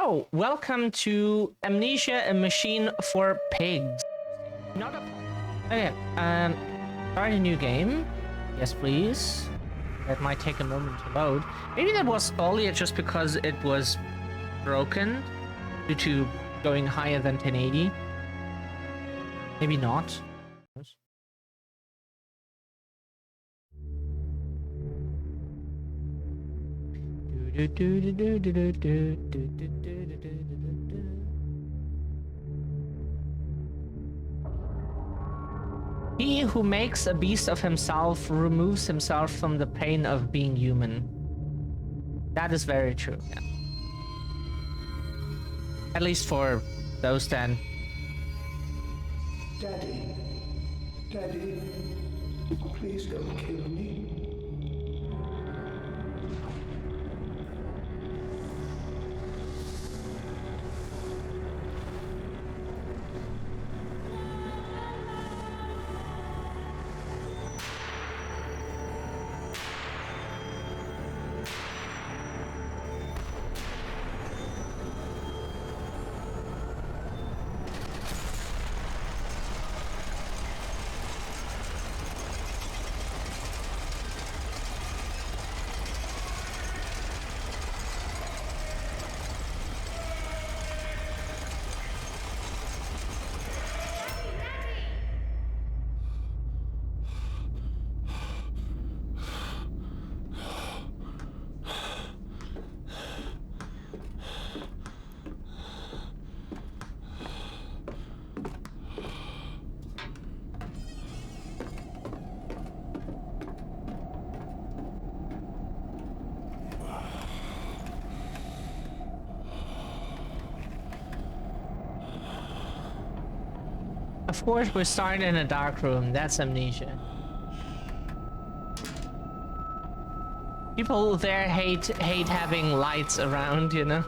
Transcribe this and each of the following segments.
So, welcome to Amnesia, a machine for pigs. Not a... Okay, start a new game. Yes, please. That might take a moment to load. Maybe that was earlier just because it was broken due to going higher than 1080. Maybe not. He who makes a beast of himself removes himself from the pain of being human. That is very true, yeah. At least for those then. Daddy, please don't kill me. Of course, we're starting in a dark room. That's Amnesia. People there hate having lights around, you know?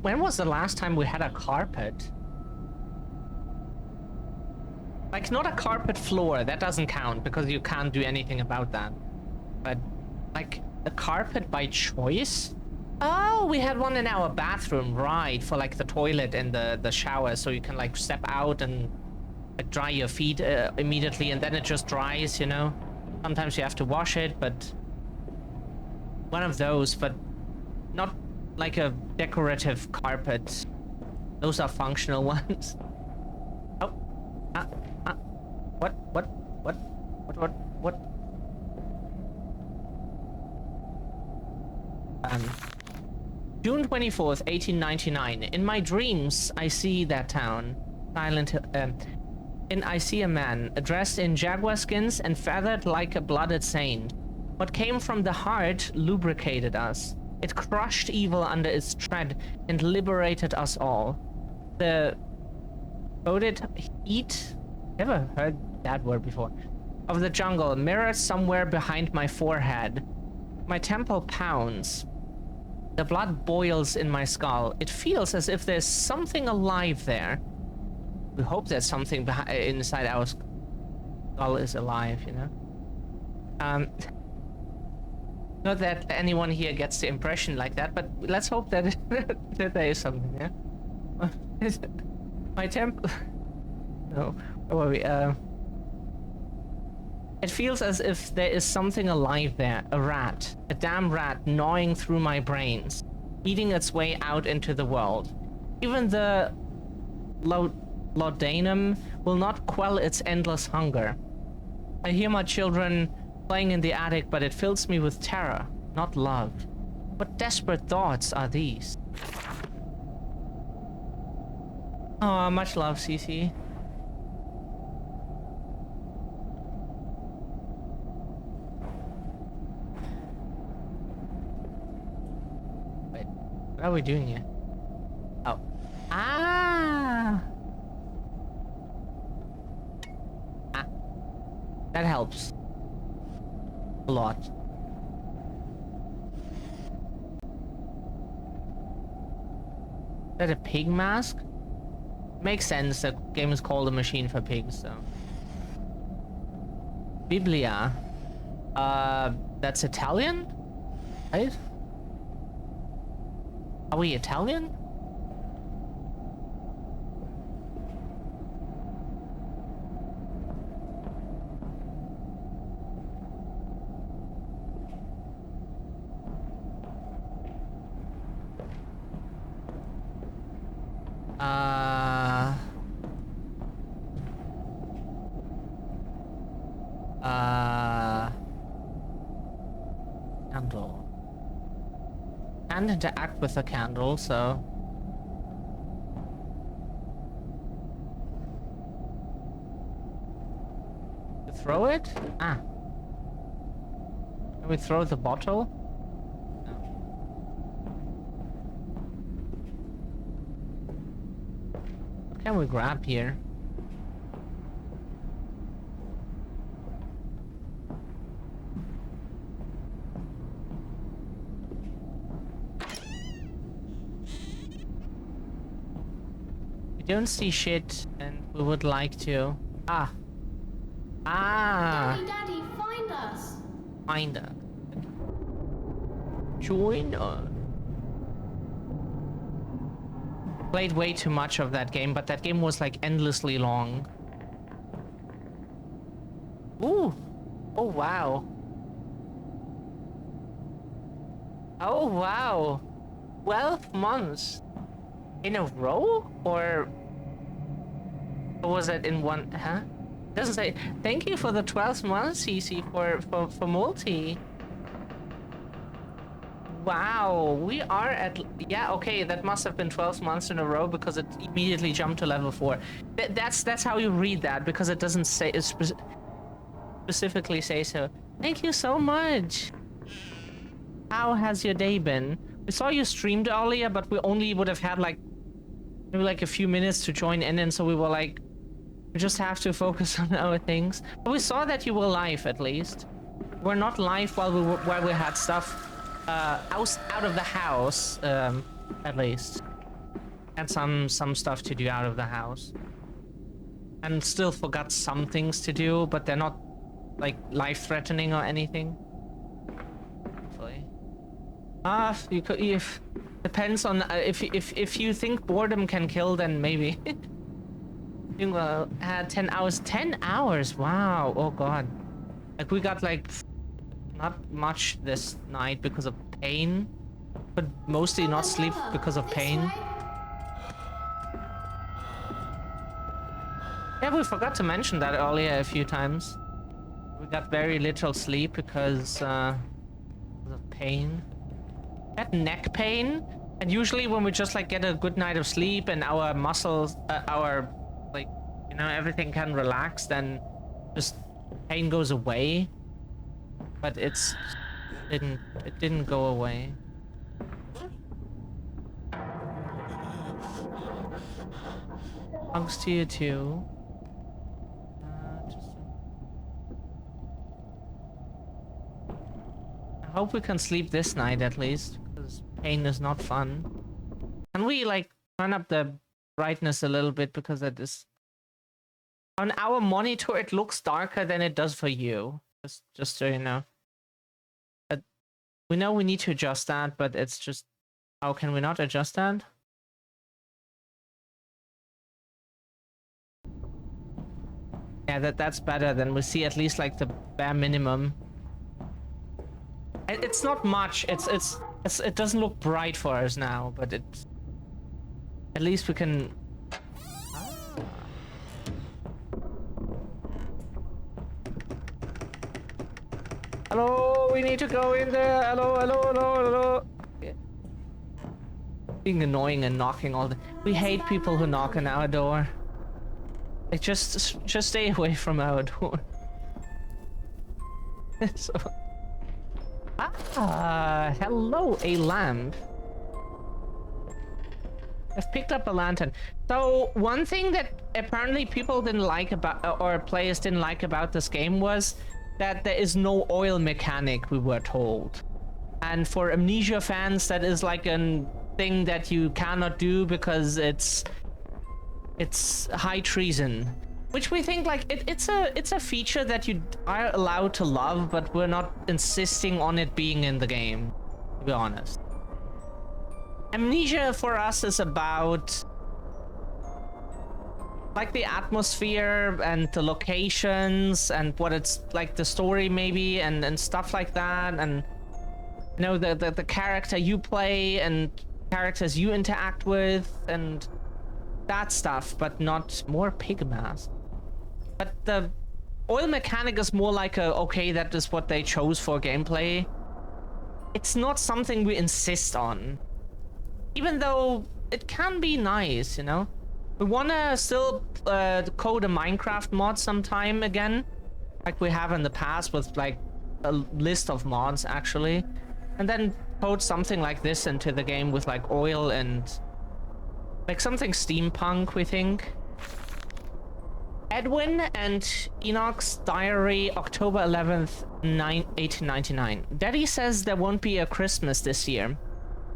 When was the last time we had a carpet? Like, not a carpet floor, that doesn't count because you can't do anything about that. But, like, a carpet by choice? Oh, we had one in our bathroom, right, for like the toilet and the shower, so you can like step out and like dry your feet immediately, and then it just dries, you know? Sometimes you have to wash it, but one of those, but not like a decorative carpet. Those are functional ones. Oh, what? June 24th, 1899. In my dreams, I see that town. Silent Hill, and I see a man, dressed in jaguar skins and feathered like a blooded saint. What came from the heart lubricated us. It crushed evil under its tread and liberated us all. The boded heat, never heard that word before, of the jungle mirrored somewhere behind my forehead. My temple pounds. The blood boils in my skull. It feels as if there's something alive there. We hope there's something inside our skull is alive, you know? Not that anyone here gets the impression like that, but let's hope that, that there is something, yeah? My temple... No, where were we? It feels as if there is something alive there. A rat. A damn rat gnawing through my brains. Eating its way out into the world. Even the laudanum will not quell its endless hunger. I hear my children playing in the attic, but it fills me with terror, not love. What desperate thoughts are these? Oh, much love, CC. Wait, what are we doing here? Oh. Ah! helps a lot. Is that a pig mask? Makes sense. The game is called A Machine for Pigs, so. Biblia. That's Italian? Right? Are we Italian? Candle. Can't interact with a candle, so. You throw it? Ah. Can we throw the bottle? No. What can we grab here? Don't see shit, and we would like to. Ah. Daddy, find us. Find us. Join us. Played way too much of that game, but that game was like endlessly long. Ooh. Oh wow. Oh wow. 12 months. In a row? Or was it in one? Huh? Doesn't say. Thank you for the 12th month, CC, for multi. Wow, we are at. Yeah, okay, that must have been 12 months in a row because it immediately jumped to level 4. That's how you read that, because it doesn't say specifically say so. Thank you so much. How has your day been? We saw you streamed earlier, but we only would have had like maybe like a few minutes to join in, and so we were like, we just have to focus on our things. But we saw that you were live at least. We're not live while we had stuff out of the house, at least. Had some stuff to do out of the house, and still forgot some things to do, but they're not like life-threatening or anything. Hopefully. You could if. Depends on if you think boredom can kill, then maybe. You had 10 hours. 10 hours. Wow. Oh god. Like we got like not much this night because of pain, but mostly not sleep because of pain. Yeah, we forgot to mention that earlier a few times. We got very little sleep because of pain. Had neck pain, and usually when we just like get a good night of sleep and our muscles, our like, you know, everything can relax, then just pain goes away. But it didn't go away. Hugs to you too. I hope we can sleep this night at least, because pain is not fun. Can we like turn up the brightness a little bit, because it is on our monitor it looks darker than it does for you. Just so you know. But we know we need to adjust that, but it's just, how can we not adjust that? Yeah, that's better. Then we see at least like the bare minimum. It's not much. It doesn't look bright for us now, but it's at least we can. Hello, we need to go in there. Hello, hello, hello, hello. Yeah. Being annoying and knocking all the. We hate people who knock on our door. Like just stay away from our door. So. Hello, a lamp. I've picked up a lantern. So one thing that apparently people didn't like about, or players didn't like about this game was that there is no oil mechanic, we were told. And for Amnesia fans, that is like a thing that you cannot do because it's high treason. Which we think like it's a feature that you are allowed to love, but we're not insisting on it being in the game, to be honest. Amnesia for us is about like the atmosphere and the locations and what it's like, the story maybe, and stuff like that, and you know, the character you play and characters you interact with and that stuff, but not more pig mask. But the oil mechanic is more like a, okay, that is what they chose for gameplay. It's not something we insist on. Even though it can be nice, you know? We wanna still code a Minecraft mod sometime again, like we have in the past with like a list of mods actually, and then code something like this into the game with like oil and like something steampunk, we think. Edwin and Enoch's diary, October 11th, 1899. Daddy says there won't be a Christmas this year.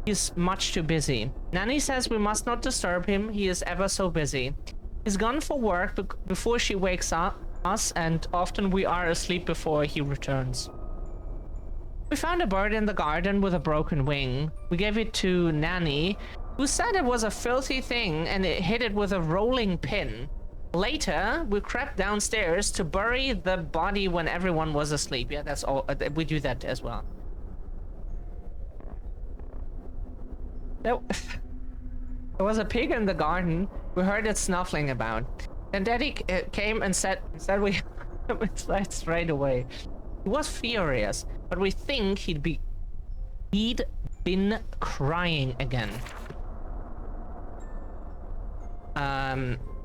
He's much too busy. Nanny says we must not disturb him. He is ever so busy. He's gone for work before she wakes up us, and often we are asleep before he returns. We found a bird in the garden with a broken wing. We gave it to Nanny, who said it was a filthy thing and it hit it with a rolling pin. Later, we crept downstairs to bury the body when everyone was asleep. Yeah, that's all. We do that as well. There was a pig in the garden. We heard it snuffling about. And Daddy came and said we fled straight away. He was furious, but we think he'd been crying again.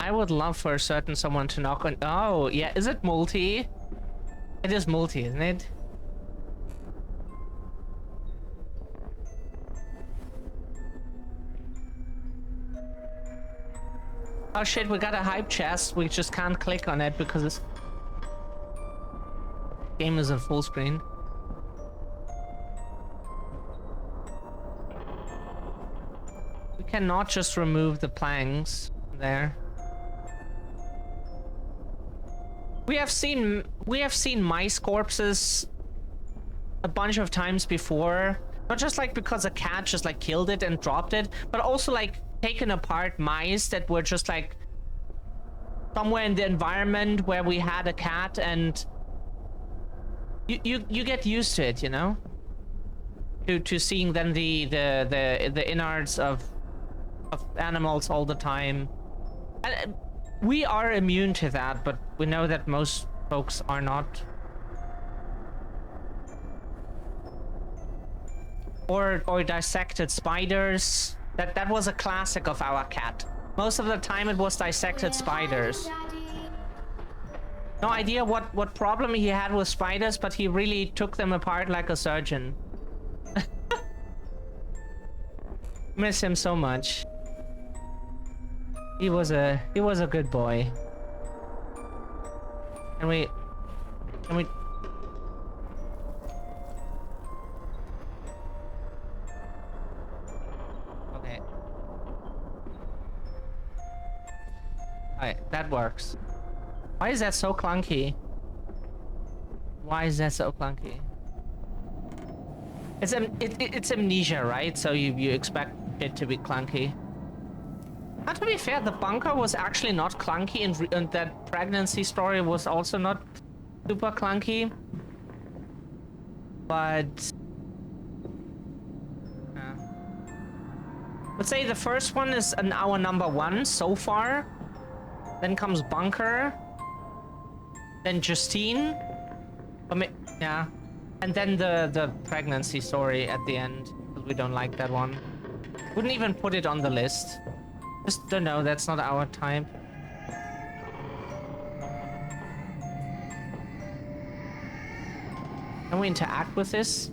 I would love for a certain someone to knock on. Oh, yeah. Is it multi? It is multi, isn't it? Oh shit, we got a hype chest. We just can't click on it because this game is in full screen. We cannot just remove the planks there. We have seen mice corpses a bunch of times before. Not just like because a cat just like killed it and dropped it, but also like taken apart mice that were just like somewhere in the environment where we had a cat, and you get used to it, you know, to seeing then the innards of animals all the time. And we are immune to that, but we know that most folks are not. Or dissected spiders. That was a classic of our cat. Most of the time it was dissected spiders. No idea what problem he had with spiders, but he really took them apart like a surgeon. Miss him so much. He was a good boy. Can we okay. Alright, that works. Why is that so clunky? Why is that so clunky? It's Amnesia, right? So you expect it to be clunky. And to be fair, the bunker was actually not clunky, and that pregnancy story was also not super clunky. But let's say the first one is our number one so far. Then comes Bunker. Then Justine. Yeah. And then the pregnancy story at the end, because we don't like that one. Wouldn't even put it on the list. Just don't know, that's not our type. Can we interact with this?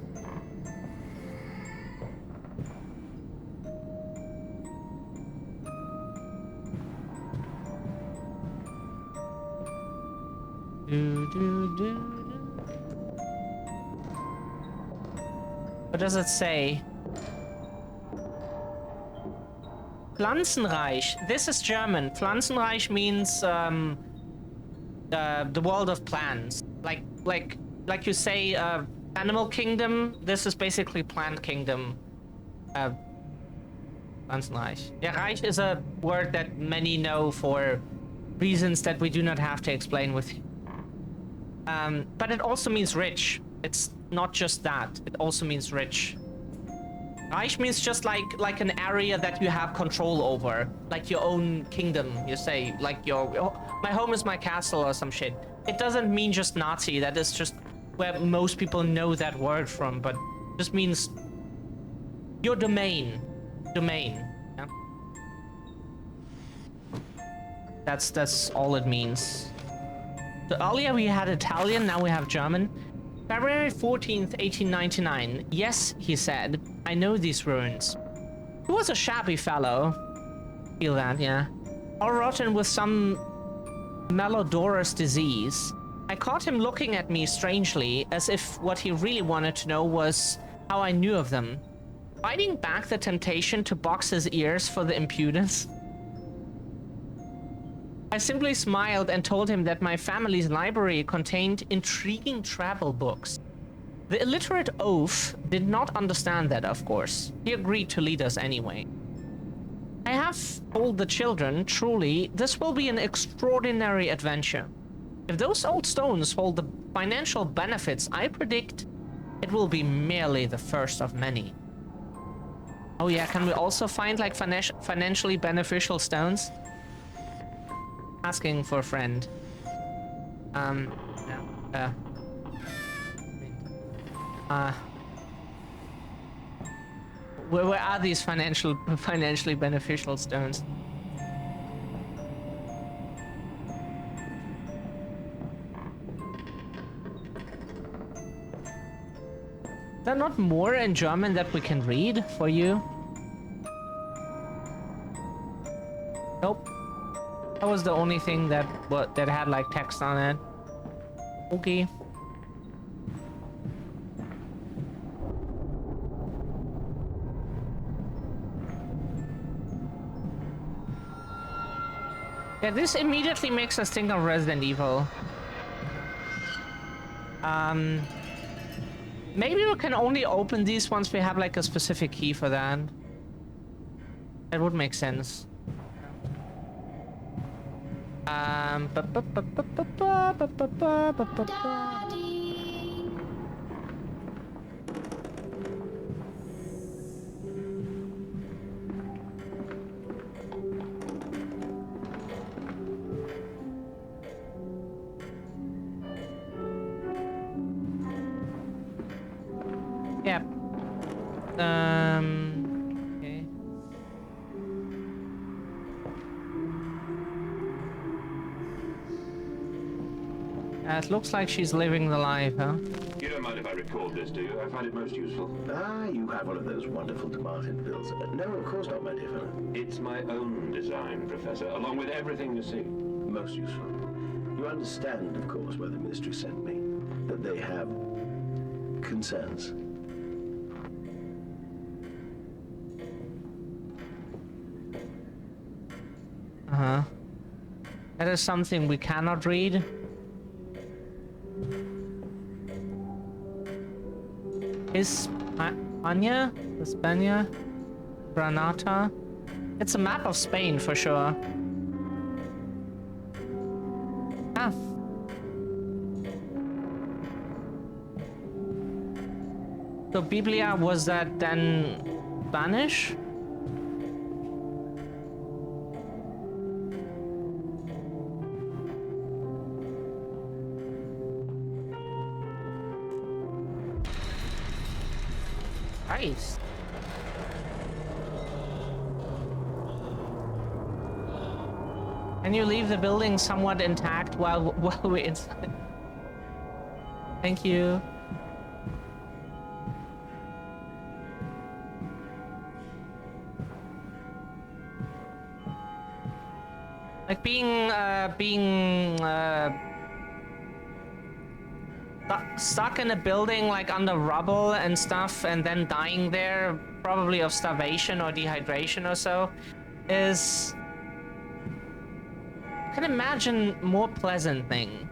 Do, do, do, do. What does it say? Pflanzenreich. This is German. Pflanzenreich means the world of plants. Like you say, animal kingdom. This is basically plant kingdom. Pflanzenreich. Yeah, Reich is a word that many know for reasons that we do not have to explain with you. But it also means rich. It's not just that. It also means rich. Reich means just like an area that you have control over, like your own kingdom. You say like my home is my castle or some shit. It doesn't mean just Nazi. That is just where most people know that word from. But it just means your domain. Yeah? That's all it means. So earlier we had Italian, now we have German. February 14th, 1899. Yes, he said, I know these ruins. He was a shabby fellow. Feel that, yeah. All rotten with some malodorous disease. I caught him looking at me strangely, as if what he really wanted to know was how I knew of them. Fighting back the temptation to box his ears for the impudence. I simply smiled and told him that my family's library contained intriguing travel books. The illiterate oaf did not understand that, of course. He agreed to lead us anyway. I have told the children, truly, this will be an extraordinary adventure. If those old stones hold the financial benefits I predict, it will be merely the first of many. Oh yeah, can we also find like financially beneficial stones? Asking for a friend. Yeah. Where are these financially beneficial stones? Is there not more in German that we can read for you? Nope. That was the only thing that had like text on it. Okay. Yeah, this immediately makes us think of Resident Evil. Maybe we can only open these once we have like a specific key for that. That would make sense. Yep. Okay. It looks like she's living the life, huh? You don't mind if I record this, do you? I find it most useful. Ah, you have one of those wonderful Martin pills. No, of course not, my dear fellow. It's my own design, Professor, along with everything you see. Most useful. You understand, of course, why the ministry sent me. That they have concerns. Uh-huh. That is something we cannot read. Hispania? Granada? It's a map of Spain for sure. Ah. So Biblia, was that then Spanish? Nice. Can you leave the building somewhat intact while we're inside? Thank you. Like being stuck in a building like under rubble and stuff and then dying there, probably of starvation or dehydration or so, is... I can imagine more pleasant thing.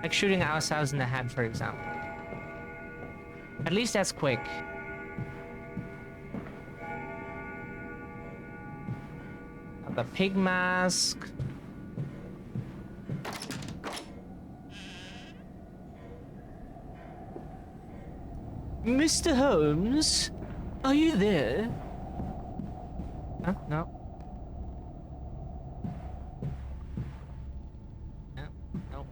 Like shooting ourselves in the head, for example. At least that's quick. The pig mask. Mr. Holmes, are you there? Huh? No. No. No.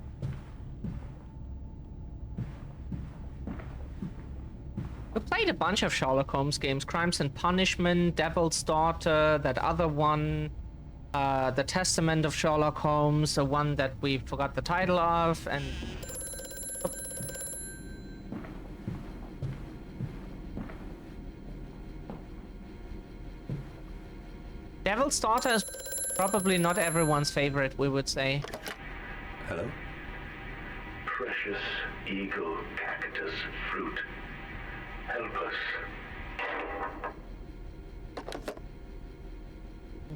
We played a bunch of Sherlock Holmes games. Crimes and Punishment, Devil's Daughter, that other one. The Testament of Sherlock Holmes, the one that we forgot the title of, and... Oh. Devil's Daughter is probably not everyone's favorite, we would say. Hello? Precious eagle cactus fruit. Help us.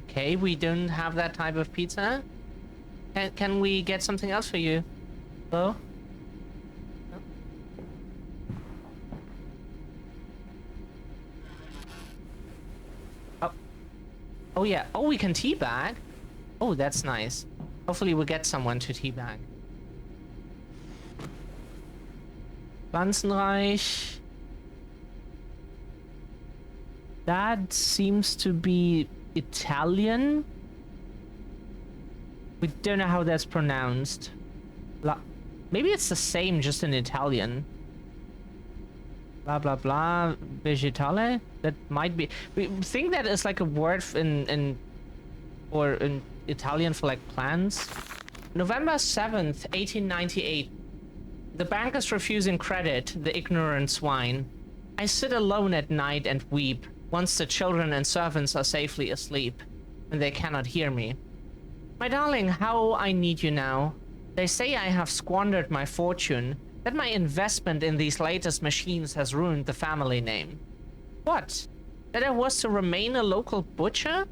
Okay, we don't have that type of pizza. Can we get something else for you? Hello? No? Oh. Oh yeah. Oh, we can teabag. Oh, that's nice. Hopefully we'll get someone to teabag. Pflanzenreich. That seems to be Italian. We don't know how that's pronounced. Maybe it's the same, just in Italian. Blah blah blah. Vegetale. That might be. We think that is like a word in Italian for like plants. November 7th, 1898. The bank is refusing credit. The ignorant swine. I sit alone at night and weep. Once the children and servants are safely asleep, and they cannot hear me. My darling, how I need you now. They say I have squandered my fortune, that my investment in these latest machines has ruined the family name. What? That I was to remain a local butcher?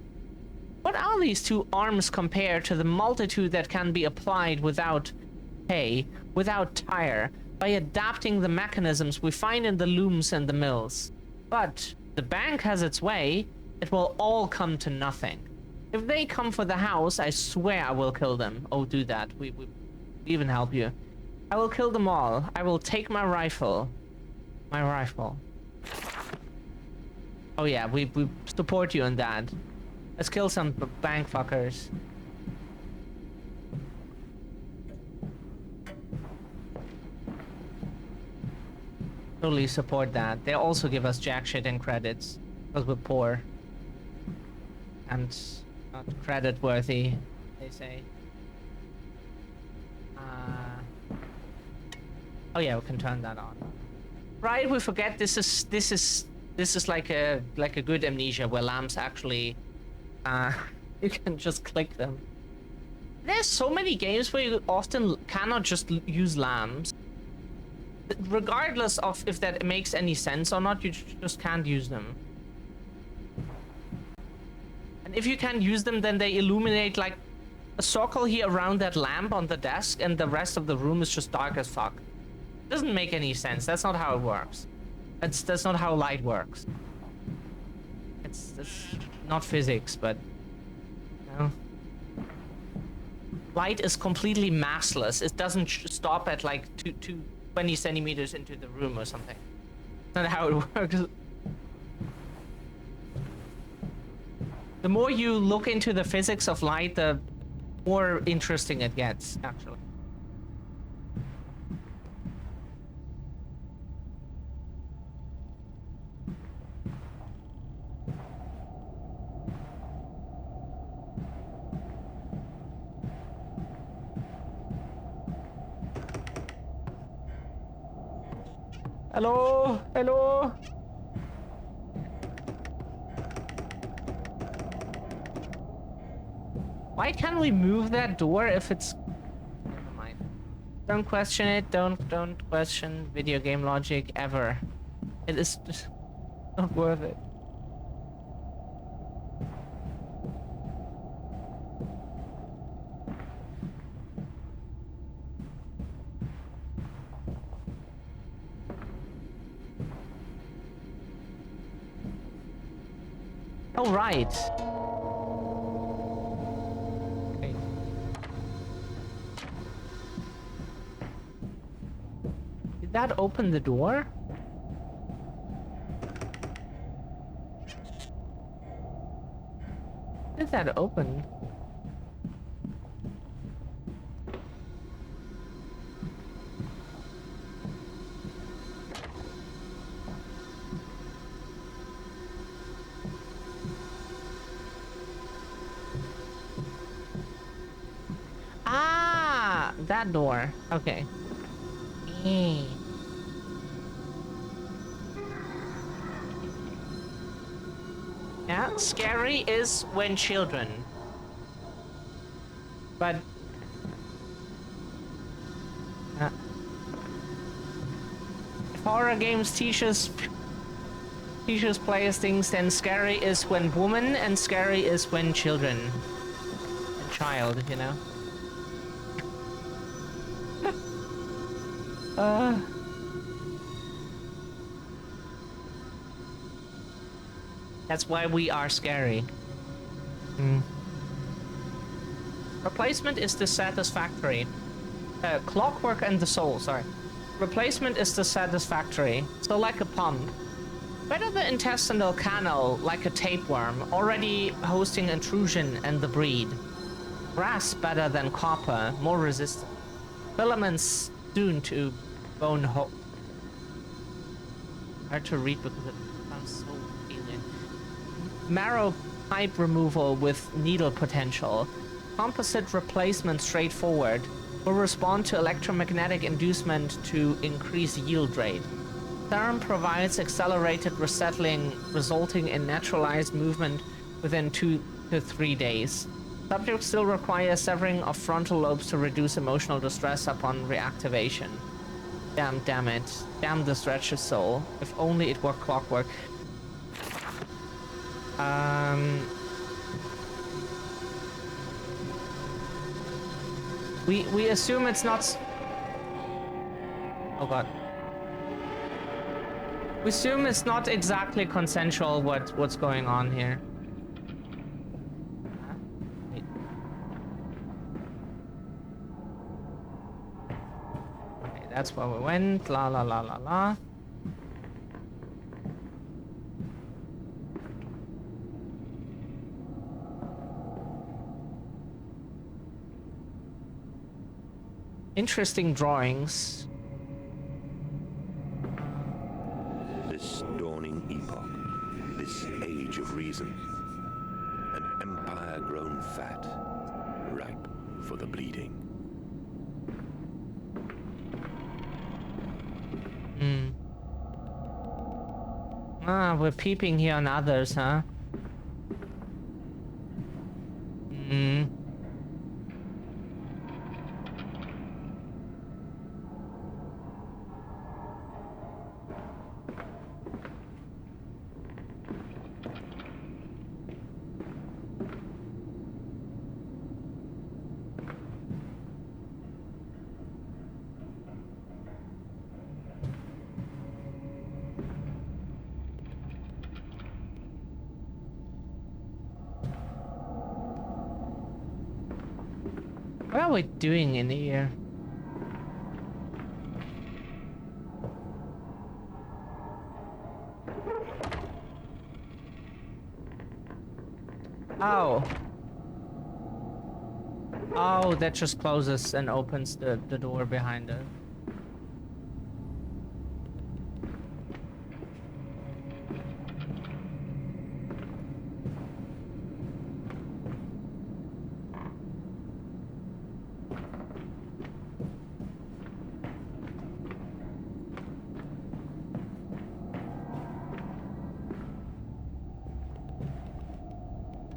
What are these two arms compared to the multitude that can be applied without pay, without tire, by adapting the mechanisms we find in the looms and the mills? But the bank has its way, it will all come to nothing. If they come for the house, I swear I will kill them. Oh, do that. We even help you. I will kill them all. I will take my rifle. My rifle. Oh yeah, we support you on that. Let's kill some bank fuckers. Totally support that. They also give us jack shit in credits because we're poor and not credit worthy, they say. Oh yeah, we can turn that on. Right, we forget this is like a good Amnesia where lamps actually you can just click them. There's so many games where you often cannot just use lamps. Regardless of if that makes any sense or not, you just can't use them. And if you can't use them, then they illuminate like a circle here around that lamp on the desk, and the rest of the room is just dark as fuck. Doesn't make any sense. That's not how it works. That's not how light works. It's not physics, but you know. Light is completely massless. It doesn't stop at like 20 centimeters into the room or something. That's not how it works. The more you look into the physics of light, the more interesting it gets, actually. Hello? Hello? Why can't we move that door if it's... Never mind. Don't question it. Don't question video game logic ever. It is just not worth it. Oh, right. Okay. Did that open the door? Did that open? Ah, that door. Okay. Eh. Yeah, scary is when children. But if horror games teaches players things, then scary is when woman and scary is when children. And child, you know. That's why we are scary. Replacement is dissatisfactory. Clockwork and the soul, sorry. Replacement is dissatisfactory. So like a pump. Better the intestinal canal, like a tapeworm, already hosting intrusion and the breed. Brass better than copper, more resistant. Filaments soon to bone hole. Hard to read because it sounds so alien. Marrow pipe removal with needle potential. Composite replacement straightforward. Will respond to electromagnetic inducement to increase yield rate. Serum provides accelerated resettling, resulting in naturalized movement within 2 to 3 days. Subject still requires severing of frontal lobes to reduce emotional distress upon reactivation. Damn it. Damn the stretch of soul. If only it were clockwork. We assume it's not... Oh god. We assume it's not exactly consensual what's going on here. Wait. Okay, that's where we went. La la la la la. Interesting drawings. This dawning epoch, this age of reason, an empire grown fat, ripe for the bleeding. Ah, we're peeping here on others, huh? What are we doing in here? Oh. Oh, that just closes and opens the door behind it.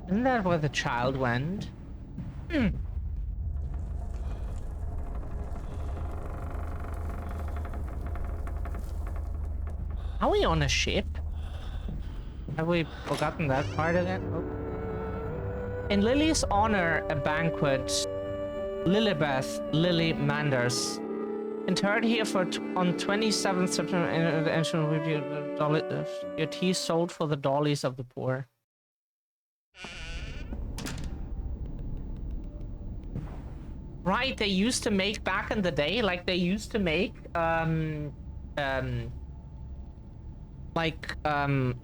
Isn't that where the child went? Are we on a ship? Have we forgotten that part again? Oh. In Lily's honor, a banquet. Lilibeth Lily Manders. Interred here on 27th September. Your tea sold for the dollies of the poor. Right, they used to make back in the day, like they used to make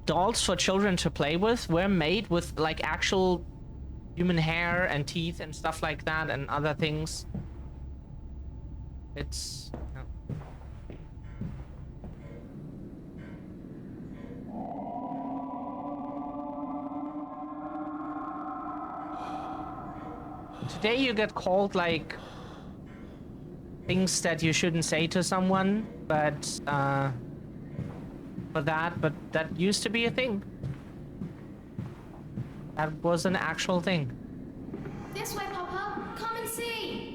dolls for children to play with were made with like actual human hair and teeth and stuff like that and other things. It's today you get called like things that you shouldn't say to someone, but but that used to be a thing. That was an actual thing. This way, Papa. Come and see.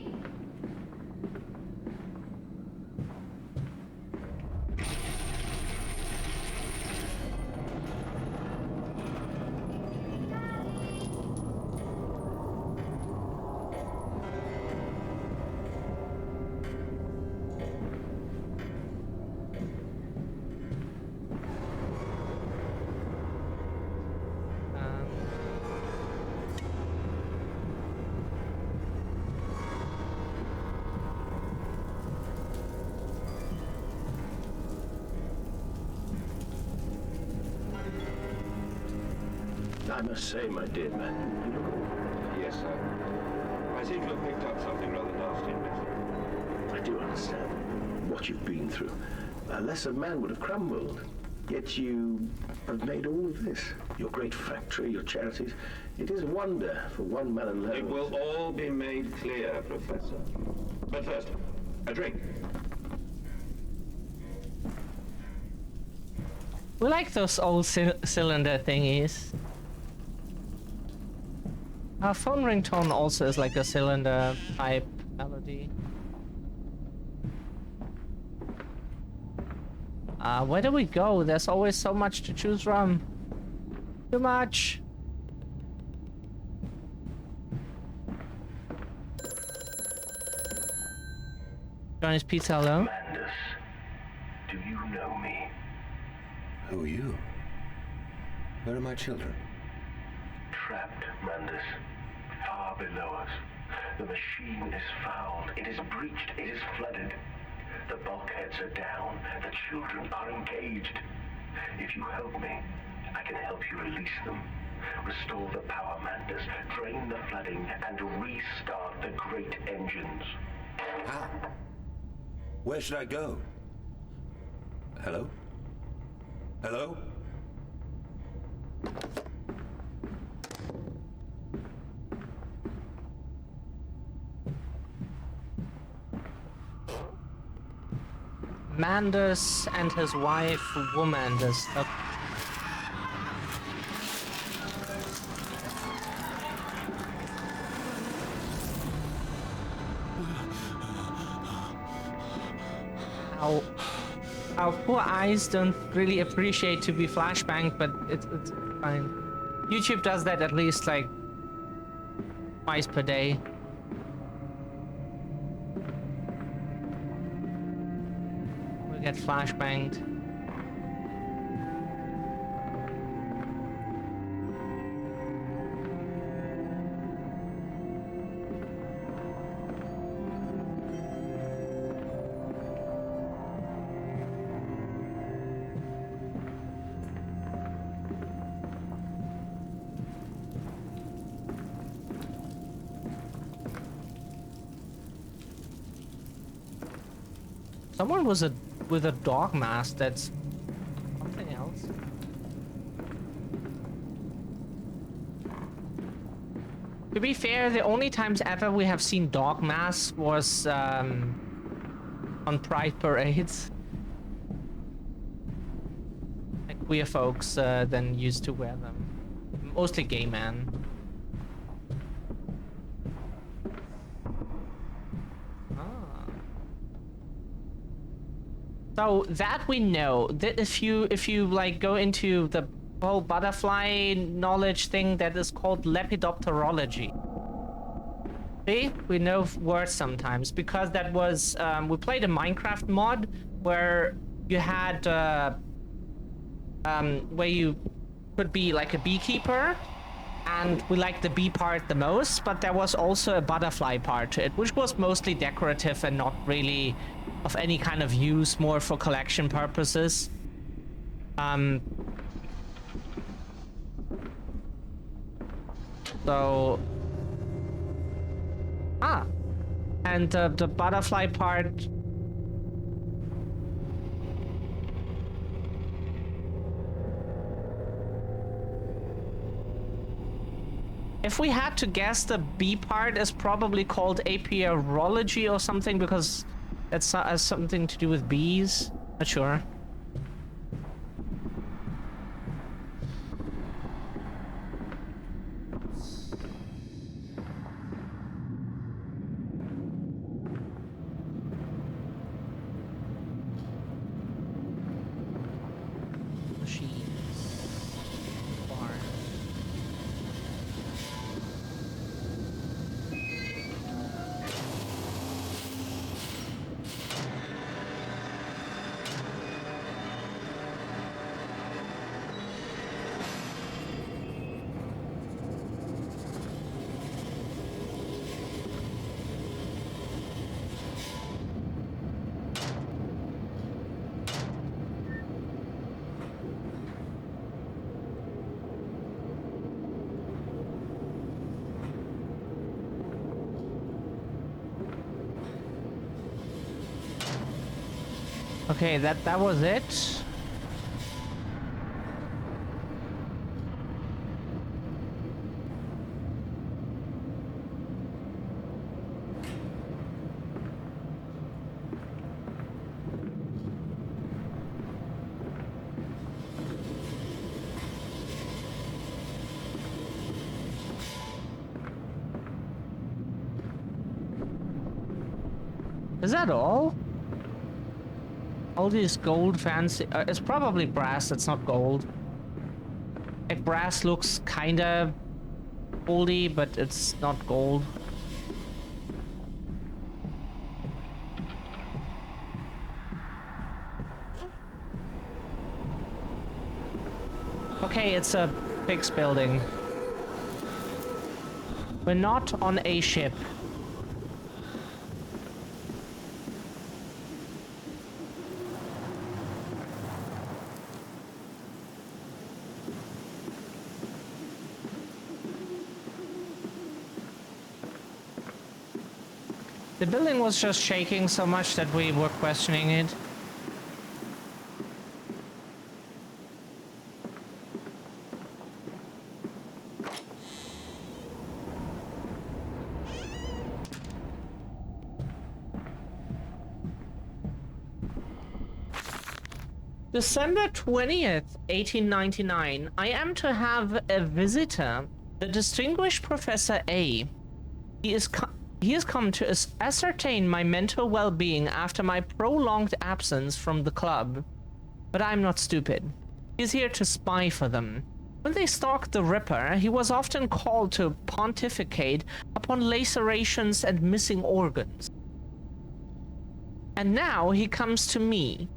I must say, my dear man, you look awful. Yes, sir. I seem to have picked up something rather nasty in this. I do understand what you've been through. A lesser man would have crumbled. Yet you have made all of this. Your great factory, your charities. It is a wonder for one man alone. It will all be made clear, Professor. But first, a drink. We like those old cylinder thingies. Our phone ringtone also is like a cylinder type melody. Where do we go? There's always so much to choose from. Too much. Johnny's Pizza, hello? Mandus, do you know me? Who are you? Where are my children? Trapped, Mandus. Far below us. The machine is fouled. It is breached. It is flooded. The bulkheads are down. The children are engaged. If you help me, I can help you release them. Restore the power, Mandus. Drain the flooding and restart the great engines. How? Where should I go? Hello? Hello? Mandus and his wife, Womandus. Our poor eyes don't really appreciate to be flashbanged, but it's fine. YouTube does that at least like twice per day. We get flashbanged. Someone was with a dog mask. That's something else. To be fair, the only times ever we have seen dog masks was on pride parades. Like queer folks then used to wear them. Mostly gay men. So that we know that if you like go into the whole butterfly knowledge thing that is called lepidopterology. See, we know words sometimes because that was we played a Minecraft mod where you had where you could be like a beekeeper, and we liked the bee part the most, but there was also a butterfly part to it, which was mostly decorative and not really of any kind of use, more for collection purposes. So and the butterfly part, if we had to guess, the B part is probably called apiarology or something, because it has something to do with bees. Not sure. Okay, that was it. Is that all? All these gold fancy... it's probably brass, it's not gold. Like, brass looks kinda goldy, but it's not gold. Okay, it's a fixed building. We're not on a ship. The building was just shaking so much that we were questioning it. December 20th, 1899. I am to have a visitor, the distinguished Professor A. He has come to ascertain my mental well-being after my prolonged absence from the club. But I'm not stupid. He's here to spy for them. When they stalked the Ripper, he was often called to pontificate upon lacerations and missing organs. And now he comes to me,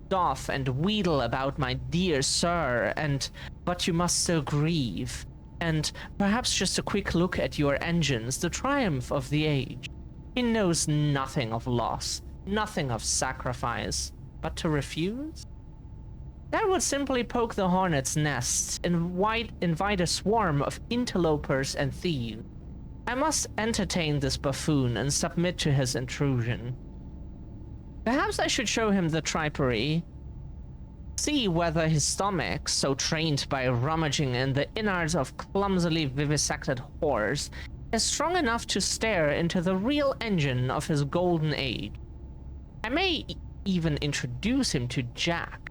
doff and wheedle about my dear sir, and but you must still grieve. And perhaps just a quick look at your engines, the triumph of the age. He knows nothing of loss, nothing of sacrifice, but to refuse? That would simply poke the hornet's nest and invite a swarm of interlopers and thieves. I must entertain this buffoon and submit to his intrusion. Perhaps I should show him the tripery, see whether his stomach, so trained by rummaging in the innards of clumsily vivisected horrors, is strong enough to stare into the real engine of his golden age. I may even introduce him to Jack,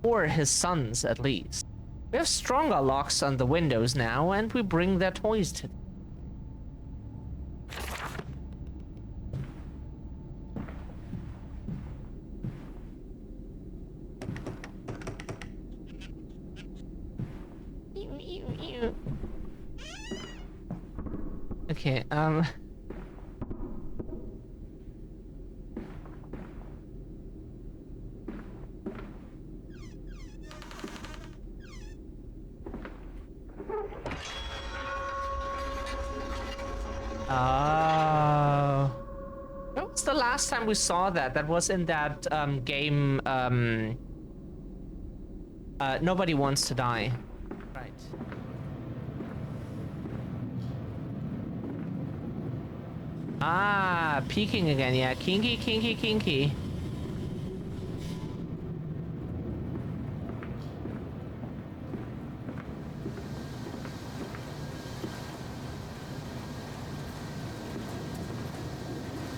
or his sons at least. We have stronger locks on the windows now, and we bring their toys to them. Okay, oh. When was the last time we saw that? That was in that game, Nobody Wants to Die. Right. Ah, peeking again, yeah. Kinky, kinky, kinky.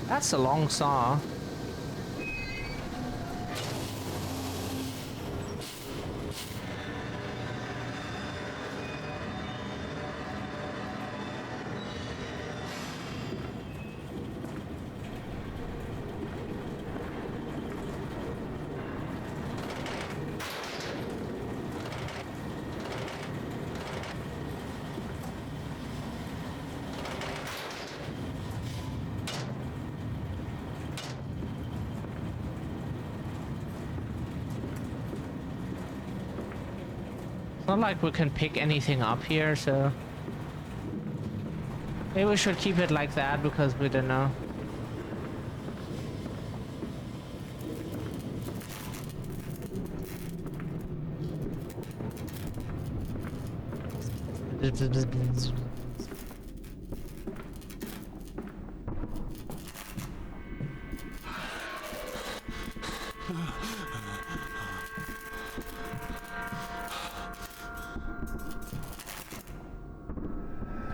That's a long saw. It's not like we can pick anything up here, so maybe we should keep it like that because we don't know.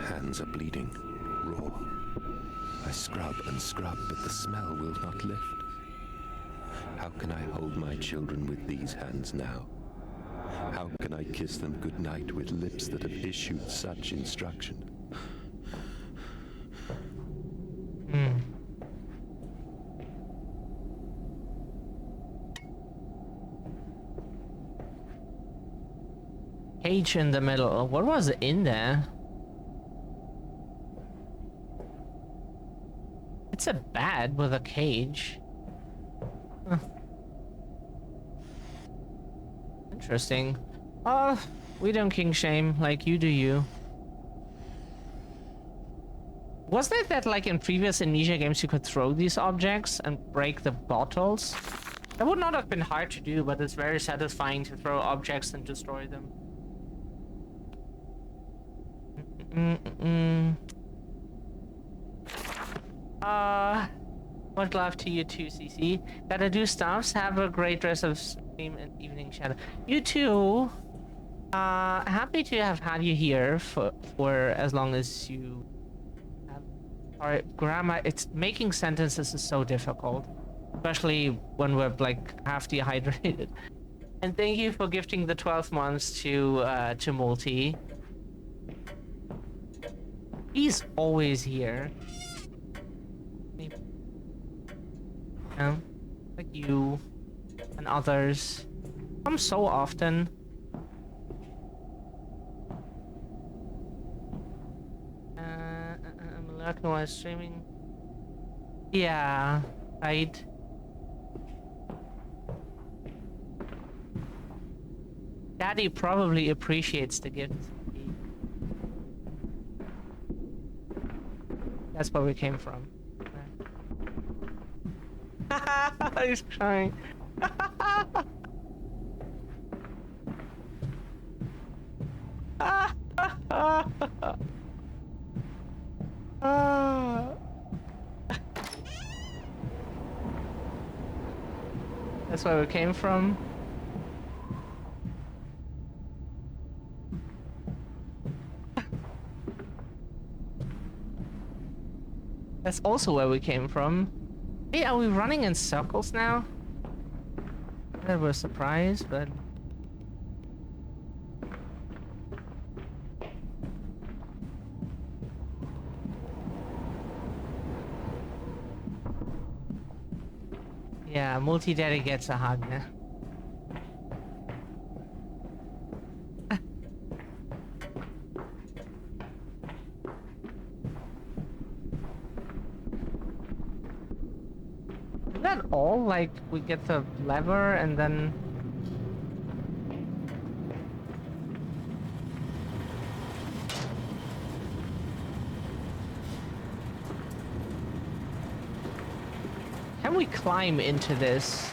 Hands are bleeding, raw. I scrub and scrub, but the smell will not lift. How can I hold my children with these hands now? How can I kiss them goodnight with lips that have issued such instruction? Cage in the middle. What was in there? It's a bed with a cage. Huh. Interesting. We don't king shame, like you do you. Wasn't it that like in previous Amnesia games you could throw these objects and break the bottles? That would not have been hard to do, but it's very satisfying to throw objects and destroy them. Much love to you too, CC. Gotta do stuffs. Have a great rest of stream and evening shadow. You too. Happy to have had you here for as long as you have. Sorry, grammar. It's making sentences is so difficult, especially when we're like half dehydrated. And thank you for gifting the 12 months to Multi. He's always here. Like you and others. Come so often. I'm lurking while streaming. Yeah, right. Daddy probably appreciates the gift. That's where we came from. He's crying. That's where we came from. That's also where we came from. Hey, are we running in circles now? That was a surprise, but... Yeah, Multi-Daddy gets a hug now. all? Like, we get the lever and then... Can we climb into this?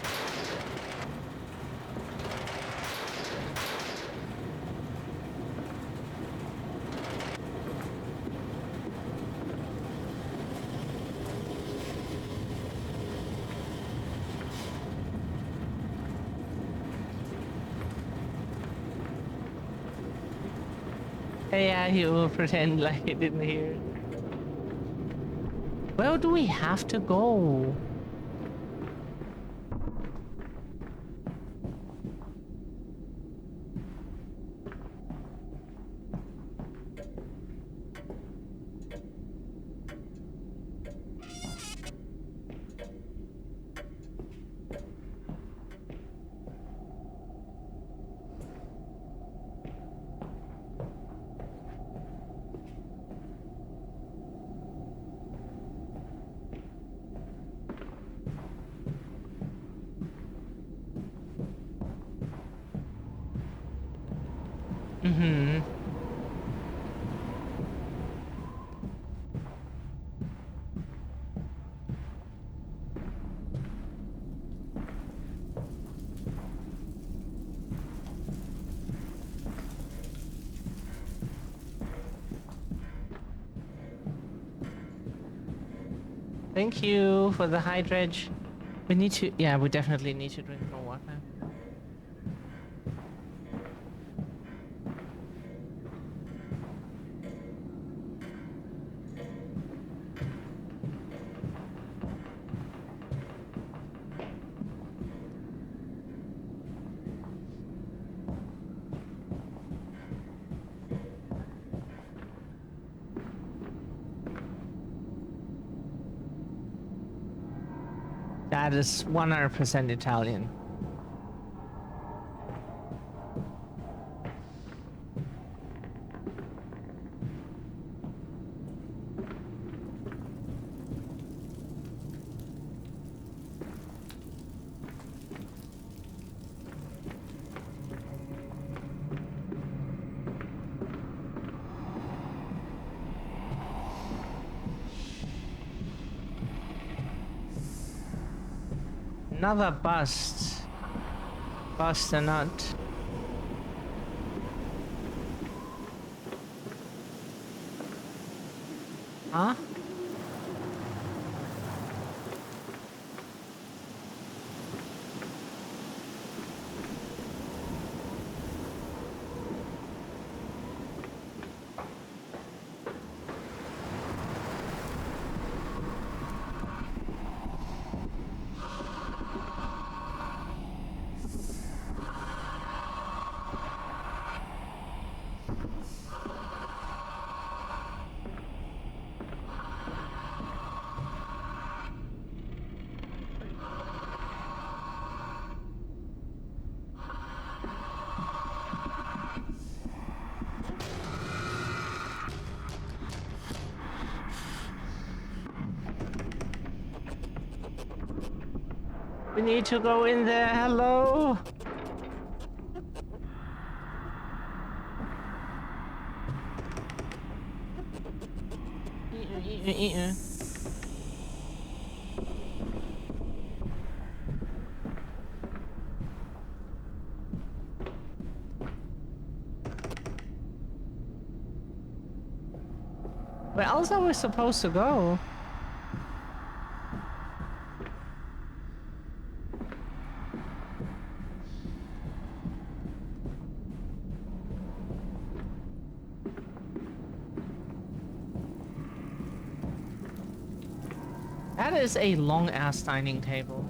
Yeah, he will pretend like he didn't hear. Where do we have to go? Mm-hmm. Thank you for the hydrage. We need to... Yeah, we definitely need to drink more water. That is 100% Italian. Another bust. Bust a nut. Huh? We need to go in there. Hello? Where else are we supposed to go? That is a long-ass dining table.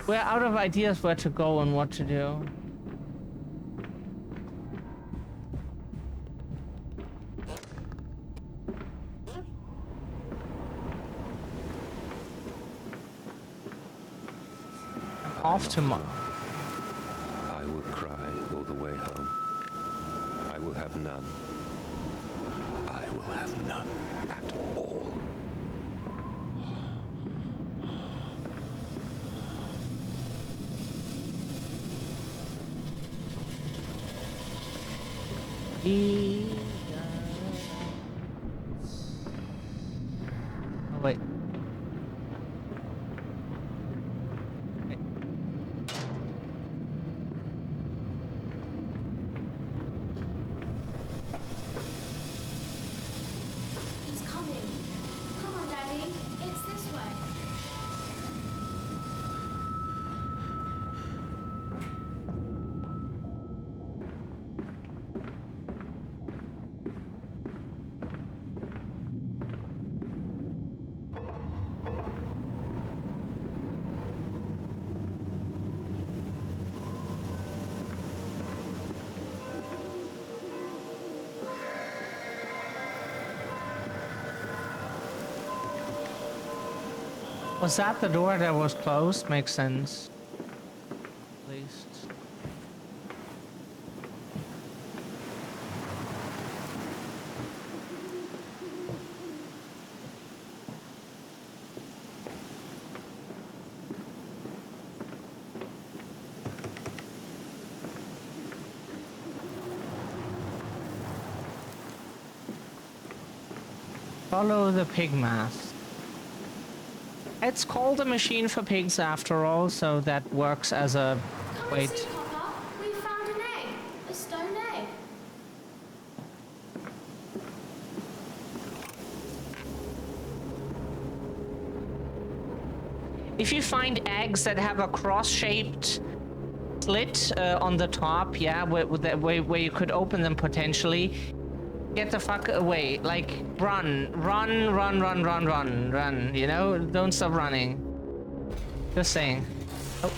We're out of ideas where to go and what to do. off tomorrow. I will cry all the way home. I will have none. I will have none at all. Oh, wait. He's coming. Come on, Daddy. It's this way. Was that the door that was closed? Makes sense. At least. Follow the pig mask. It's called a machine for pigs after all, so that works as a... Come Wait. and see, Papa. We found an egg. A stone egg. If you find eggs that have a cross-shaped slit on the top, yeah, where you could open them potentially, get the fuck away. Like, run, you know? Don't stop running. Just saying. Oh.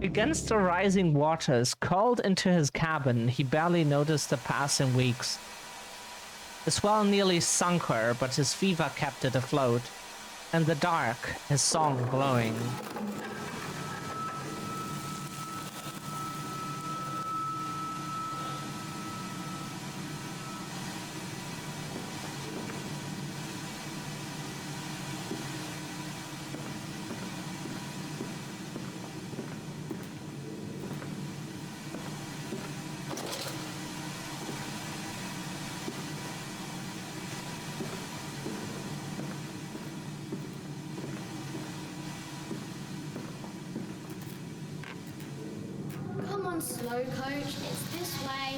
Against the rising waters, called into his cabin, he barely noticed the passing weeks. The swell nearly sunk her, but his fever kept it afloat. In the dark, his song glowing. Come on, slow coach. It's this way.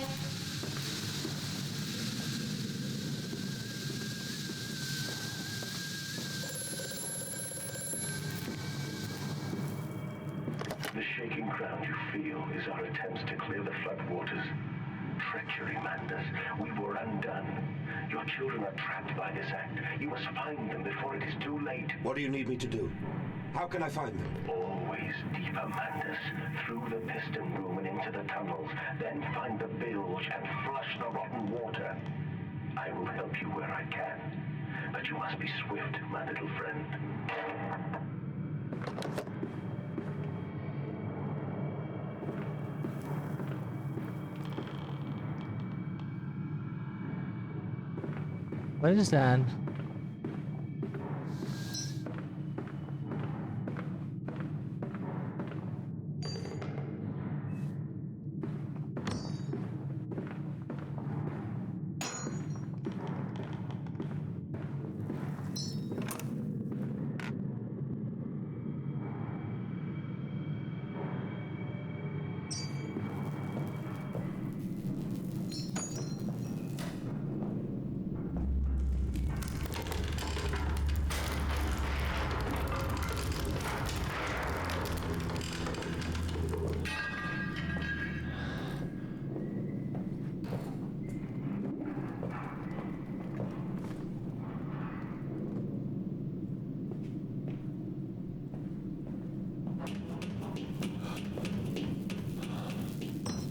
The shaking ground you feel is our attempts to clear the floodwaters. Treachery, Mandus. We were undone. Your children are trapped by this act. You must find them before it is too late. What do you need me to do? How can I find them? Always deeper, Mandus. Through the piston room and into the tunnels. Then find the bilge and flush the rotten water. I will help you where I can. But you must be swift, my little friend. What is that?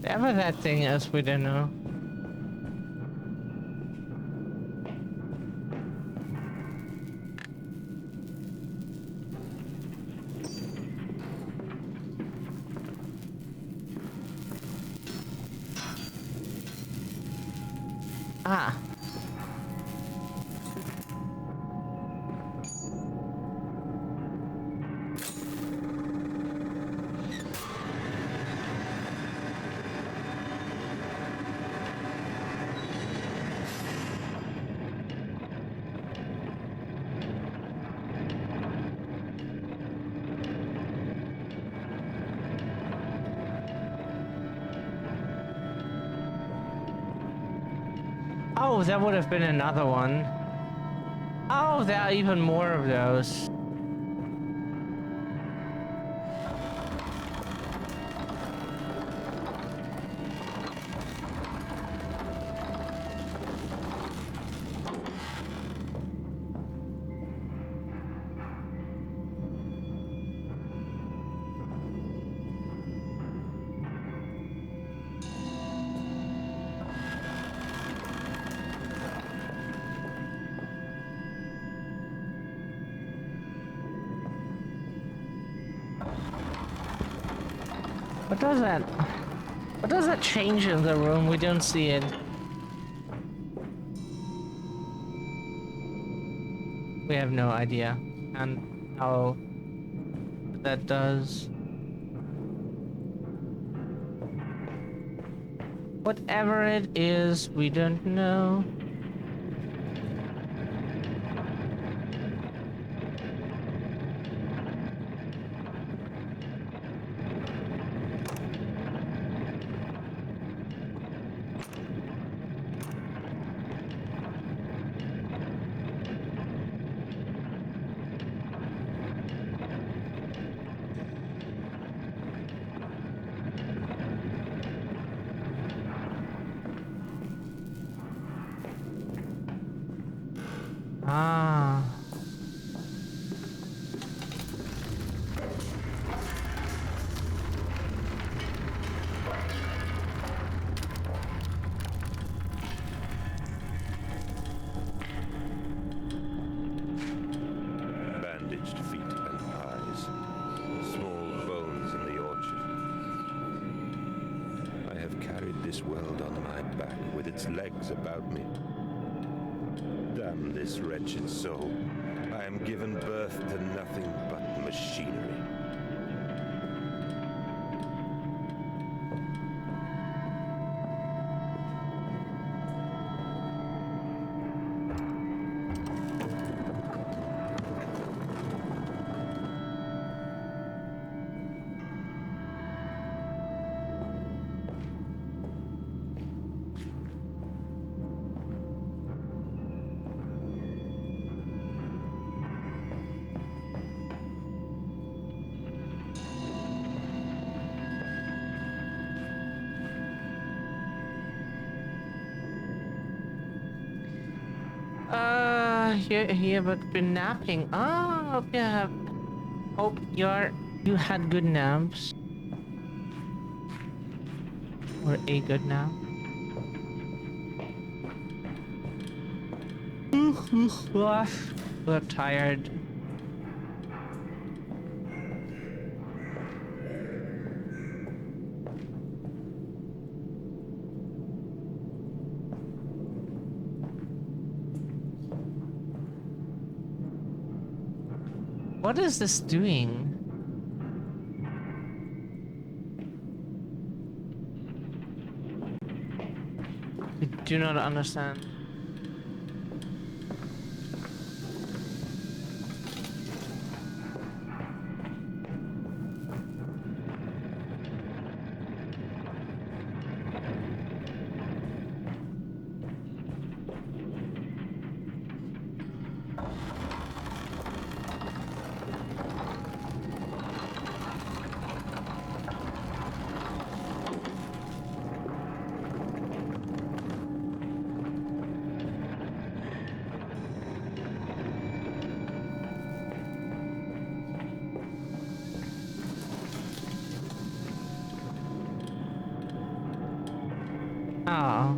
Whatever that thing is, we don't know. Ah. Oh, that would have been another one. Oh, there are even more of those. What does that change in the room? We don't see it. We have no idea. And how that does. Whatever it is, we don't know. Ah. Bandaged feet and eyes, small bones in the orchard. I have carried this world on my back with its legs about me. Damn this wretched soul. I am given birth to nothing but machinery. Here, but been napping. Oh, yeah. Hope you had good naps. Or a good nap. We're tired. What is this doing? I do not understand. Oh.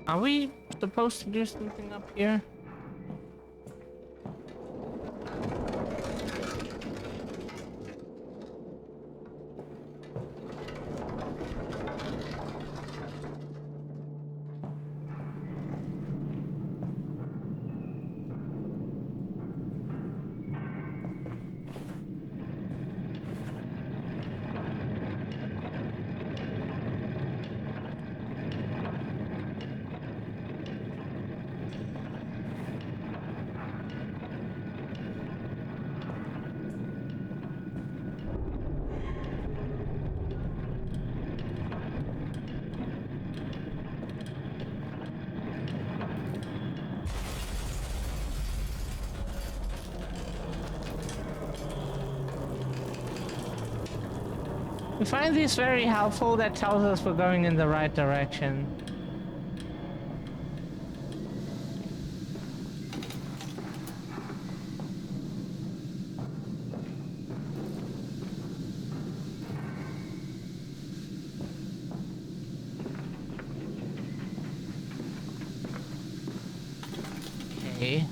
Are we supposed to do something up here? We find these very helpful. That tells us we're going in the right direction. Okay.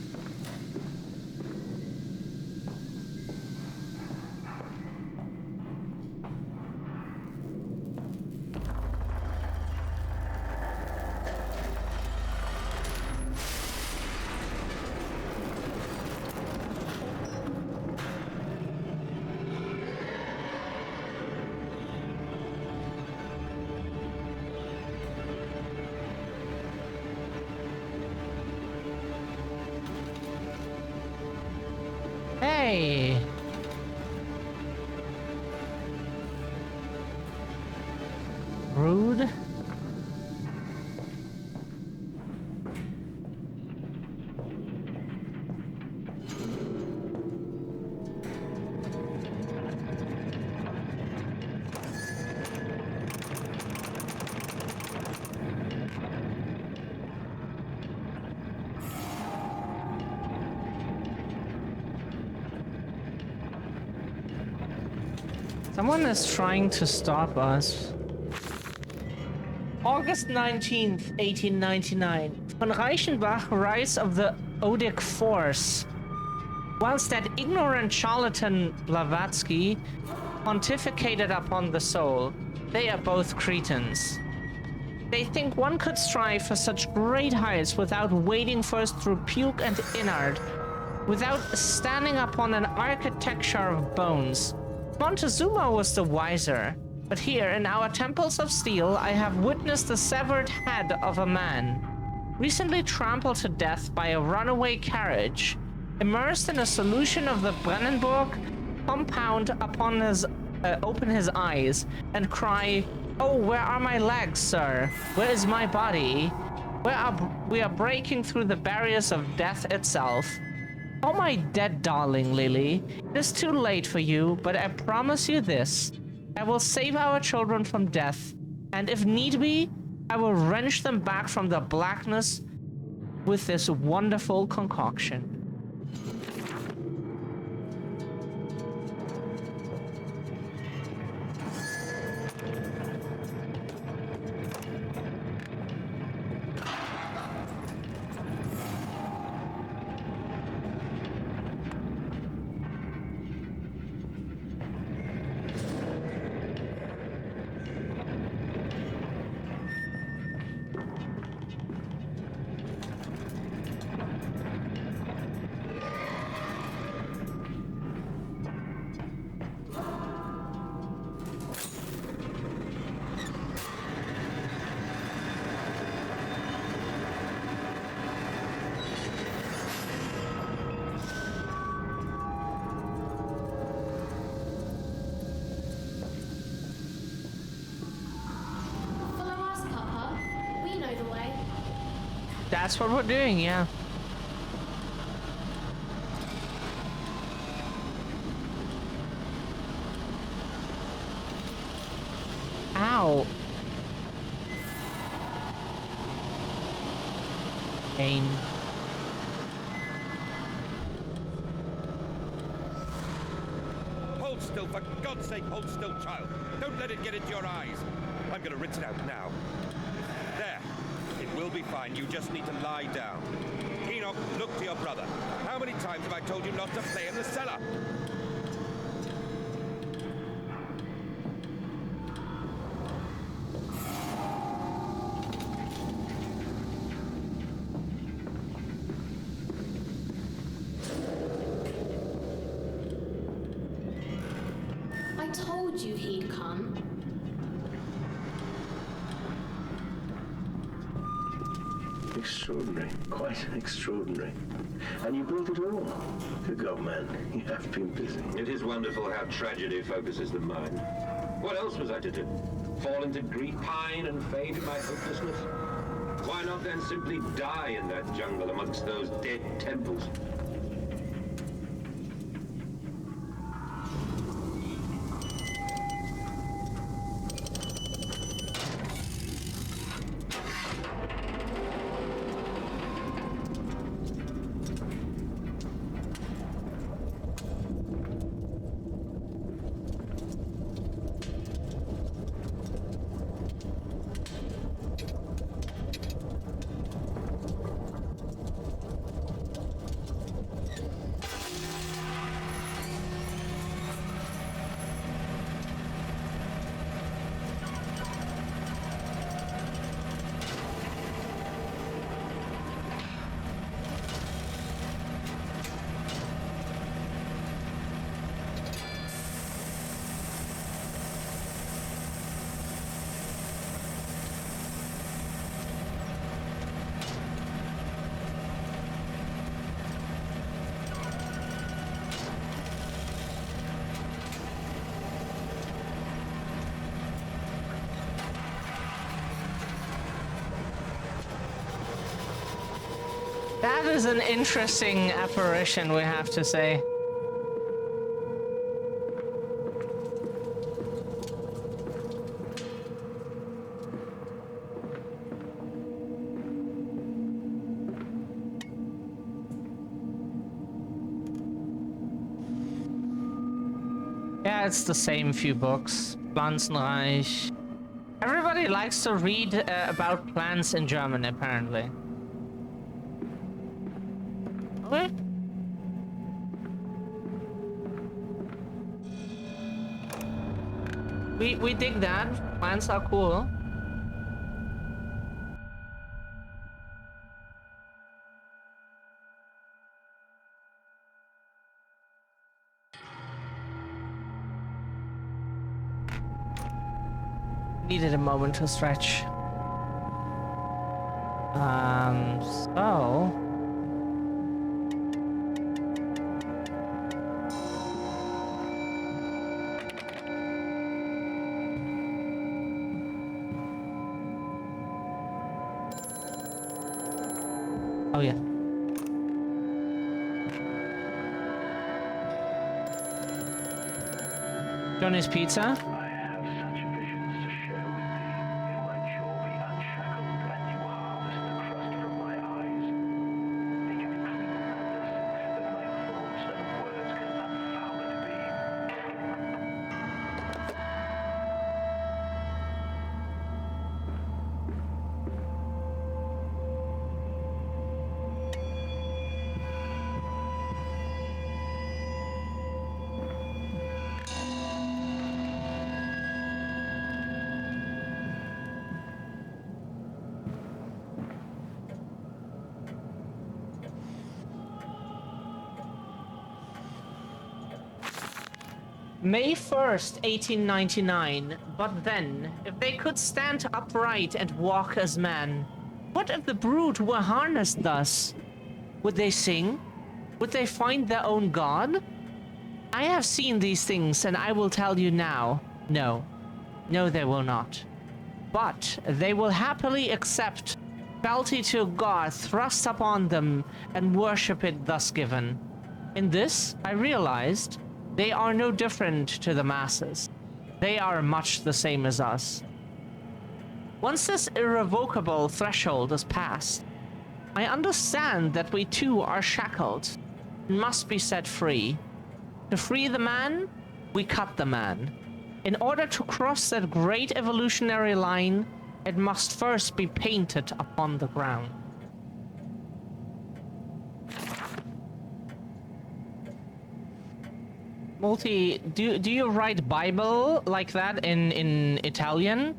Hey! Rude. Someone is trying to stop us. August 19th, 1899. Von Reichenbach, Rise of the Odic Force. Whilst that ignorant charlatan Blavatsky pontificated upon the soul, they are both cretins. They think one could strive for such great heights without wading first through puke and inard, without standing upon an architecture of bones. Montezuma was the wiser, but here in our temples of steel I have witnessed the severed head of a man, recently trampled to death by a runaway carriage, immersed in a solution of the Brennenburg compound upon his open his eyes and cry, "Oh, where are my legs, sir? Where is my body? We are breaking through the barriers of death itself. Oh, my dead darling Lily, it is too late for you, but I promise you this. I will save our children from death, and if need be, I will wrench them back from the blackness with this wonderful concoction." That's what we're doing, yeah. Ow. Pain. Hold still, for God's sake, hold still, child. Don't let it get into your eyes. I'm gonna rinse it out now. There. It will be fine. You just need to lie down. Enoch, look to your brother. How many times have I told you not to play in the cellar? I told you he'd come. Extraordinary, quite extraordinary. And you built it all. Good God, man, you have been busy. It is wonderful how tragedy focuses the mind. What else was I to do? Fall into grief, pine and fade in my hopelessness? Why not then simply die in that jungle amongst those dead temples? That is an interesting apparition, we have to say. Yeah, it's the same few books. Pflanzenreich. Everybody likes to read about plants in German, apparently. Okay. We dig that. Plants are cool. Needed a moment to stretch. So... Oh yeah. Johnny's Pizza. I have such visions to share with thee. In my jaw be unshackled, and you harvest the crust from my eyes. Think of clean madness, that my thoughts and words can unfouled be. May 1st, 1899. But then, if they could stand upright and walk as men, what if the brood were harnessed thus? Would they sing? Would they find their own god? I have seen these things, and I will tell you now. No. No, they will not. But they will happily accept fealty to God thrust upon them and worship it thus given. In this, I realized they are no different to the masses. They are much the same as us. Once this irrevocable threshold is passed, I understand that we too are shackled and must be set free. To free the man, we cut the man. In order to cross that great evolutionary line, it must first be painted upon the ground. Multi, do you write Bible like that in Italian?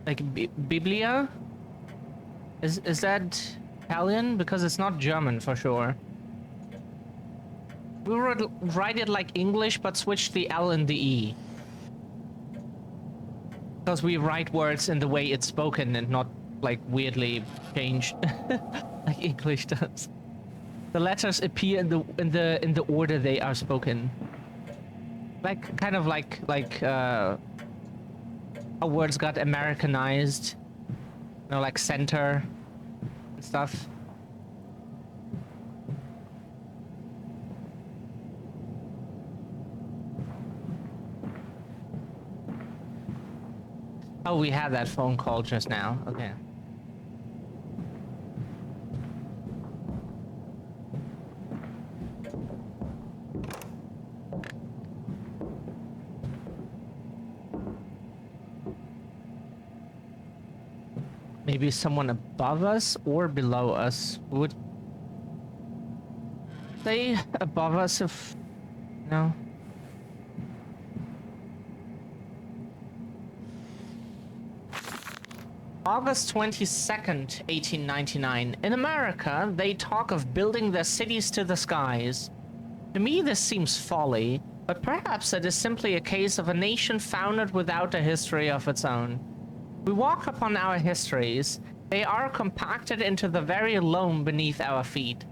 Like Biblia? Is that Italian? Because it's not German for sure. We would write it like English, but switch the L and the E. Because we write words in the way it's spoken and not like weirdly changed like English does. The letters appear in the order they are spoken. Like kind of like how words got Americanized, you know, like center and stuff. Oh, we had that phone call just now. Okay. Maybe someone above us or below us would say above us if no. August 22nd, 1899. In America, they talk of building their cities to the skies. To me, this seems folly, but perhaps it is simply a case of a nation founded without a history of its own. We walk upon our histories. They are compacted into the very loam beneath our feet.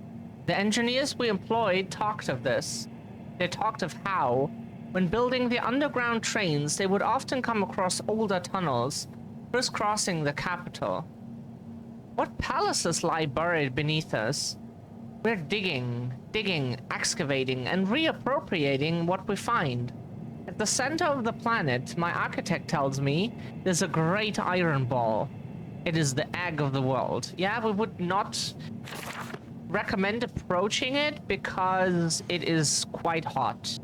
The engineers we employed talked of this. They talked of how, when building the underground trains, they would often come across older tunnels, crisscrossing the capital. What palaces lie buried beneath us? We're digging, excavating, and reappropriating what we find. At the center of the planet, my architect tells me, there's a great iron ball. It is the egg of the world. Yeah, we would not recommend approaching it because it is quite hot.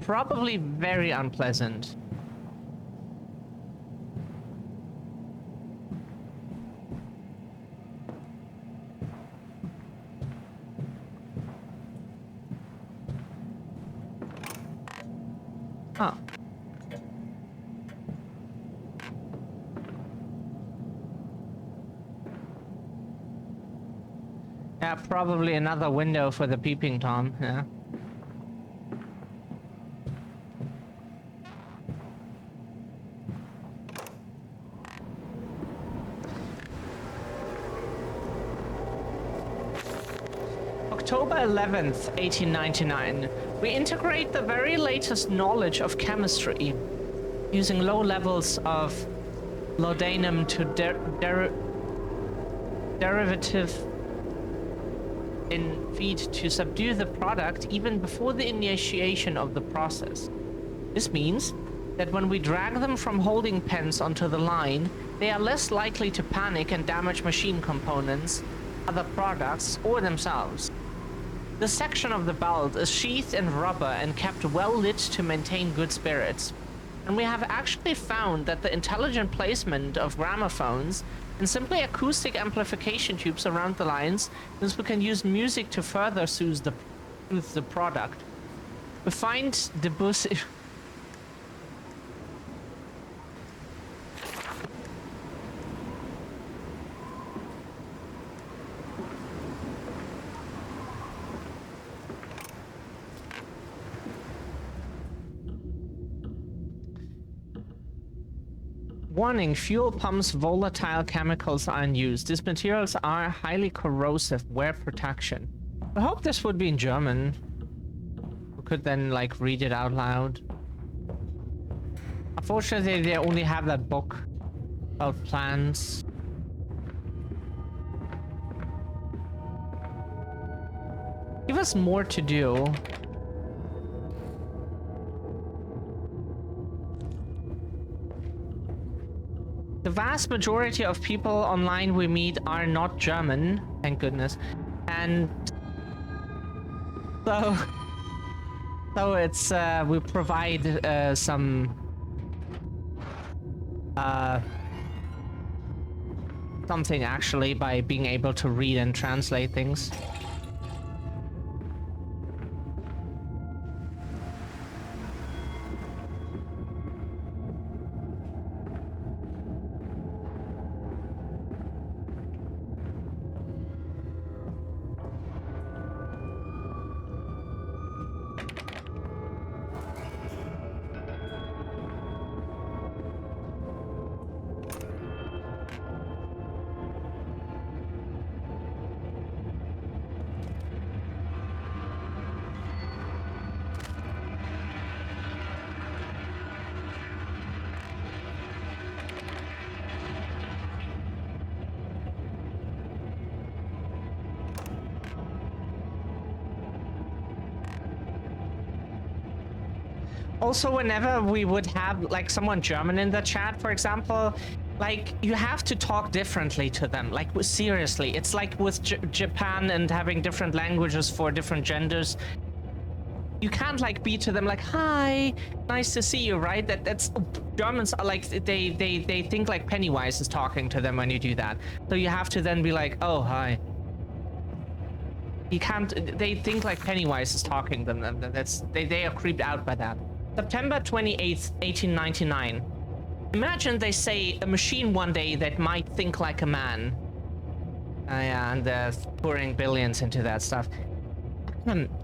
Probably very unpleasant. Huh. Yeah, probably another window for the peeping Tom, yeah. October 11th, 1899. We integrate the very latest knowledge of chemistry using low levels of laudanum to derivative in feed to subdue the product even before the initiation of the process. This means that when we drag them from holding pens onto the line, they are less likely to panic and damage machine components, other products, or themselves. This section of the belt is sheathed in rubber and kept well lit to maintain good spirits. And we have actually found that the intelligent placement of gramophones and simply acoustic amplification tubes around the lines means we can use music to further soothe the product. We find Debussy... Warning, fuel pumps, volatile chemicals are in use. These materials are highly corrosive. Wear protection. I hope this would be in German. We could then, like, read it out loud. Unfortunately, they only have that book about plans. Give us more to do. The vast majority of people online we meet are not German, thank goodness. And so it's we provide some something actually by being able to read and translate things. Also, whenever we would have like someone German in the chat, for example, like you have to talk differently to them. Like seriously, it's like with Japan and having different languages for different genders. You can't like be to them like, "Hi, nice to see you," right? That's Germans are like they think like Pennywise is talking to them when you do that. So you have to then be like, "Oh, hi." You can't. They think like Pennywise is talking to them. They are creeped out by that. September 28th, 1899. Imagine they say a machine one day that might think like a man. Yeah, and they're pouring billions into that stuff.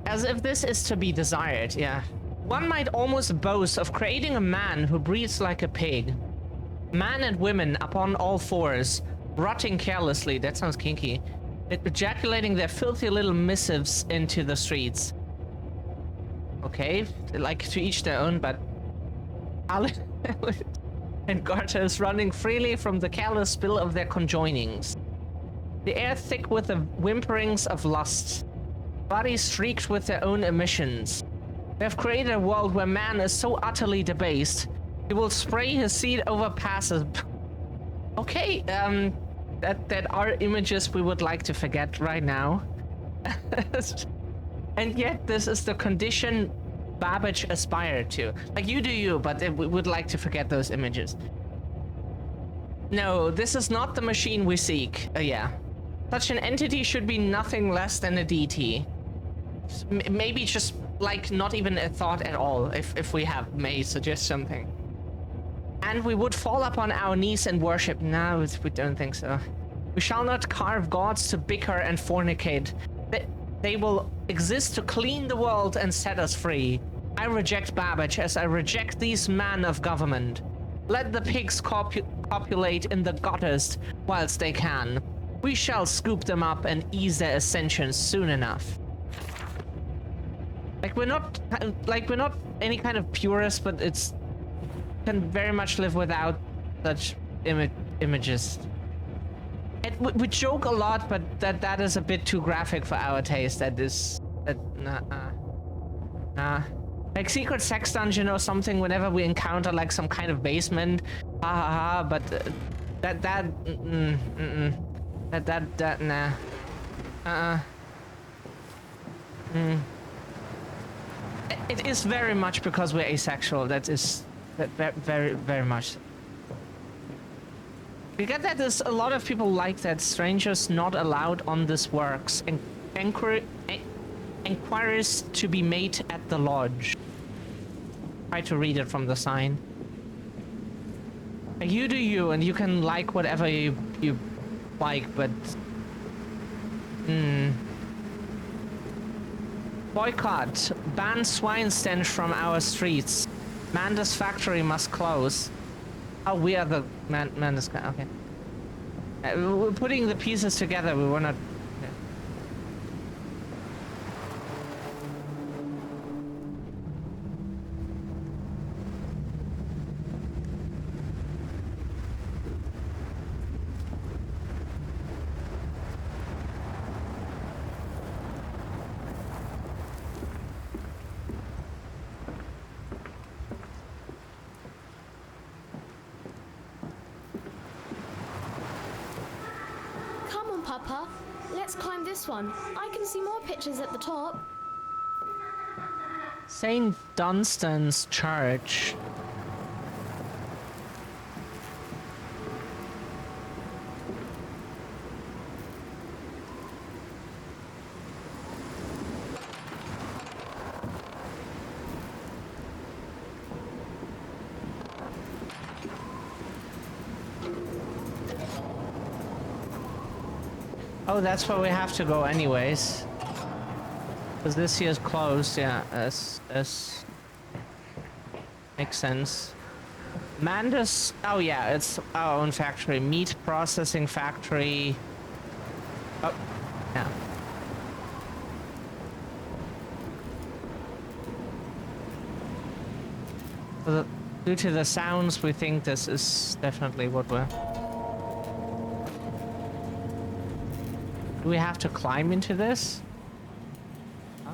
As if this is to be desired, yeah. One might almost boast of creating a man who breathes like a pig. Man and women upon all fours, rotting carelessly, that sounds kinky, ejaculating their filthy little missives into the streets. Okay, like to each their own, but Alan and garters running freely from the careless spill of their conjoinings. The air thick with the whimperings of lust. Bodies streaked with their own emissions. They have created a world where man is so utterly debased, he will spray his seed over passes. Okay, that are images we would like to forget right now. And yet this is the condition Babbage aspired to. Like, you do you, but we would like to forget those images. No, this is not the machine we seek. Yeah. Such an entity should be nothing less than a DT. Maybe just, like, not even a thought at all, if we may suggest something. And we would fall upon our knees and worship. No, we don't think so. We shall not carve gods to bicker and fornicate. They will exist to clean the world and set us free. I reject Babbage as I reject these men of government. Let the pigs copulate in the gutters whilst they can. We shall scoop them up and ease their ascension soon enough. Like we're not any kind of purist, but it's can very much live without such images. We joke a lot, but that is a bit too graphic for our taste. Nah. Like Secret Sex Dungeon or something. Whenever we encounter like some kind of basement, but nah. It is very much because we're asexual. That very, very much. You get that there's a lot of people like that. Strangers not allowed on this works. Inquiries to be made at the lodge. Try to read it from the sign. You do you, and you can like whatever you like, but boycott. Ban swine stench from our streets. Manda's factory must close. Oh, we are the man is okay. We're putting the pieces together. We were not. Okay. Come on, Papa. Let's climb this one. I can see more pictures at the top. St. Dunstan's Church. Oh, that's where we have to go anyways. Because this here is closed, yeah, as makes sense. Mandus, oh yeah, it's our own factory. Meat processing factory. Oh, yeah. Due to the sounds, we think this is definitely what we're... Do we have to climb into this? Huh?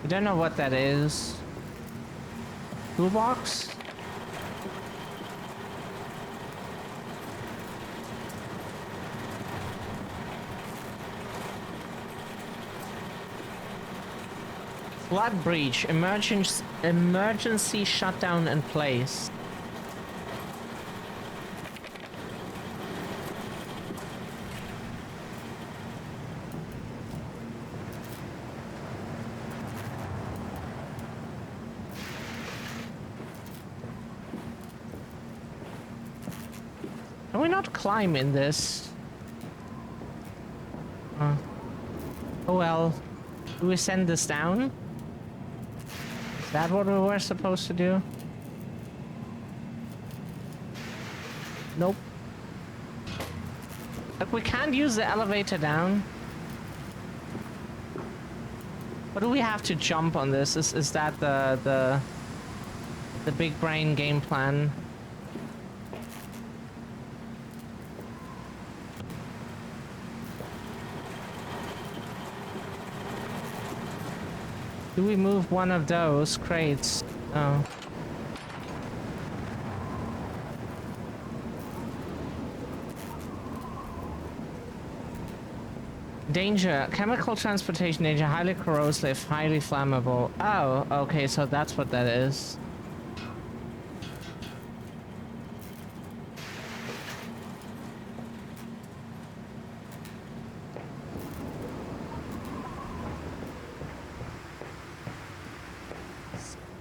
I don't know what that is. Toolbox? Flood breach, emergency shutdown in place. Can we not climb in this? Oh well. Do we send this down? Is that what we were supposed to do? Nope. Like, we can't use the elevator down. What do we have to jump on this? Is that the big brain game plan? Do we move one of those crates? Oh. Danger. Chemical transportation danger. Highly corrosive. Highly flammable. Oh, okay, so that's what that is.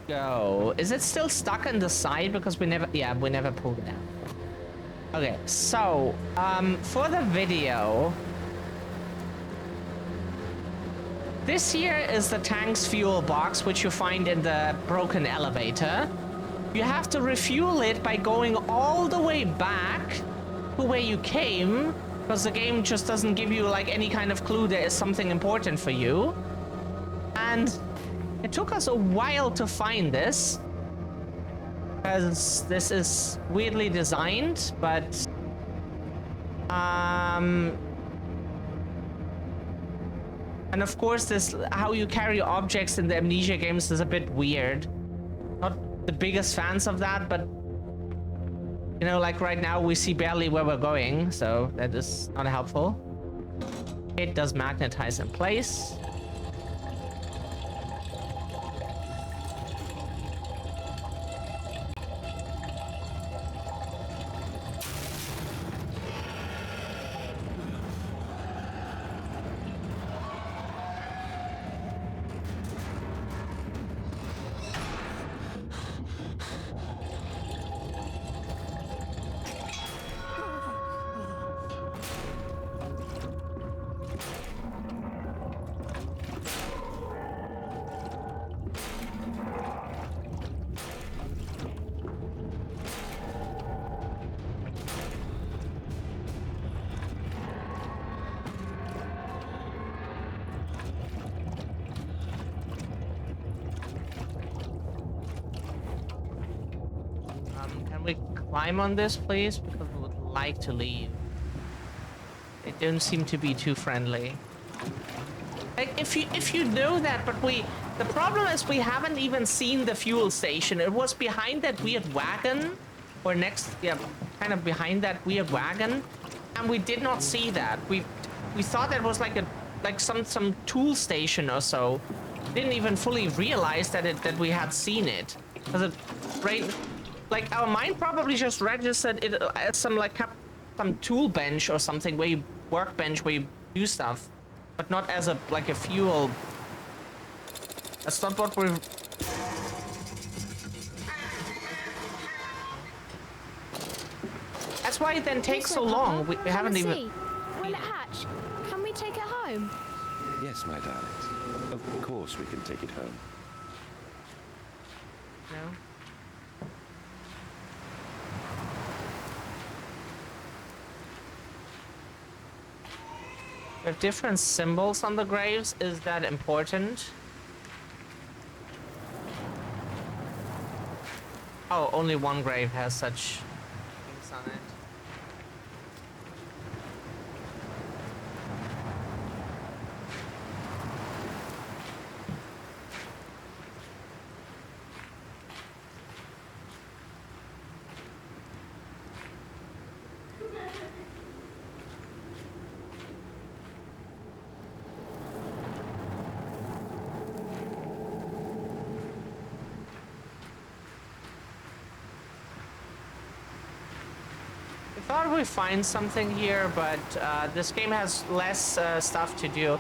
Go. Is it still stuck on the side? Because we never pulled it out. Okay, so, for the video, this here is the tank's fuel box, which you find in the broken elevator. You have to refuel it by going all the way back to where you came, because the game just doesn't give you, like, any kind of clue there is something important for you. And it took us a while to find this, because this is weirdly designed, but and of course this how you carry objects in the Amnesia games is a bit weird. Not the biggest fans of that, but you know, like right now we see barely where we're going, so that is not helpful. It does magnetize in place. climb on this, please? Because we would like to leave. They don't seem to be too friendly. Like, if you know that, but the problem is we haven't even seen the fuel station. It was behind that weird wagon, or next, yeah, kind of behind that weird wagon, and we did not see that. We thought that was like some tool station or so. Didn't even fully realize that we had seen it, because it, right, like our mind probably just registered it as some tool bench or something, where you workbench where you do stuff, but not as a fuel. That's not what we're. That's why it then takes so long. We haven't even. Will it hatch? Can we take it home? Yes, my darlings. Of course we can take it home. No. We have different symbols on the graves. Is that important? Oh, only one grave has such things on it. Thought we find something here, but this game has less stuff to do.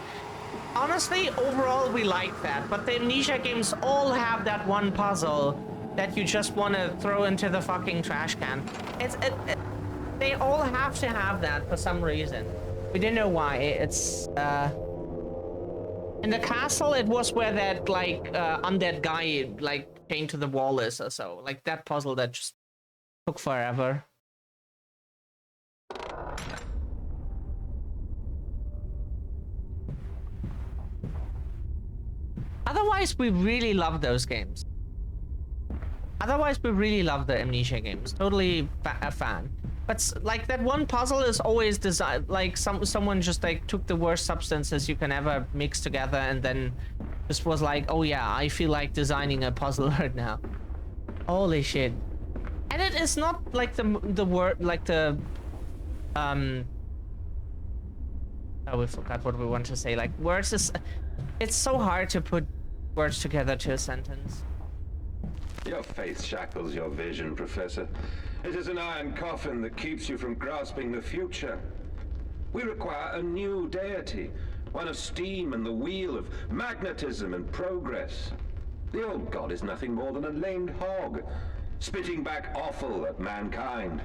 Honestly, overall we like that, but the Amnesia games all have that one puzzle that you just want to throw into the fucking trash can. They all have to have that for some reason. We didn't know why. It's in the castle, it was where that undead guy chained to the wall is or so. Like that puzzle that just took forever. Otherwise, we really love those games. Otherwise, we really love the Amnesia games. Totally a fan. But like that one puzzle is always designed like someone just took the worst substances you can ever mix together and then just was like, oh yeah, I feel like designing a puzzle right now. Holy shit. And it is not like the word like the oh, we forgot what we want to say. Like words is, it's so hard to put words together to a sentence. Your faith shackles your vision, Professor. It is an iron coffin that keeps you from grasping the future. We require a new deity, one of steam and the wheel, of magnetism and progress. The old god is nothing more than a lamed hog, spitting back offal at mankind.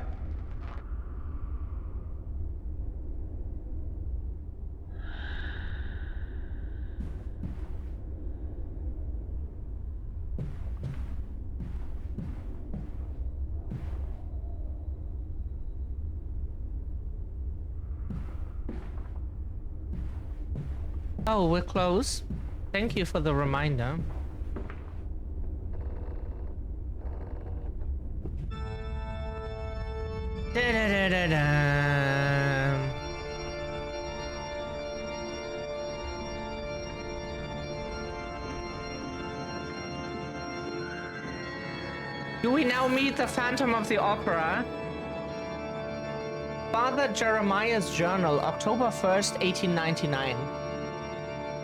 Oh, we're close. Thank you for the reminder. Da-da-da-da-da. Do we now meet the Phantom of the Opera? Father Jeremiah's Journal, October 1st, 1899.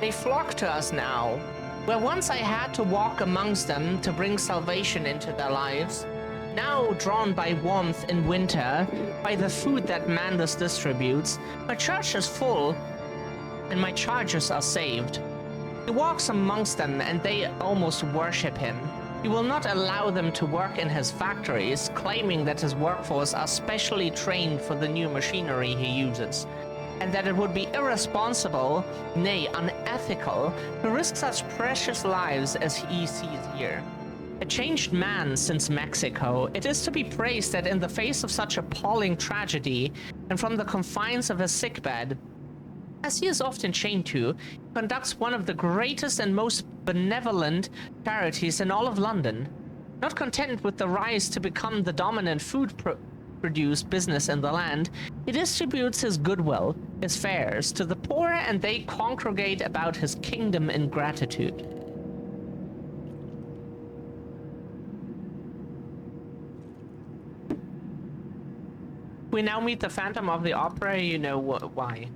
They flock to us now. Where once I had to walk amongst them to bring salvation into their lives, now drawn by warmth in winter, by the food that Mandus distributes, my church is full, and my charges are saved. He walks amongst them, and they almost worship him. He will not allow them to work in his factories, claiming that his workforce are specially trained for the new machinery he uses, and that it would be irresponsible, nay, unethical, to risk such precious lives as he sees here. A changed man since Mexico, it is to be praised that in the face of such appalling tragedy, and from the confines of his sickbed, as he is often chained to, he conducts one of the greatest and most benevolent charities in all of London. Not content with the rise to become the dominant food produce business in the land, he distributes his goodwill, his fares, to the poor, and they congregate about his kingdom in gratitude. We now meet the Phantom of the Opera, you know why.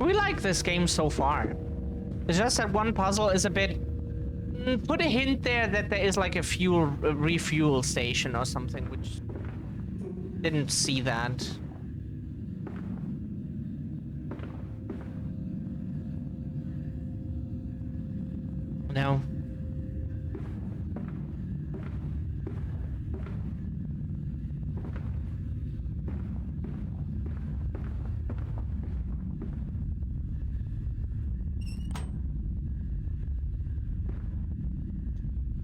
We like this game so far. It's just that one puzzle is a bit... Put a hint there that there is like a refuel station or something, which... Didn't see that. No.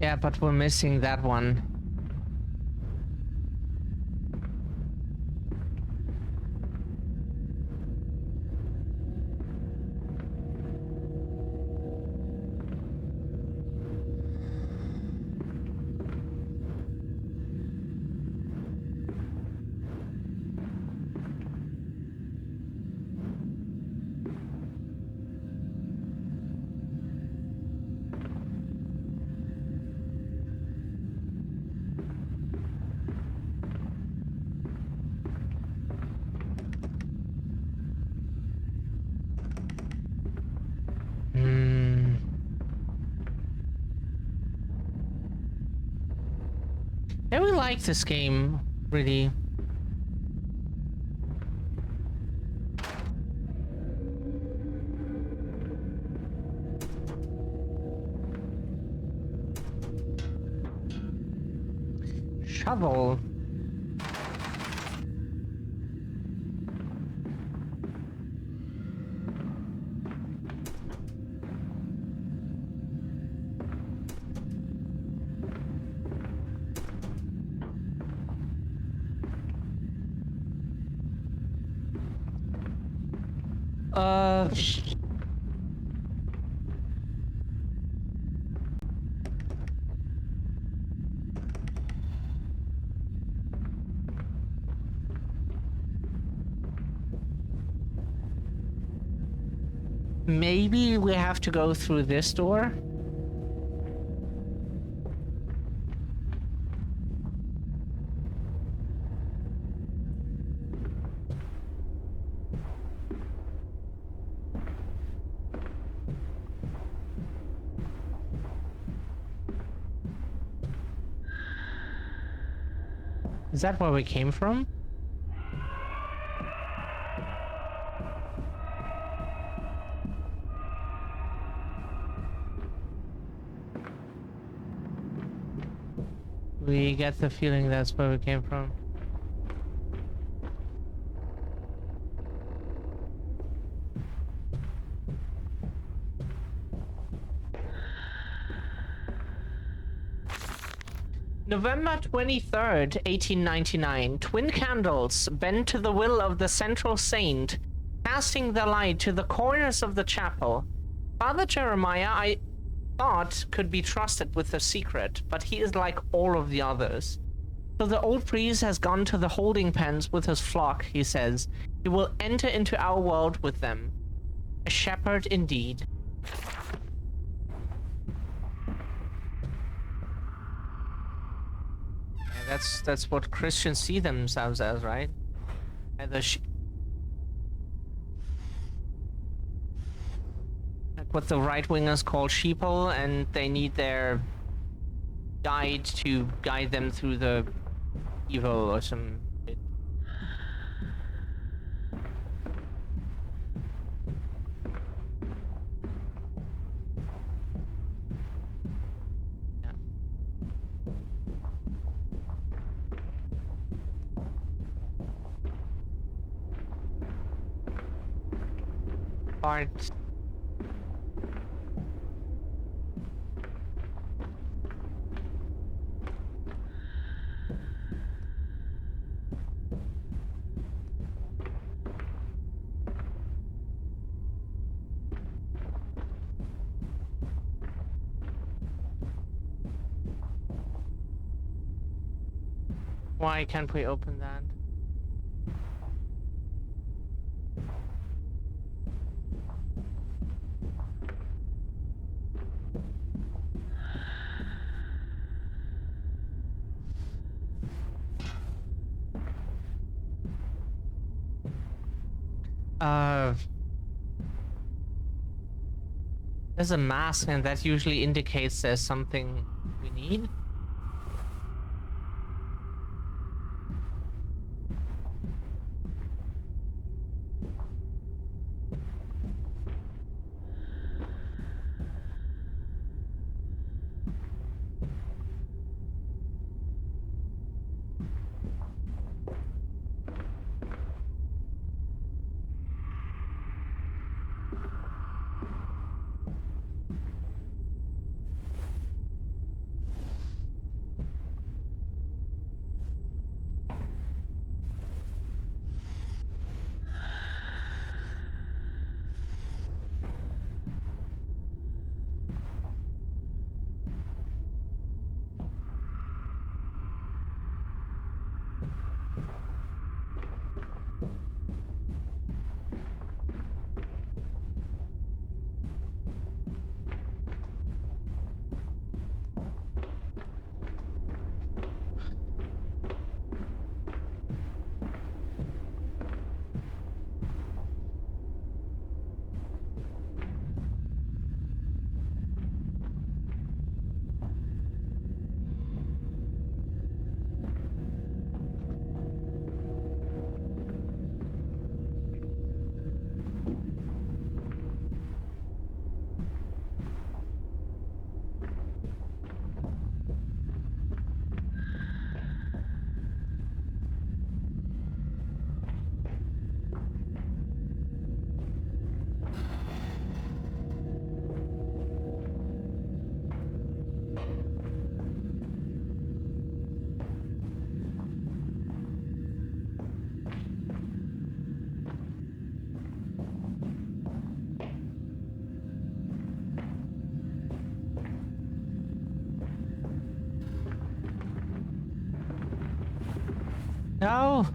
Yeah, but we're missing that one. I really like this game, really. Shovel. Maybe we have to go through this door? Is that where we came from? We get the feeling that's where we came from. November 23rd, 1899. Twin candles bend to the will of the central saint, casting their light to the corners of the chapel. Father Jeremiah, I thought, could be trusted with the secret, but he is like all of the others. So the old priest has gone to the holding pens with his flock, he says. He will enter into our world with them. A shepherd indeed. That's what Christians see themselves as, right? And like what the right-wingers call sheeple, and they need their guide to guide them through the evil or some shit. part. Why can't we open that? There's a mask, and that usually indicates there's something we need. No.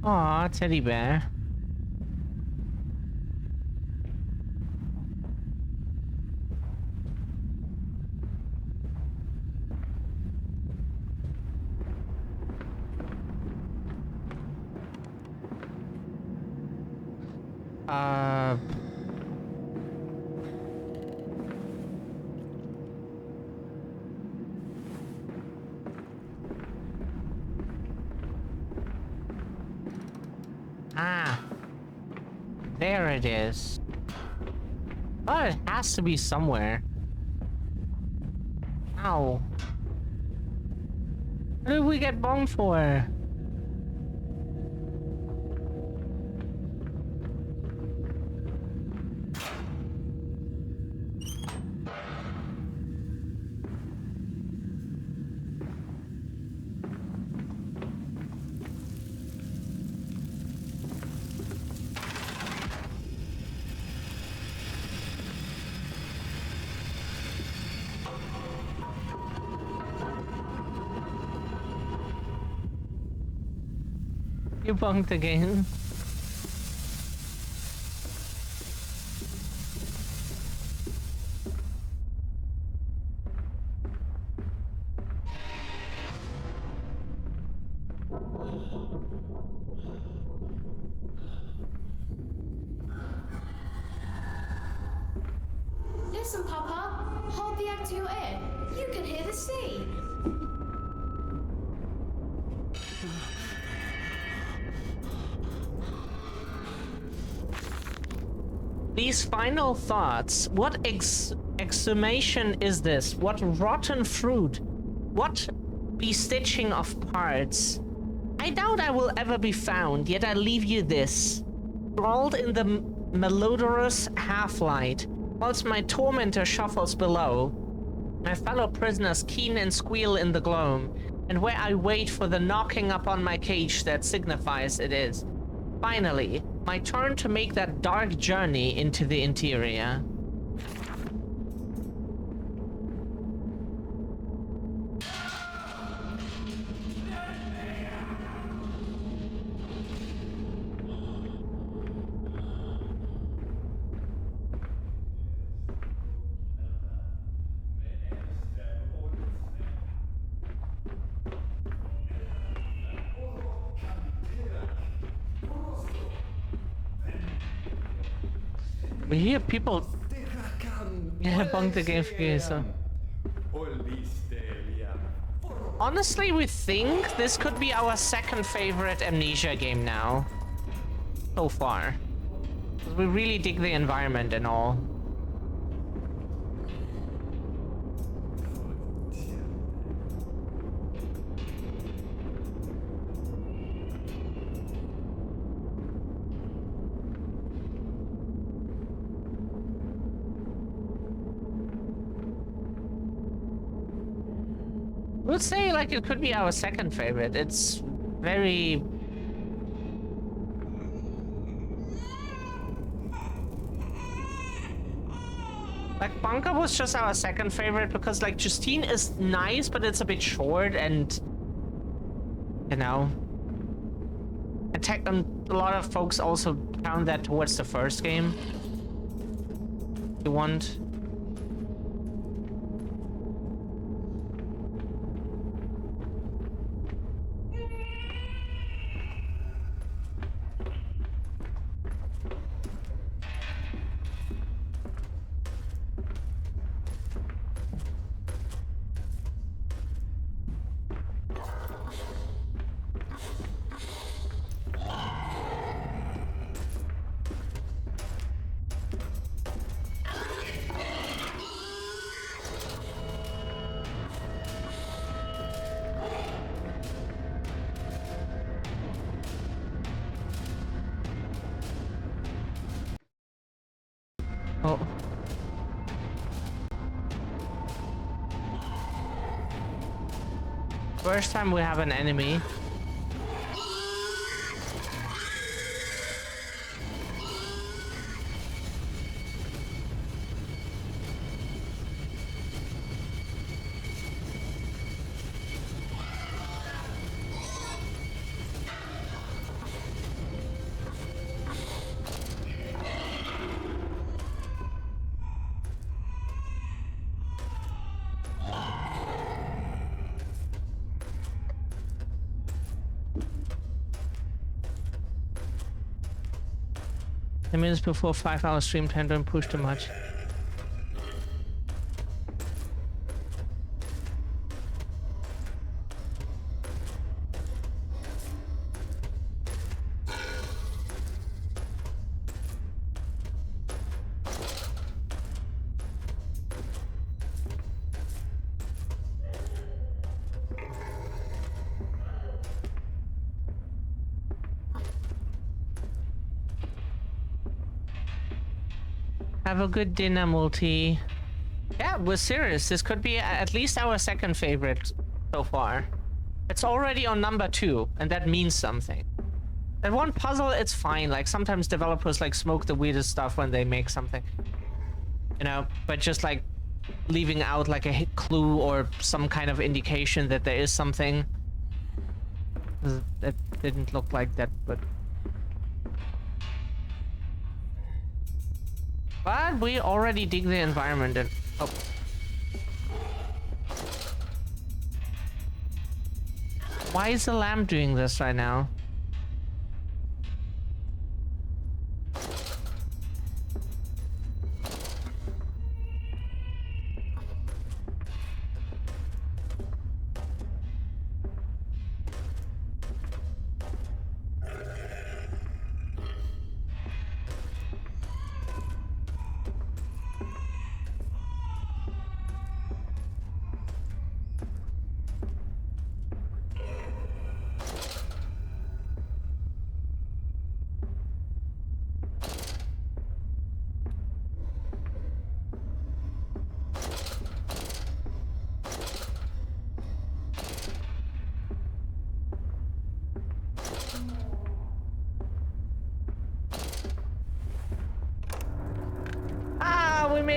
Aw, teddy bear. Uh... Ah, there it is. Oh, it has to be somewhere. Ow. What did we get bombed for? You bunked again. Listen, Papa. Hold the egg to your ear. You can hear the sea. These final thoughts. What exhumation is this? What rotten fruit? What bestitching of parts? I doubt I will ever be found, yet I leave you this. Scrawled in the malodorous half-light, whilst my tormentor shuffles below. My fellow prisoners keen and squeal in the gloam, and where I wait for the knocking upon my cage that signifies it is. Finally, my turn to make that dark journey into the interior. We hear people bunk the game for you, so. Honestly, we think this could be our second favorite Amnesia game now. So far. 'Cause we really dig the environment and all. I would say like it could be our second favorite. It's very like Bunker was just our second favorite because like Justine is nice, but it's a bit short and you know. And a lot of folks also count that towards the first game. You want. Oh. First time we have an enemy. Minutes before 5-hour stream time, don't push too much. Have a good dinner, Multi. Yeah, we're serious. This could be at least our second favorite so far. It's already on number 2, and that means something. That one puzzle, it's fine. Like, sometimes developers, like, smoke the weirdest stuff when they make something. You know, but just, like, leaving out, like, a hit clue or some kind of indication that there is something. That didn't look like that, but... But we already dig the environment and... Oh. Why is the lamp doing this right now?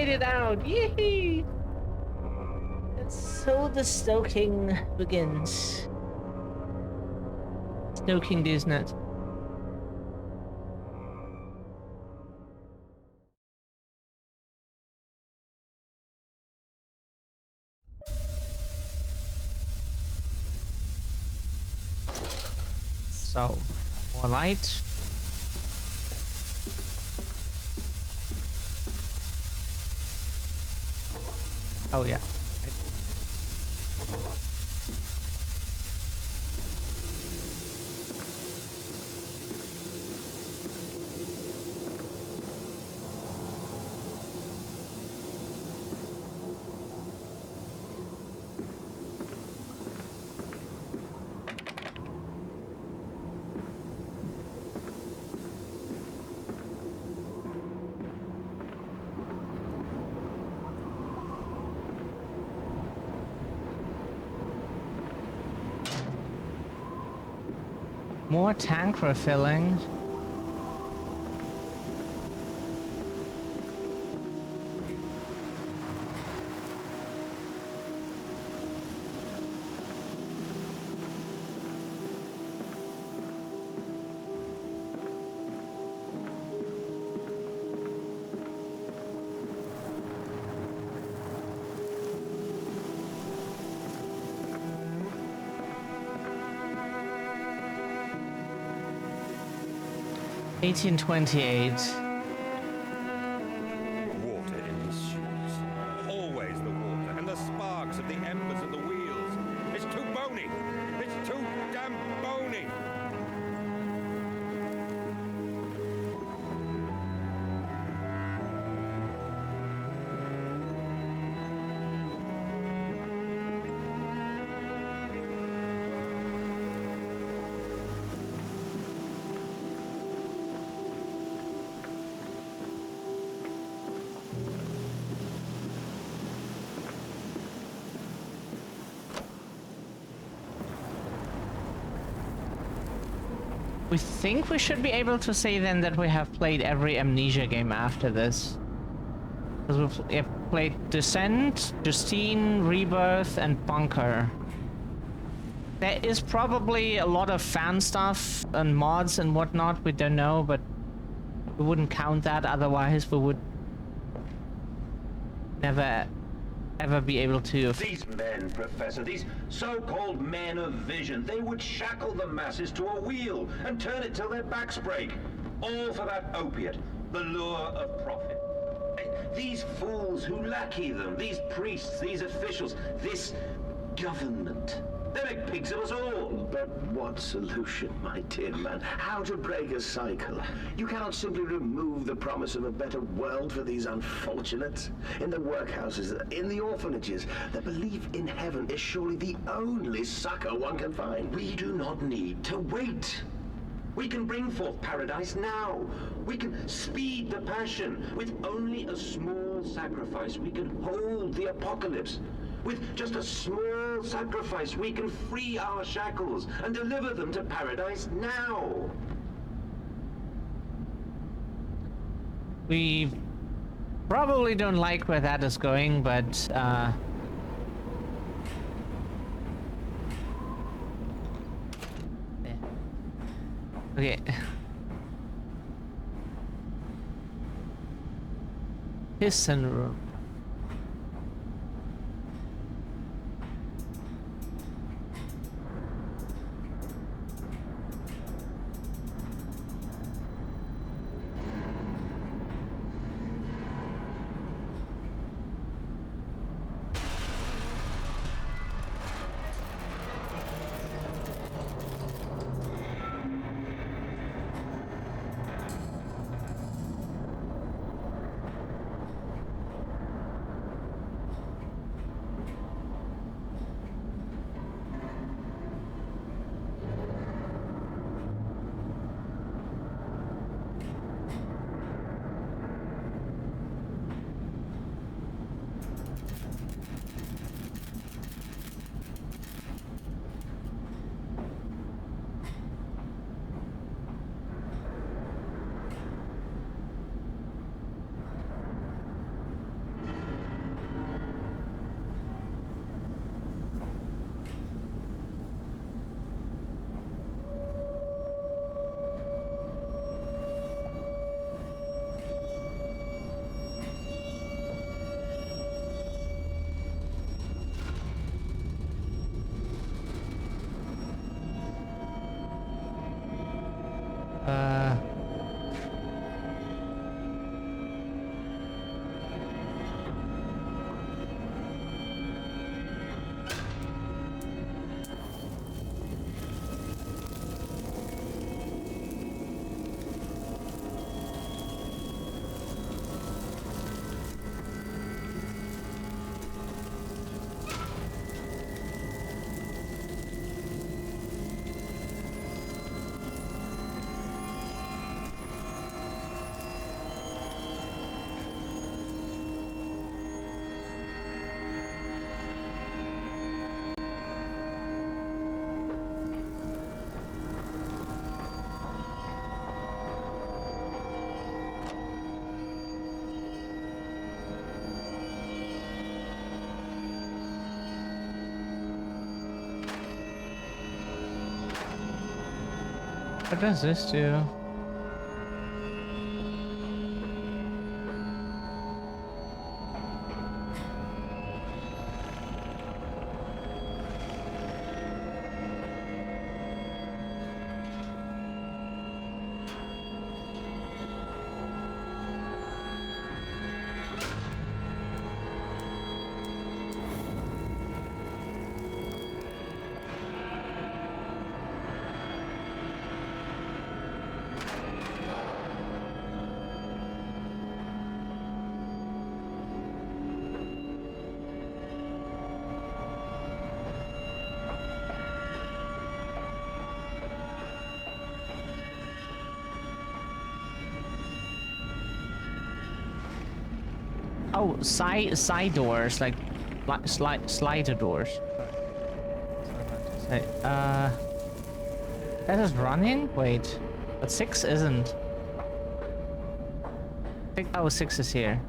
made it out! Yee! And so the stoking begins. Stoking these nuts. So, more light. Oh yeah. More tank refilling. $18.28. Water in his shoes. Always the water and the sparks of the embers of the wheels. It's too bony. It's too damn bony. We think we should be able to say then that we have played every Amnesia game after this. Because we've played Descent, Justine, Rebirth, and Bunker. There is probably a lot of fan stuff and mods and whatnot, we don't know, but we wouldn't count that, otherwise we would never ever be able to. These men, Professor, these so-called men of vision, they would shackle the masses to a wheel and turn it till their backs break. All for that opiate, the lure of profit. These fools who lackey them, these priests, these officials, this government. They make pigs of us all. But what solution, my dear man? How to break a cycle? You cannot simply remove the promise of a better world for these unfortunates. In the workhouses, in the orphanages, the belief in heaven is surely the only succor one can find. We do not need to wait. We can bring forth paradise now. We can speed the passion. With only a small sacrifice, we can hold the apocalypse. With just a small sacrifice, we can free our shackles and deliver them to paradise now. We probably don't like where that is going, but okay. Piston room. What does this do? Oh, side doors, like slider doors. That is running? Wait, but 6 isn't. Oh, 6 is here.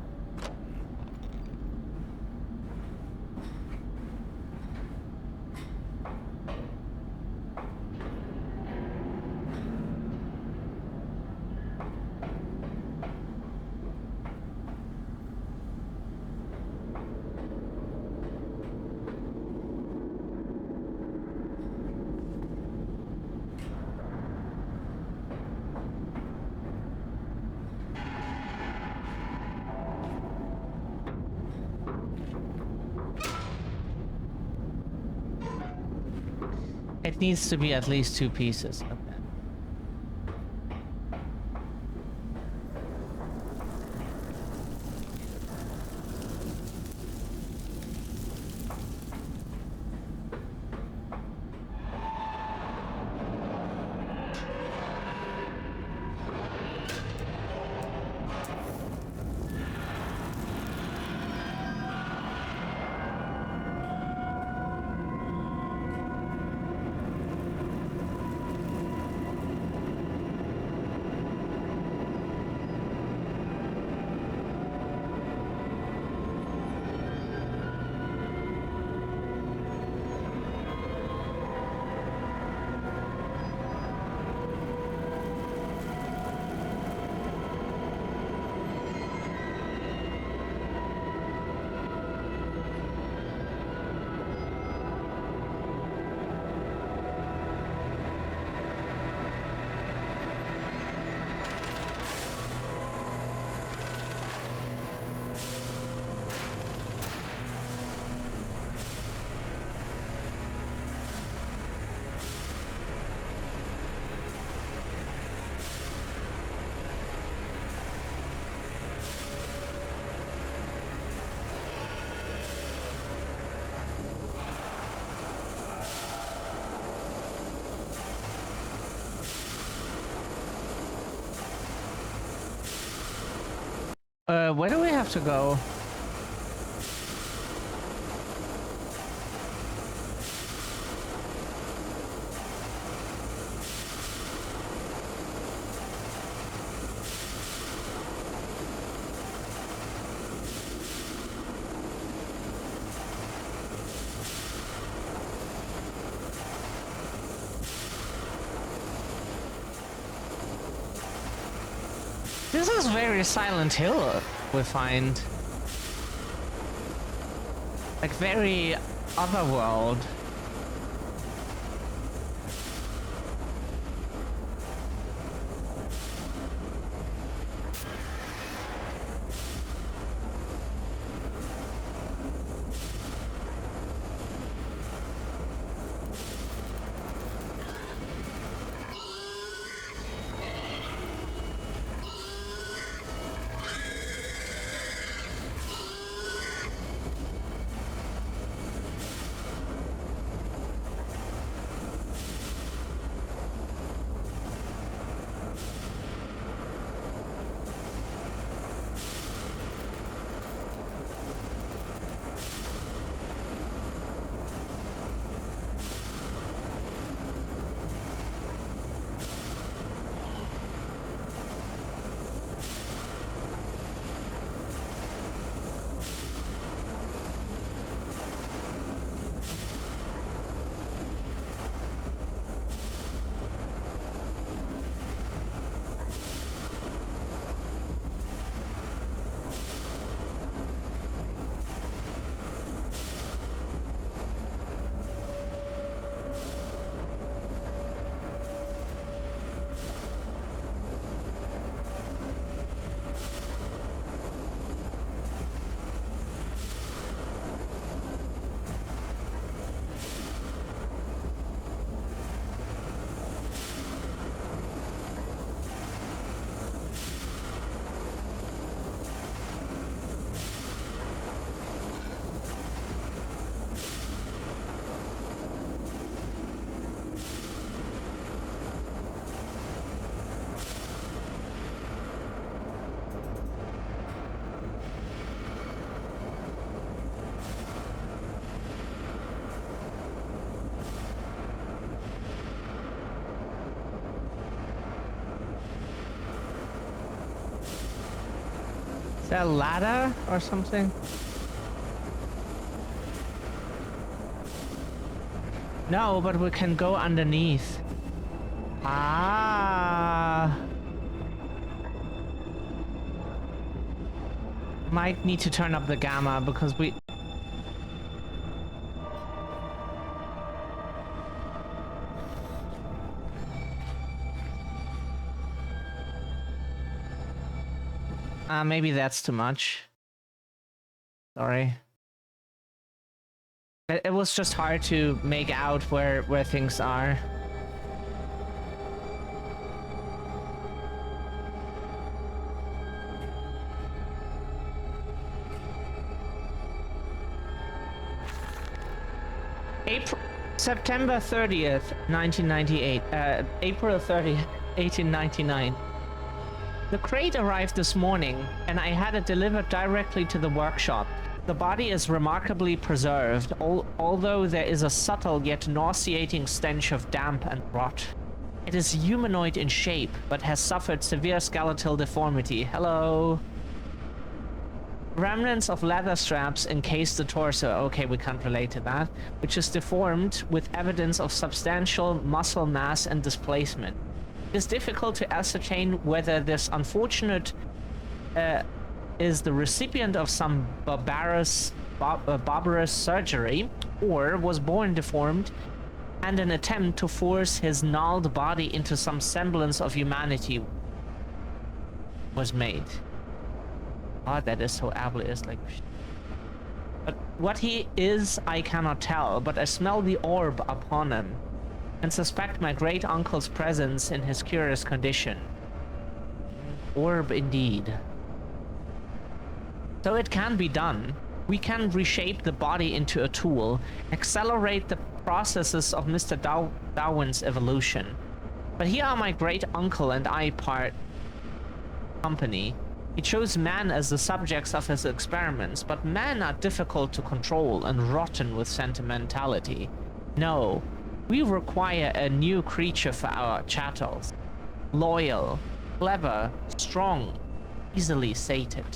It needs to be at least 2 pieces. Okay. Where do we have to go? This is very Silent Hill, we find. Like very otherworld. there a ladder or something? No, but we can go underneath. Ah. Might need to turn up the gamma because we... maybe that's too much. Sorry. It was just hard to make out where things are. September 30th, 1998. April 30th, 1899. The crate arrived this morning, and I had it delivered directly to the workshop. The body is remarkably preserved, although there is a subtle yet nauseating stench of damp and rot. It is humanoid in shape, but has suffered severe skeletal deformity. Hello. Remnants of leather straps encase the torso. Okay, we can't relate to that. Which is deformed with evidence of substantial muscle mass and displacement. It is difficult to ascertain whether this unfortunate is the recipient of some barbarous surgery, or was born deformed, and an attempt to force his gnarled body into some semblance of humanity was made. Oh, that is so ableist, like... But what he is, I cannot tell, but I smell the orb upon him, and suspect my great-uncle's presence in his curious condition. Orb indeed. So it can be done. We can reshape the body into a tool, accelerate the processes of Mr. Darwin's evolution. But here are my great-uncle and I part company. He chose man as the subjects of his experiments, but men are difficult to control and rotten with sentimentality. No, we require a new creature for our chattels. Loyal, clever, strong, easily sated.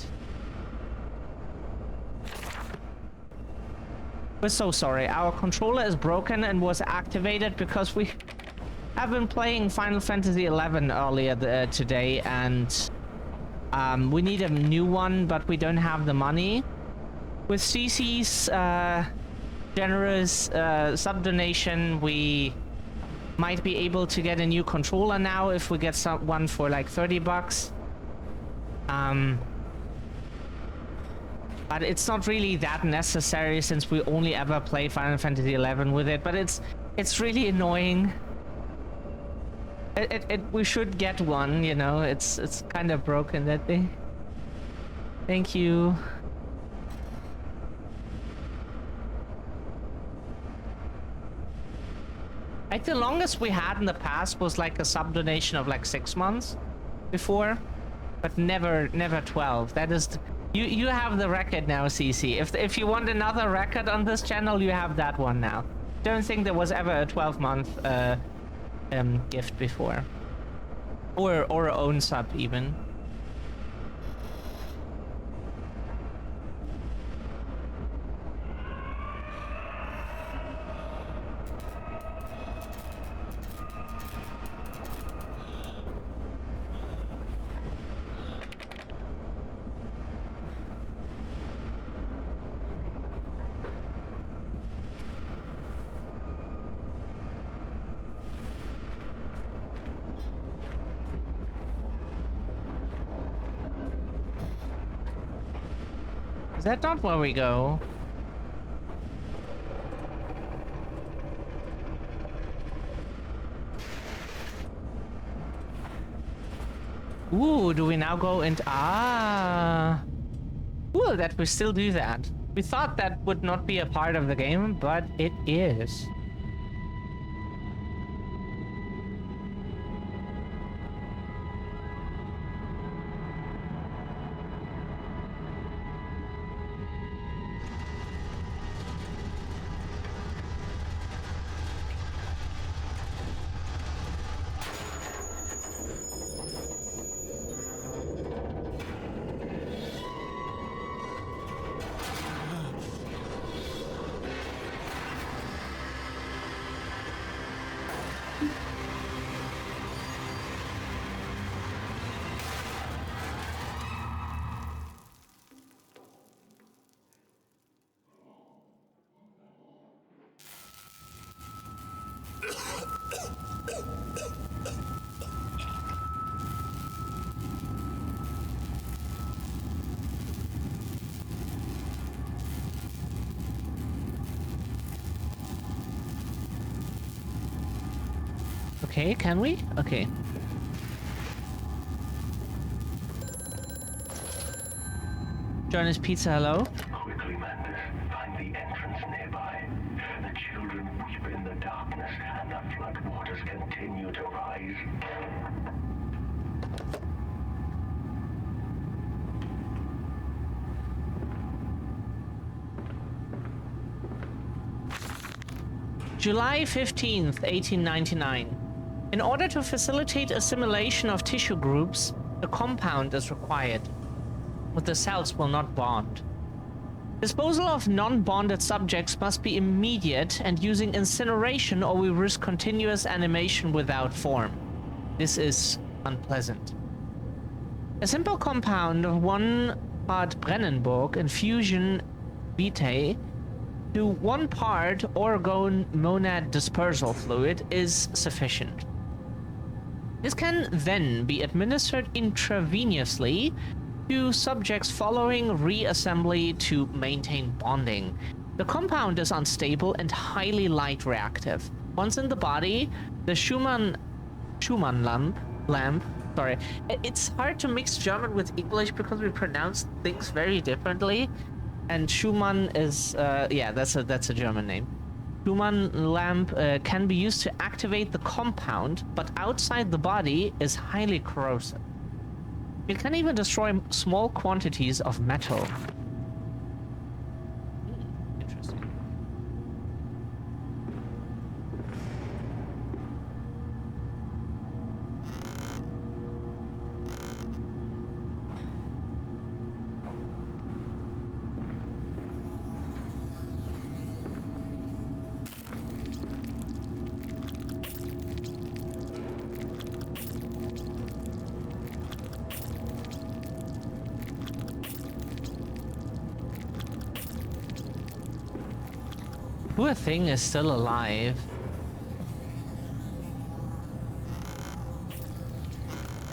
We're so sorry. Our controller is broken and was activated because we have been playing Final Fantasy XI earlier today, and we need a new one, but we don't have the money. With CC's generous sub-donation, we might be able to get a new controller now if we get one for like 30 bucks. But it's not really that necessary since we only ever play Final Fantasy XI with it, but it's really annoying. We should get one, you know, it's kind of broken, that thing. Thank you. Like the longest we had in the past was like a sub-donation of like 6 months before, but never 12. That is... You have the record now, CC. If you want another record on this channel, you have that one now. Don't think there was ever a 12-month gift before, or own sub even. Is that not where we go? Ooh, do we now go into... Ah! Ooh, that we still do that. We thought that would not be a part of the game, but it is. Okay, can we? Okay. Jonas Pizza, hello? Quickly, Mandus. Find the entrance nearby. The children weep in the darkness, and the floodwaters continue to rise. July 15th, 1899. In order to facilitate assimilation of tissue groups, a compound is required, but the cells will not bond. Disposal of non-bonded subjects must be immediate and using incineration, or we risk continuous animation without form. This is unpleasant. A simple compound of 1 part Brennenburg infusion vitae to 1 part orgone monad dispersal fluid is sufficient. This can then be administered intravenously to subjects following reassembly to maintain bonding. The compound is unstable and highly light reactive. Once in the body, the Schumann lamp. Sorry, it's hard to mix German with English because we pronounce things very differently. And Schumann is, yeah, that's a German name. Schumann lamp can be used to activate the compound, but outside the body is highly corrosive. It can even destroy small quantities of metal. Interesting. Poor thing is still alive.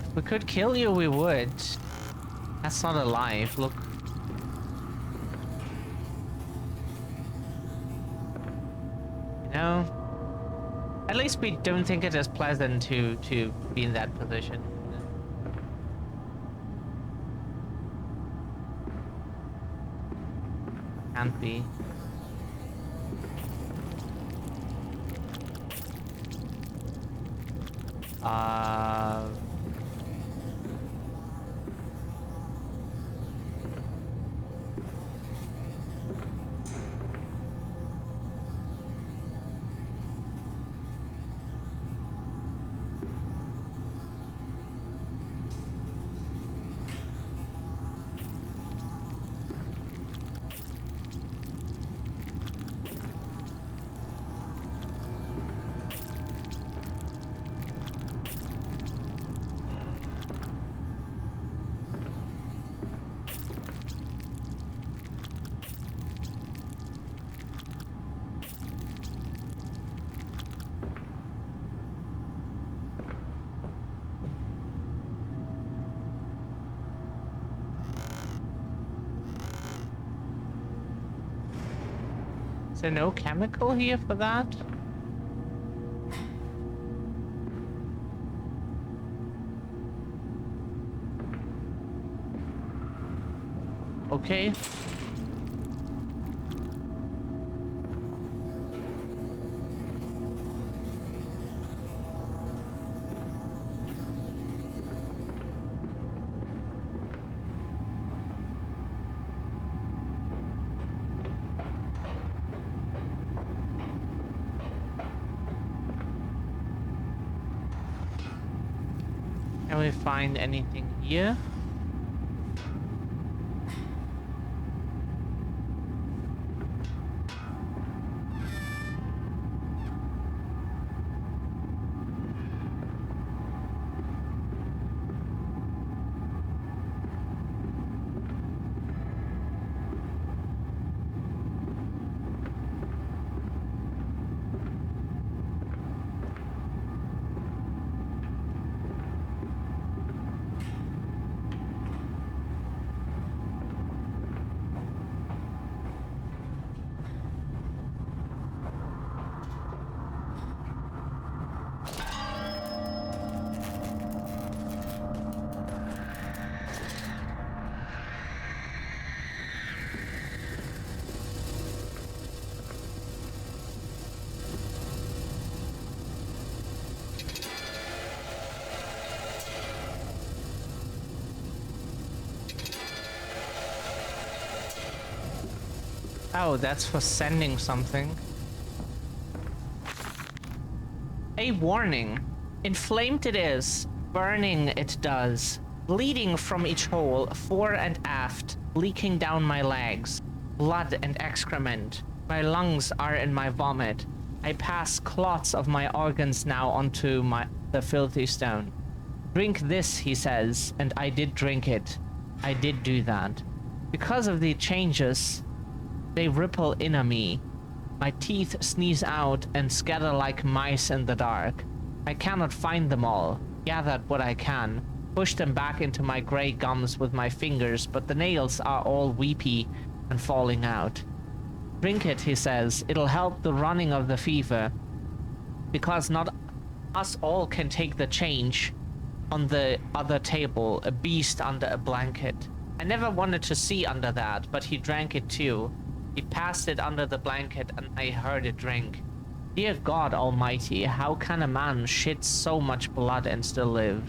If we could kill you, we would. That's not alive, look. You know? At least we don't think it is pleasant to be in that position. Can't be. Is there no chemical here for that? Okay. Can we find anything here? Oh, that's for sending something. A warning. Inflamed it is, burning it does, bleeding from each hole, fore and aft, leaking down my legs, blood and excrement. My lungs are in my vomit. I pass clots of my organs now onto the filthy stone. Drink this, he says, and I did drink it. I did do that. Because of the changes, they ripple in me. My teeth sneeze out and scatter like mice in the dark. I cannot find them all. Gathered what I can. Push them back into my grey gums with my fingers, but the nails are all weepy and falling out. Drink it, he says. It'll help the running of the fever. Because not us all can take the change. On the other table, a beast under a blanket. I never wanted to see under that, but he drank it too. He passed it under the blanket and I heard it drink. Dear God Almighty, how can a man shit so much blood and still live?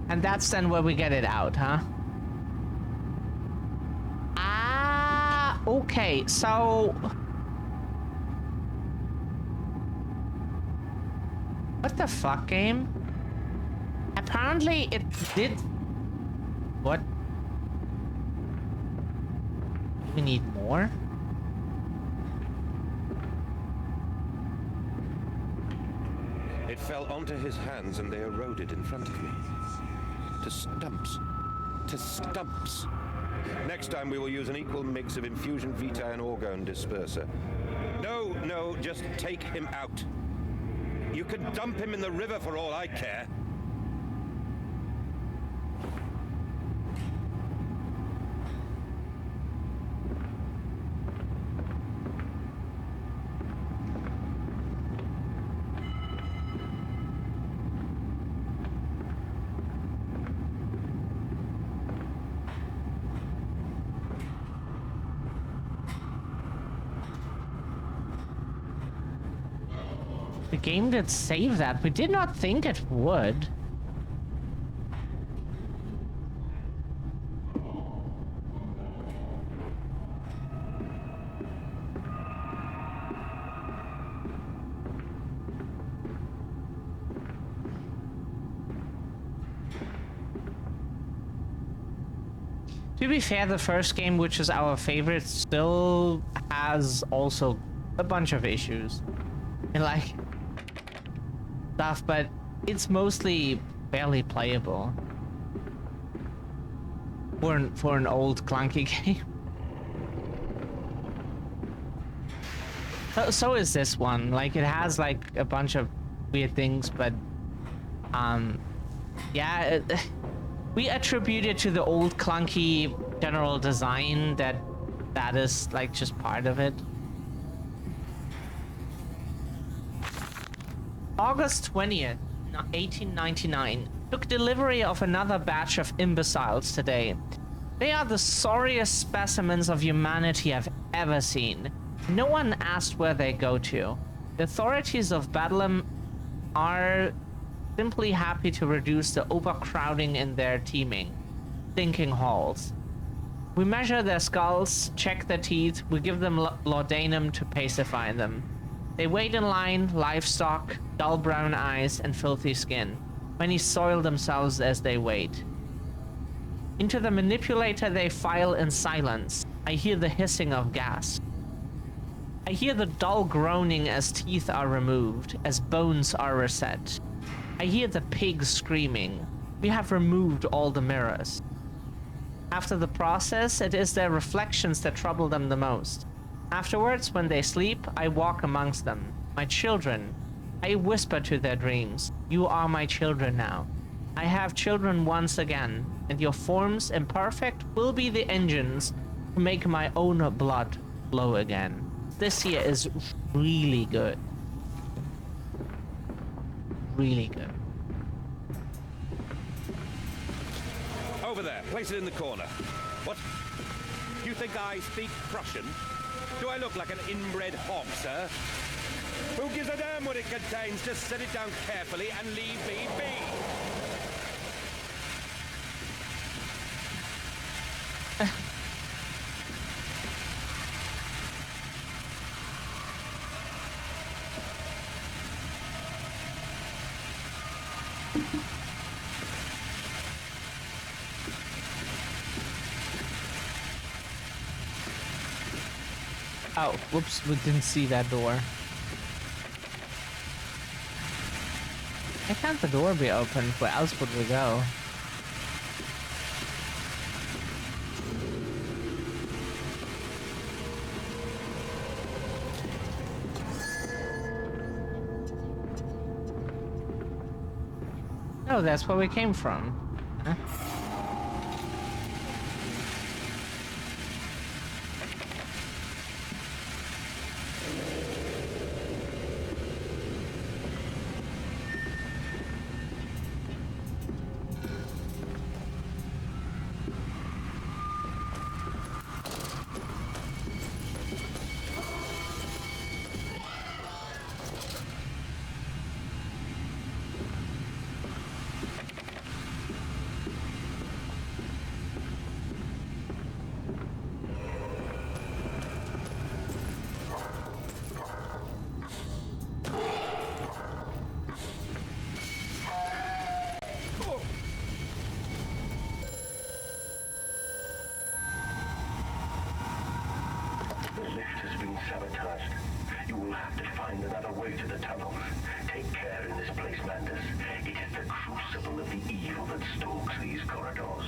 And that's then where we get it out, huh? Ah, okay, so... What the fuck, game? Apparently it did... What? We need more? It fell onto his hands and they eroded in front of me. To stumps. To stumps. Next time we will use an equal mix of infusion vitae and orgone disperser. No, just take him out. You can dump him in the river for all I care. The game did save that. We did not think it would. To be fair, the first game, which is our favorite, still has also a bunch of issues. And like stuff, but it's mostly barely playable for an old clunky game. So is this one. Like, it has like a bunch of weird things, but yeah, we attribute it to the old clunky general design that is like just part of it. August 20th, 1899, took delivery of another batch of imbeciles today. They are the sorriest specimens of humanity I've ever seen. No one asked where they go to. The authorities of Bedlam are simply happy to reduce the overcrowding in their teeming, stinking halls. We measure their skulls, check their teeth, we give them laudanum to pacify them. They wait in line, livestock, dull brown eyes, and filthy skin. Many soil themselves as they wait. Into the manipulator they file in silence. I hear the hissing of gas. I hear the dull groaning as teeth are removed, as bones are reset. I hear the pigs screaming. We have removed all the mirrors. After the process, it is their reflections that trouble them the most. Afterwards, when they sleep, I walk amongst them. My children. I whisper to their dreams. You are my children now. I have children once again, and your forms, imperfect, will be the engines to make my own blood flow again. This here is really good. Really good. Over there. Place it in the corner. What? You think I speak Prussian? Do I look like an inbred hog, sir? Who gives a damn what it contains? Just set it down carefully and leave me be. Oh, whoops, we didn't see that door. Why can't the door be opened? Where else would we go? Oh, that's where we came from. Huh? Sabotaged. You will have to find another way to the tunnels. Take care in this place, Mandus. It is the crucible of the evil that stalks these corridors.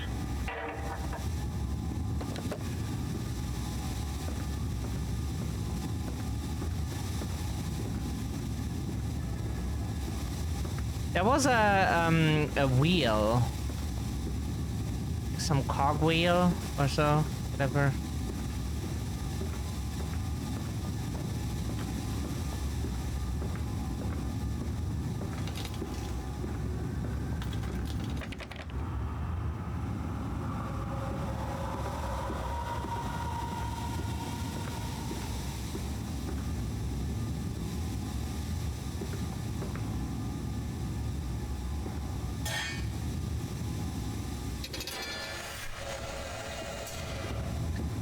There was a wheel, some cogwheel or so, whatever.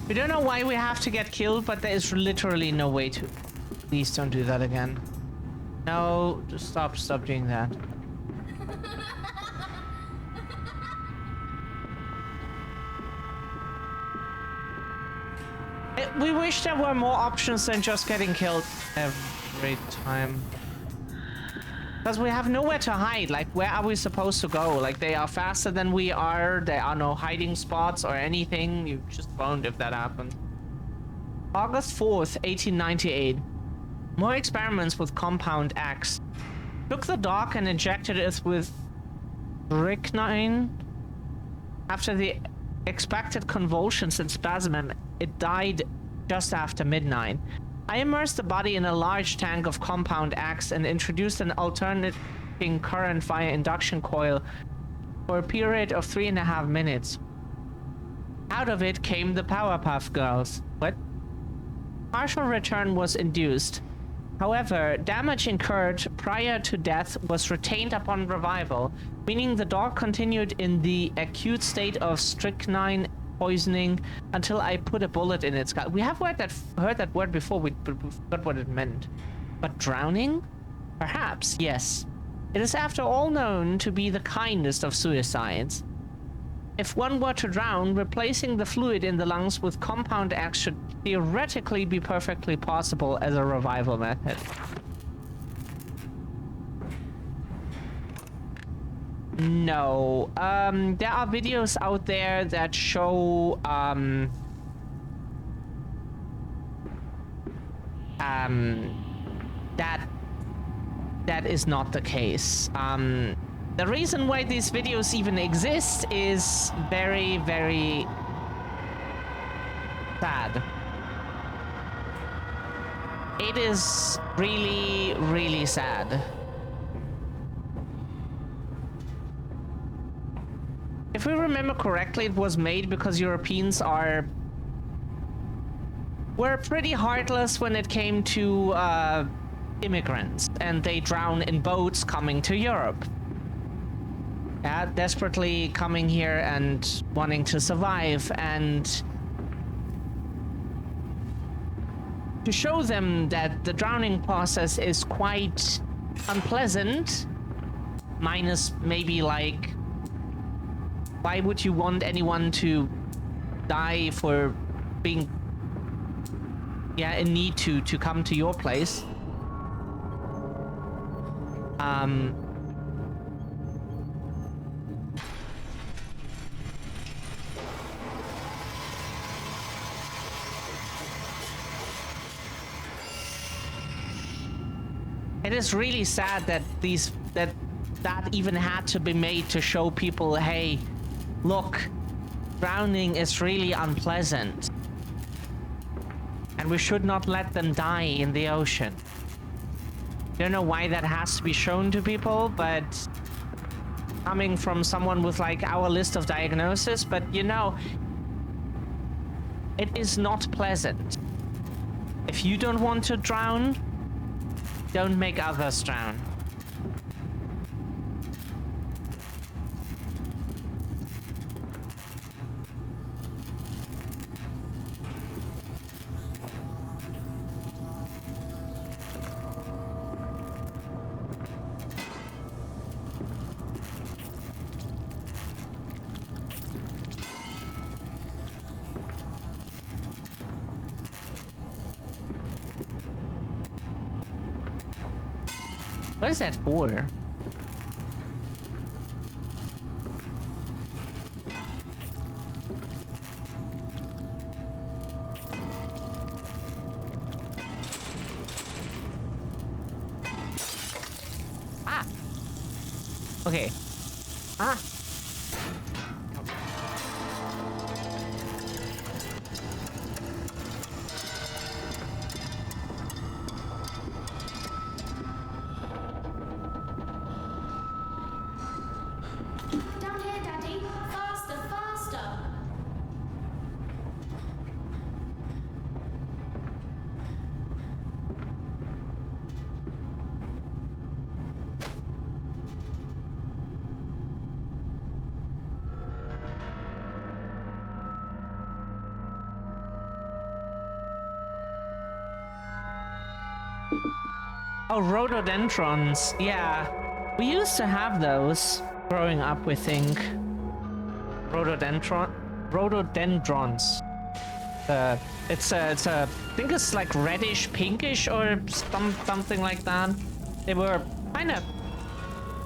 We don't know why we have to get killed, but there is literally no way to. Please don't do that again. No, just stop doing that. We wish there were more options than just getting killed every time. Because we have nowhere to hide. Like, where are we supposed to go? Like, they are faster than we are. There are no hiding spots or anything. You just won't if that happened. August 4th, 1898. More experiments with Compound X. Took the dog and injected it with strychnine. After the expected convulsions and spasm, it died just after midnight. I immersed the body in a large tank of Compound X and introduced an alternating current via induction coil for a period of 3.5 minutes. Out of it came the Powerpuff Girls. What? Partial return was induced. However, damage incurred prior to death was retained upon revival, meaning the dog continued in the acute state of strychnine poisoning until I put a bullet in its gut. We have heard that word before, but we forgot what it meant. But drowning? Perhaps, yes. It is after all known to be the kindest of suicides. If one were to drown, replacing the fluid in the lungs with Compound X should theoretically be perfectly possible as a revival method. No. There are videos out there that show that is not the case. The reason why these videos even exist is very, very sad. It is really, really sad. If we remember correctly, it was made because Europeans were pretty heartless when it came to immigrants, and they drown in boats coming to Europe. Yeah, desperately coming here and wanting to survive, and to show them that the drowning process is quite unpleasant, minus maybe like, why would you want anyone to die for being, in need to come to your place? It is really sad that that even had to be made to show people, hey, look, drowning is really unpleasant. And we should not let them die in the ocean. Don't know why that has to be shown to people, but coming from someone with like our list of diagnosis, but you know, it is not pleasant. If you don't want to drown, don't make others drown. What is that for? Ah! Okay. Ah! Down here, Daddy. Faster, faster. Oh, rhododendrons. Yeah. We used to have those growing up, we think. Rhododendrons. It's a, I think it's like reddish pinkish or something like that. They were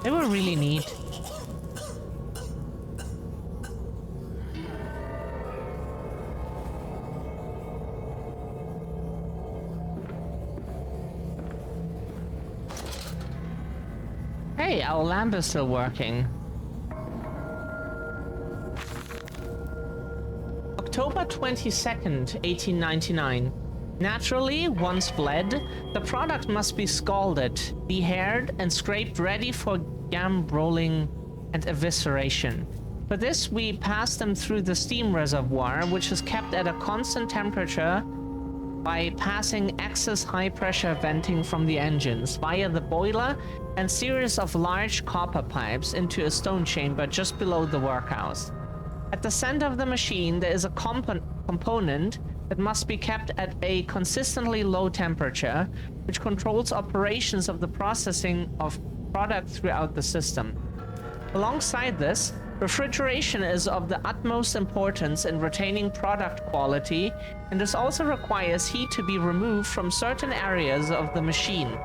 really neat. Hey, our lamp is still working. October 22nd, 1899. Naturally, once bled, the product must be scalded, dehaired, and scraped ready for gam rolling and evisceration. For this, we pass them through the steam reservoir, which is kept at a constant temperature by passing excess high-pressure venting from the engines via the boiler and series of large copper pipes into a stone chamber just below the workhouse. At the center of the machine, there is a component that must be kept at a consistently low temperature, which controls operations of the processing of product throughout the system. Alongside this, refrigeration is of the utmost importance in retaining product quality, and this also requires heat to be removed from certain areas of the machine.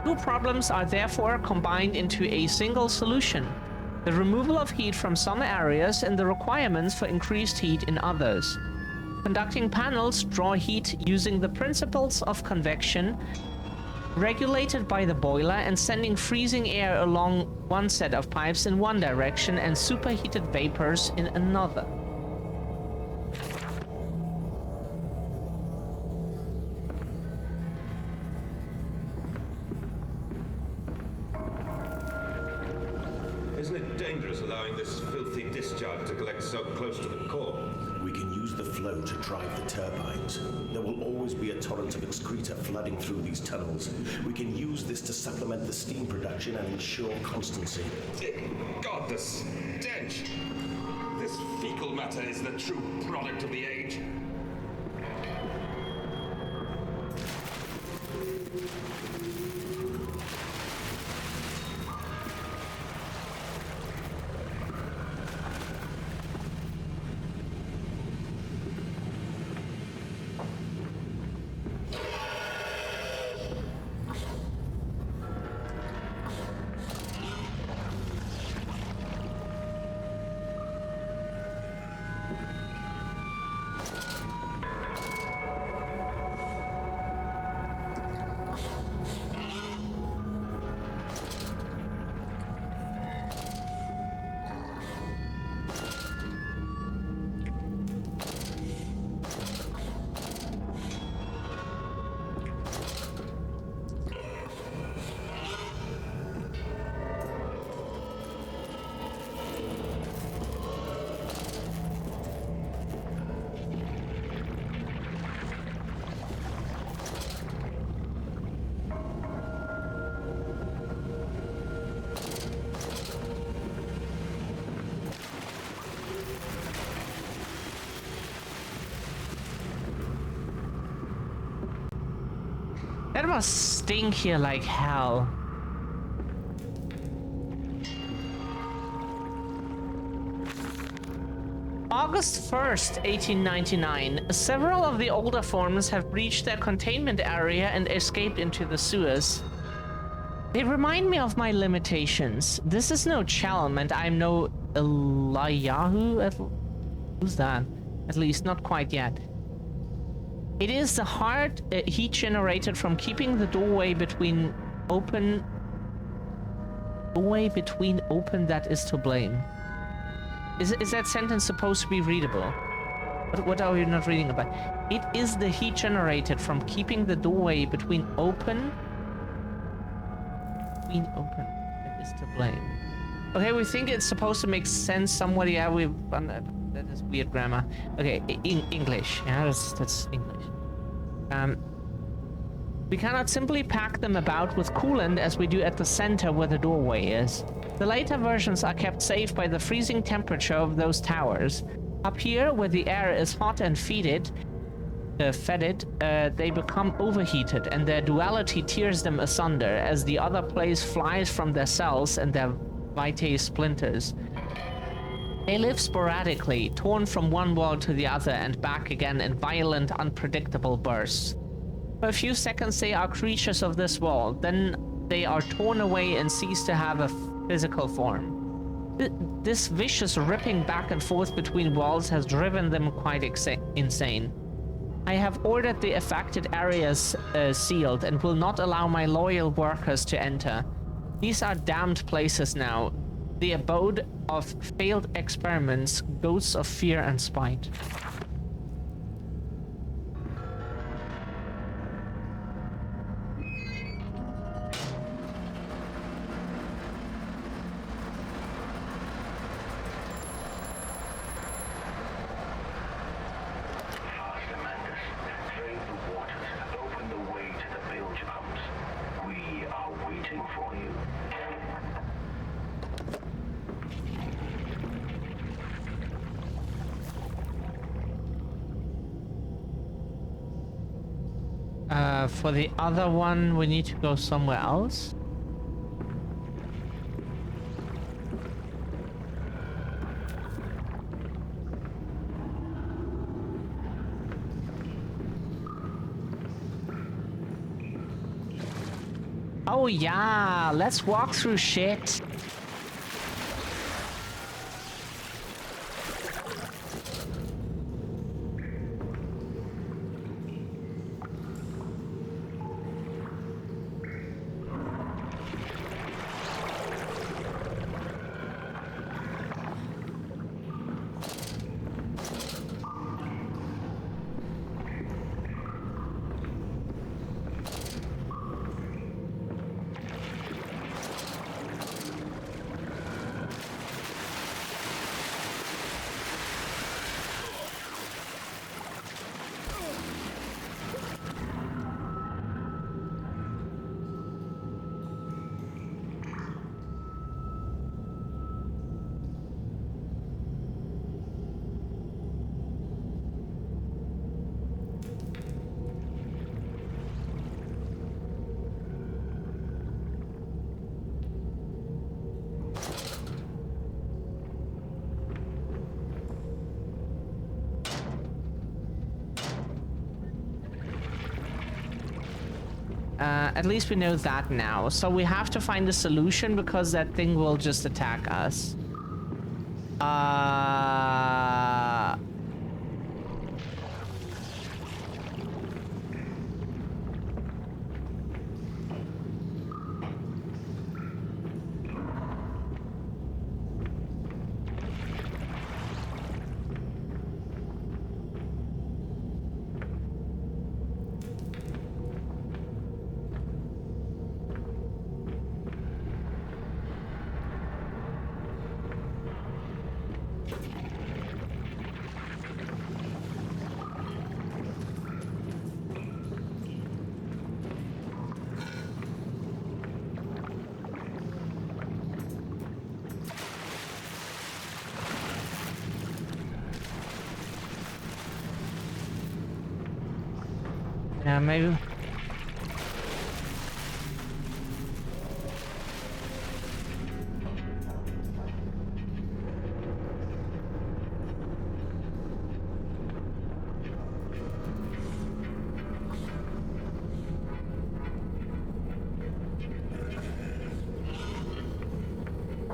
Two problems are therefore combined into a single solution: the removal of heat from some areas and the requirements for increased heat in others. Conducting panels draw heat using the principles of convection, regulated by the boiler and sending freezing air along one set of pipes in one direction and superheated vapors in another. Isn't it dangerous allowing this filthy discharge to collect so close to the core? We can use the flow to drive the turbines. There will always be a torrent of excreta flooding through these tunnels. We can use this to supplement the steam production and ensure constancy. God, the stench! This fecal matter is the true product of the age. That must stink here like hell. August 1st, 1899. Several of the older forms have breached their containment area and escaped into the sewers. They remind me of my limitations. This is no Chelm, and I'm no Eliyahu. Who's that? At least not quite yet. It is the hard heat generated from keeping the doorway between open that is to blame. Is that sentence supposed to be readable? What are we not reading about? It is the heat generated from keeping the doorway between open that is to blame. Okay, we think it's supposed to make sense somewhat. Yeah, that is weird grammar. Okay, English. Yeah, that's English. We cannot simply pack them about with coolant as we do at the center where the doorway is. The later versions are kept safe by the freezing temperature of those towers. Up here, where the air is hot and fetid, fed it, they become overheated and their duality tears them asunder as the other place flies from their cells and their vitae splinters. They live sporadically, torn from one world to the other and back again in violent, unpredictable bursts. For a few seconds they are creatures of this world, then they are torn away and cease to have a physical form. This vicious ripping back and forth between worlds has driven them quite insane. I have ordered the affected areas sealed and will not allow my loyal workers to enter. These are damned places now, the abode of failed experiments, ghosts of fear and spite. For the other one, we need to go somewhere else. Oh yeah, let's walk through shit. At least we know that now. So we have to find a solution because that thing will just attack us. Yeah, maybe.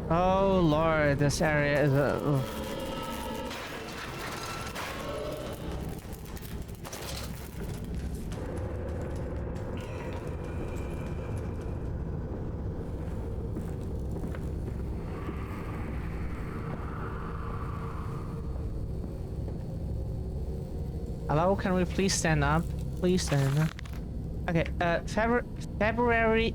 Oh Lord, this area is a... Hello, can we please stand up? Please stand up. Okay, February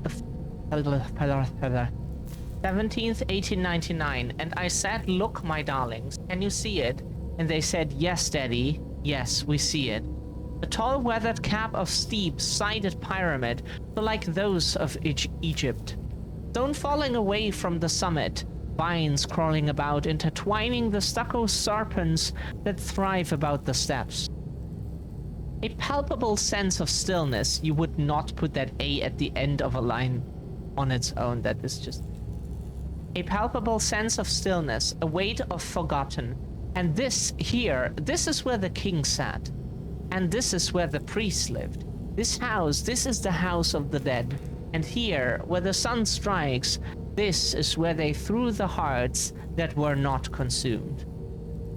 17th, 1899, and I said, "Look, my darlings, can you see it?" And they said, "Yes, Daddy. Yes, we see it. A tall weathered cap of steep, sided pyramid, so like those of Egypt. Stone falling away from the summit, vines crawling about, intertwining the stucco serpents that thrive about the steps. A palpable sense of stillness. You would not put that A at the end of a line on its own. That is just... A palpable sense of stillness, a weight of forgotten. And this here, this is where the king sat. And this is where the priest lived. This house, this is the house of the dead. And here, where the sun strikes, this is where they threw the hearts that were not consumed.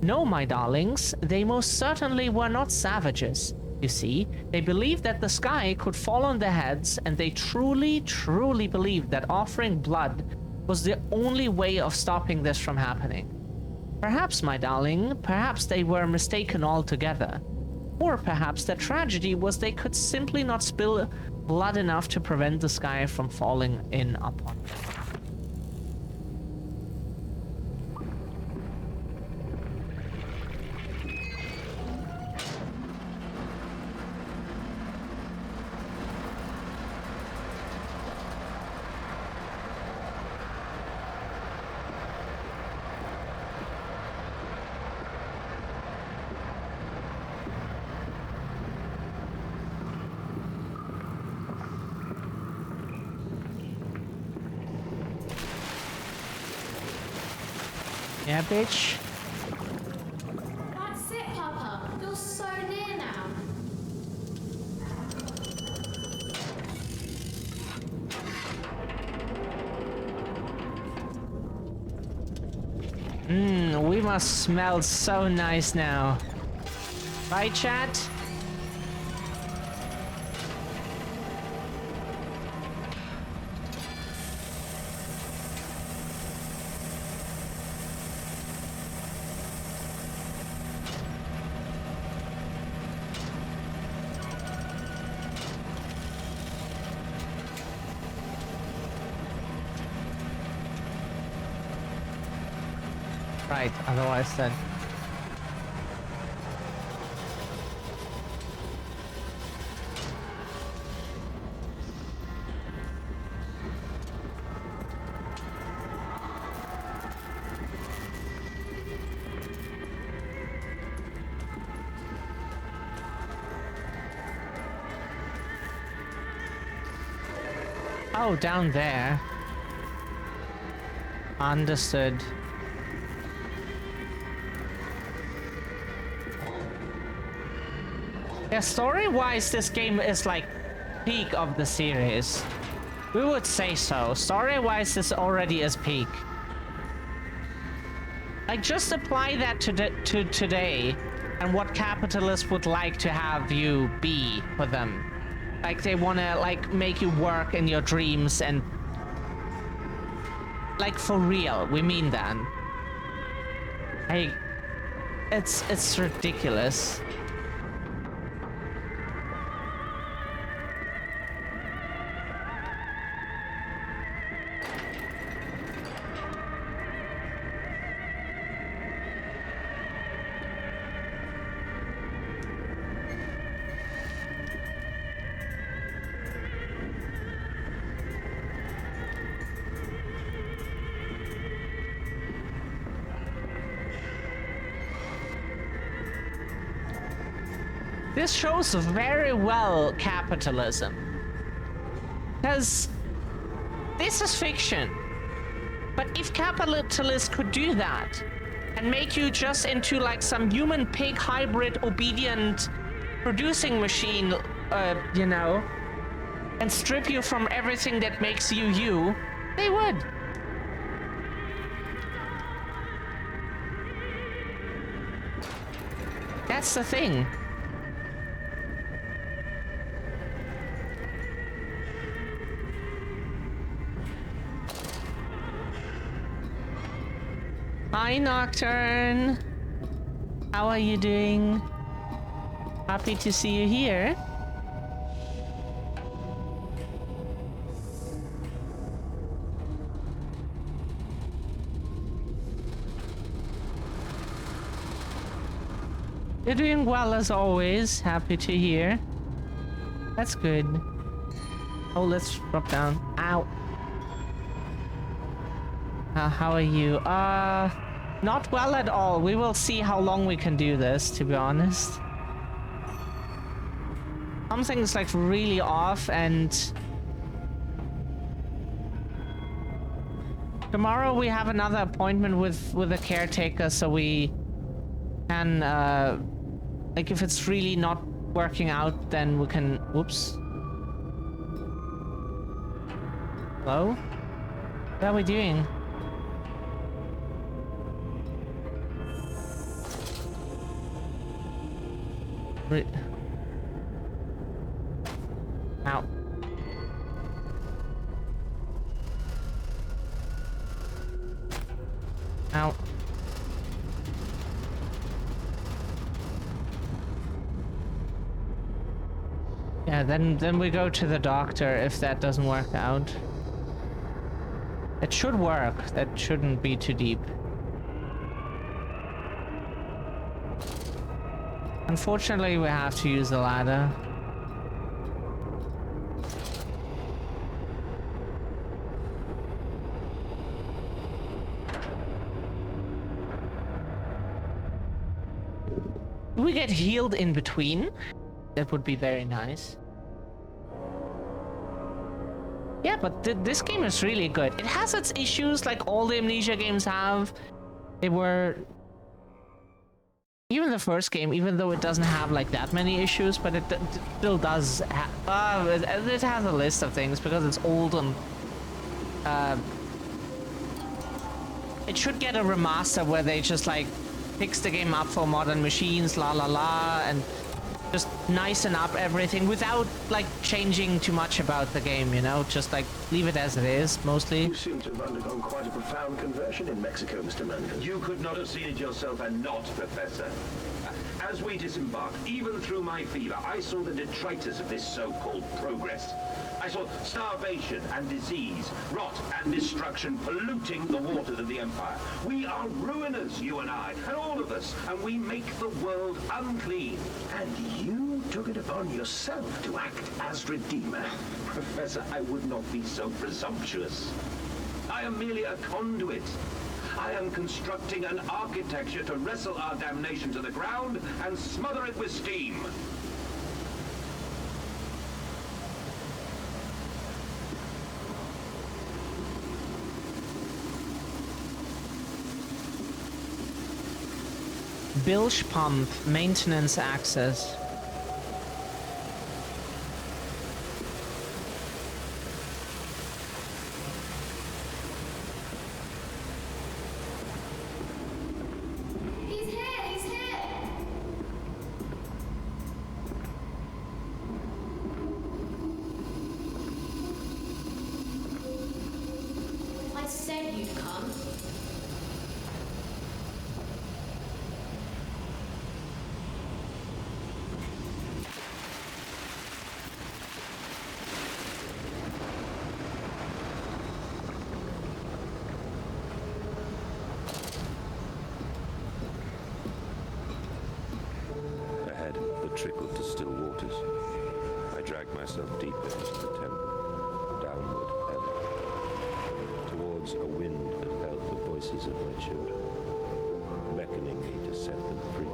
No, my darlings, they most certainly were not savages. You see, they believed that the sky could fall on their heads, and they truly, truly believed that offering blood was the only way of stopping this from happening. Perhaps, my darling, perhaps they were mistaken altogether. Or perhaps the tragedy was they could simply not spill blood enough to prevent the sky from falling in upon them. Yeah, bitch. That's it, Papa. You're so near now. We must smell so nice now. Right, chat? Right, otherwise then... Oh, down there. Understood. Yeah, story-wise, this game is like peak of the series. We would say so. Story-wise, this already is peak. Like, just apply that to today and what capitalists would like to have you be for them. Like, they want to, like, make you work in your dreams and... Like, for real, we mean that. Hey, it's ridiculous. This shows very well capitalism. Because this is fiction. But if capitalists could do that and make you just into like some human pig hybrid obedient producing machine, you know, and strip you from everything that makes you you, they would. That's the thing. Hi, Nocturne. How are you doing? Happy to see you here. You're doing well as always. Happy to hear. That's good. Oh, let's drop down. Ow. How are you? Not well at all. We will see how long we can do this, to be honest. something's like really off, and tomorrow we have another appointment with a caretaker, so we can like if it's really not working out, then we can. Whoops. Hello? What are we doing? Ow. Ow. Yeah, then we go to the doctor if that doesn't work out. It should work. That shouldn't be too deep. Unfortunately, we have to use the ladder. Do we get healed in between? That would be very nice. Yeah, but this game is really good. It has its issues like all the Amnesia games have. They were... Even the first game, even though it doesn't have like that many issues, but it still does have... it has a list of things because it's old and... it should get a remaster where they just like fix the game up for modern machines, la la la, and just nicen up everything without like changing too much about the game, you know? Just like leave it as it is, mostly. You seem to have undergone quite a profound conversion in Mexico, Mr. Mendes. You could not have seen it yourself and not, Professor. As we disembarked, even through my fever, I saw the detritus of this so-called progress. I saw starvation and disease, rot and destruction polluting the waters of the Empire. We are ruiners, you and I, and all of us, and we make the world unclean. And you took it upon yourself to act as Redeemer. Professor, I would not be so presumptuous. I am merely a conduit. I am constructing an architecture to wrestle our damnation to the ground and smother it with steam. Bilge pump maintenance access. He's here, he's here. I said you'd come. Ahead, the trickle to still waters. I dragged myself deeper into the temple, downward ever, towards a wind that held the voices of my children, beckoning me to set them free.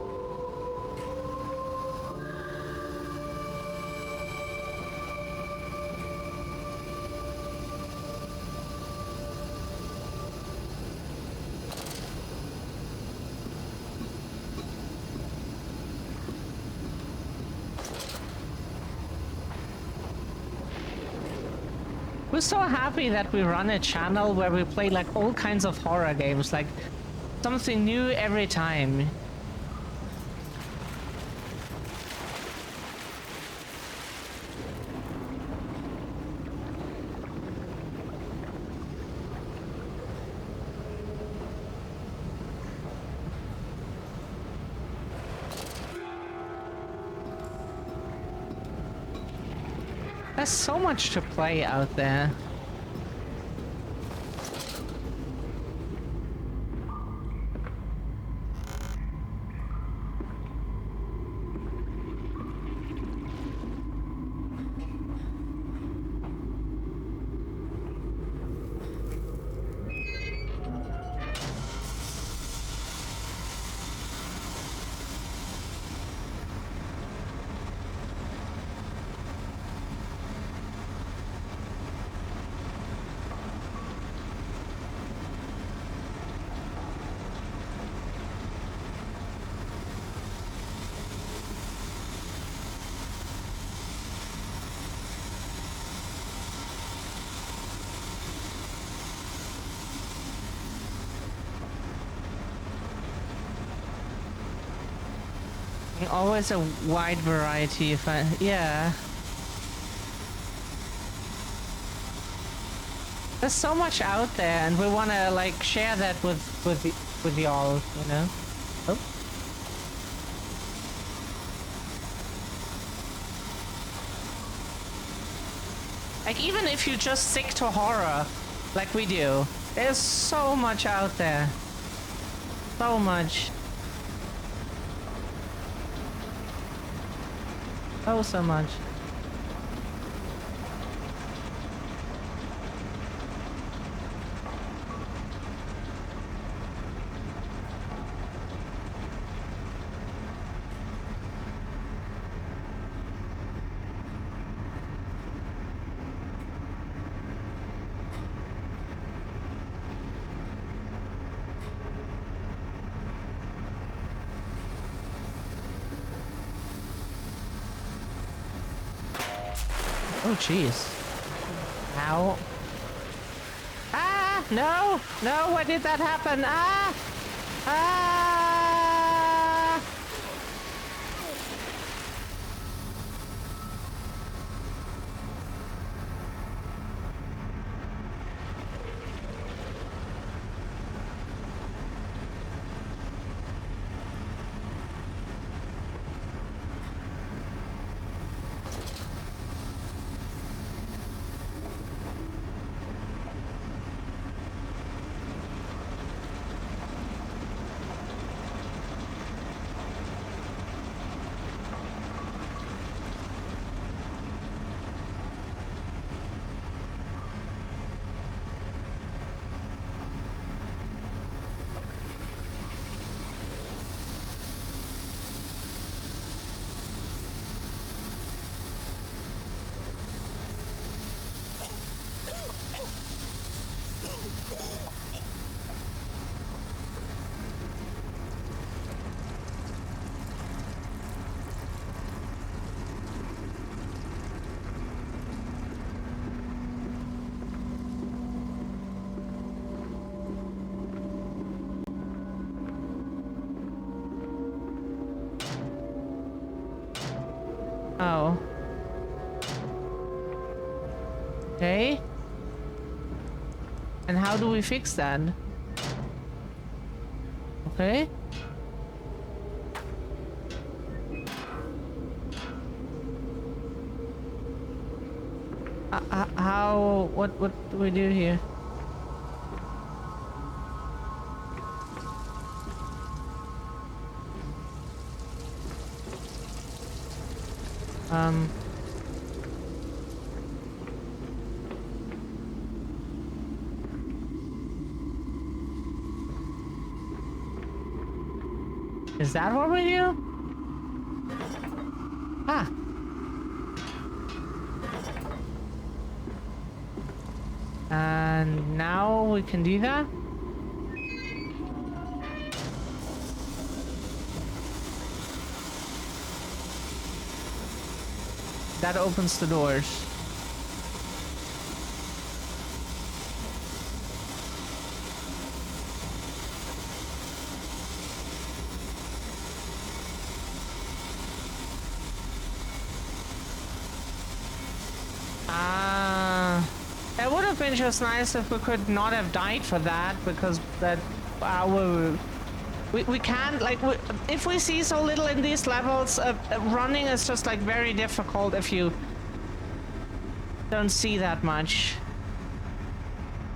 We're so happy that we run a channel where we play like all kinds of horror games, like something new every time. There's so much to play out there. always a wide variety. If I, yeah. There's so much out there, and we want to like share that with y'all, you know. Oh. Like even if you just stick to horror, like we do, there's so much out there. So much. Oh, so much. Oh, jeez. Ow. Ah! No! No! Why did that happen? Ah! Ah! Oh. Okay. And how do we fix that? Okay. How? What do we do here? Is that what we do? Ah. And now we can do that? That opens the doors. It would have been just nice if we could not have died for that, because that we can't, like, if we see so little in these levels, running is just like very difficult if you don't see that much.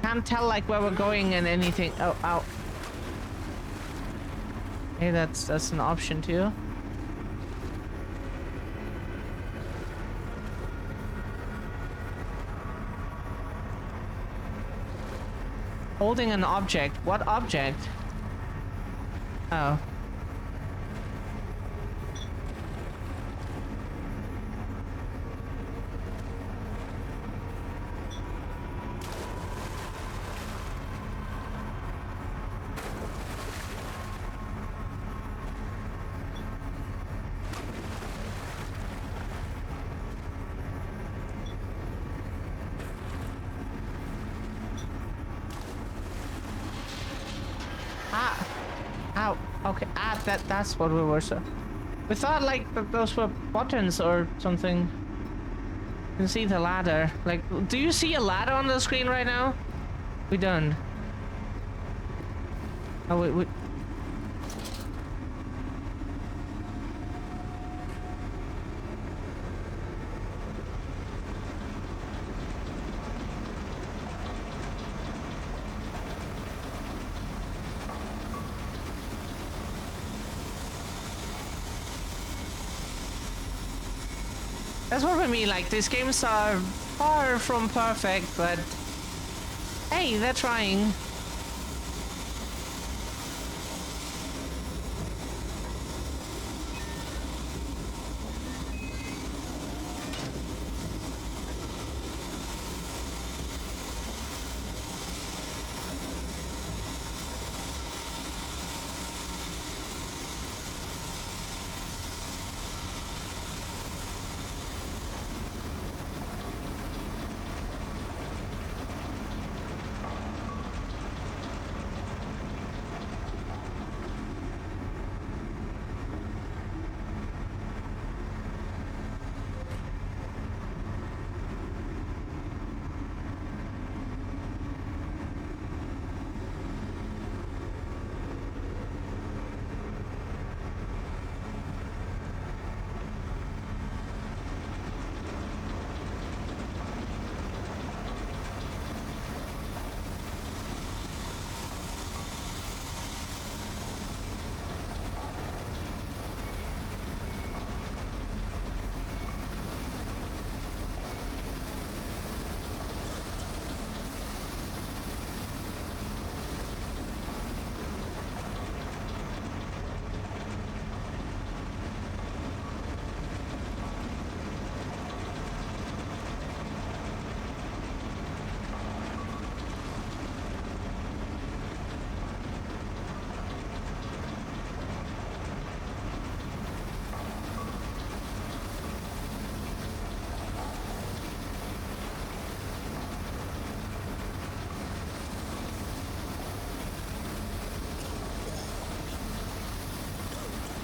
Can't tell like where we're going and anything. Oh, ow. Hey, that's an option too. Holding an object. What object? Oh. Ah. Ow. Okay. Ah, that's what we were so. We thought like that those were buttons or something. You can see the ladder. Like, do you see a ladder on the screen right now? We don't. Oh, we... That's what I mean, like, these games are far from perfect, but hey, they're trying.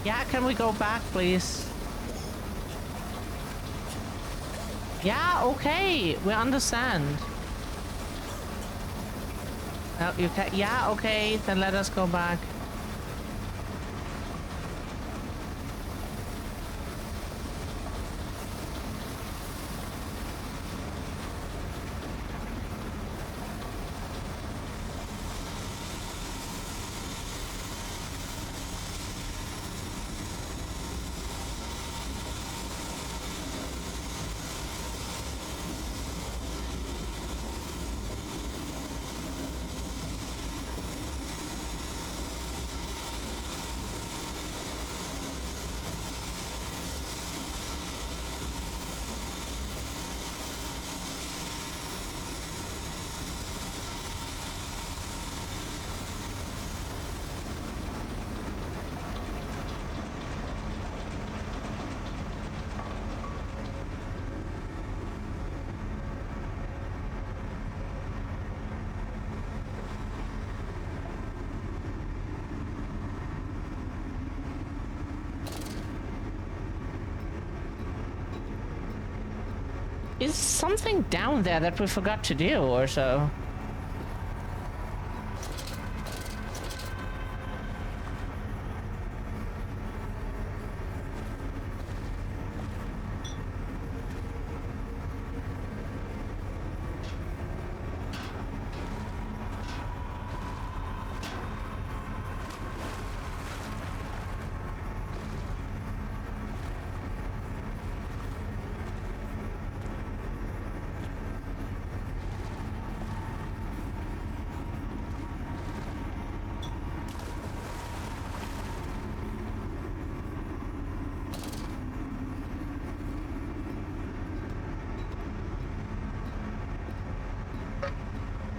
Yeah, can we go back, please? Yeah, okay, we understand. Oh, you can, yeah, okay, then let us go back. Is something down there that we forgot to do or so?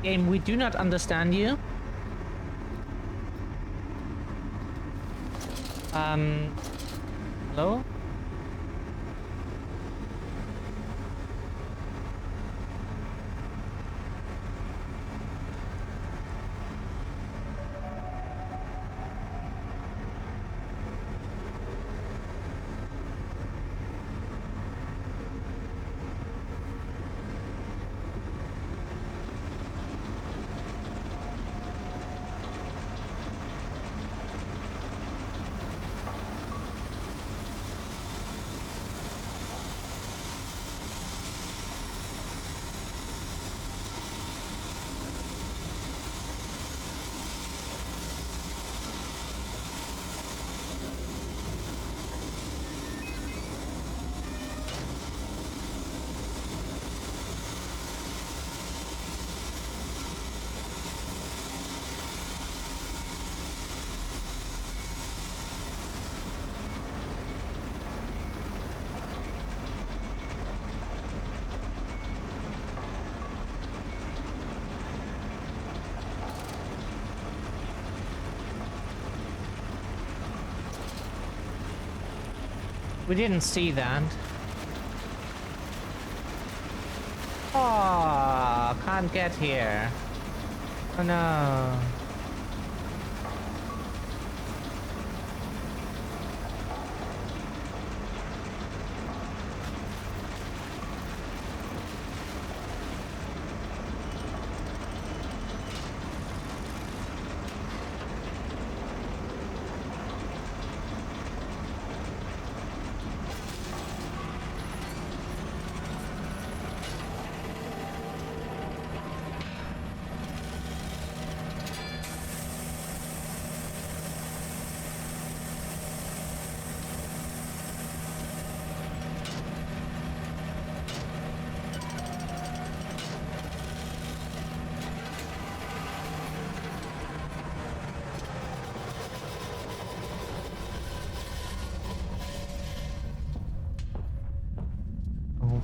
Game, we do not understand you. Hello? We didn't see that. Oh, can't get here. Oh no.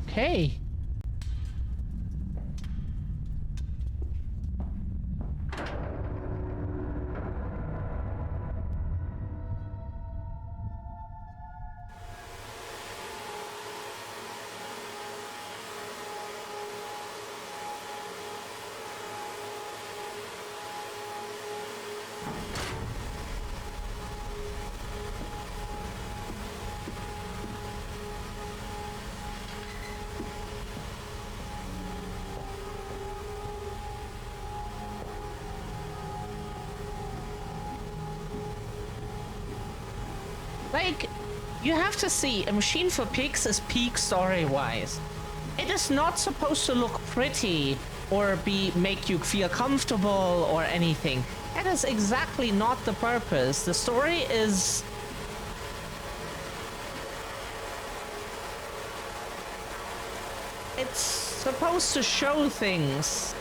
Okay. Like, you have to see, A Machine for Pigs is peak story-wise. It is not supposed to look pretty or make you feel comfortable or anything. That is exactly not the purpose. The story is... It's supposed to show things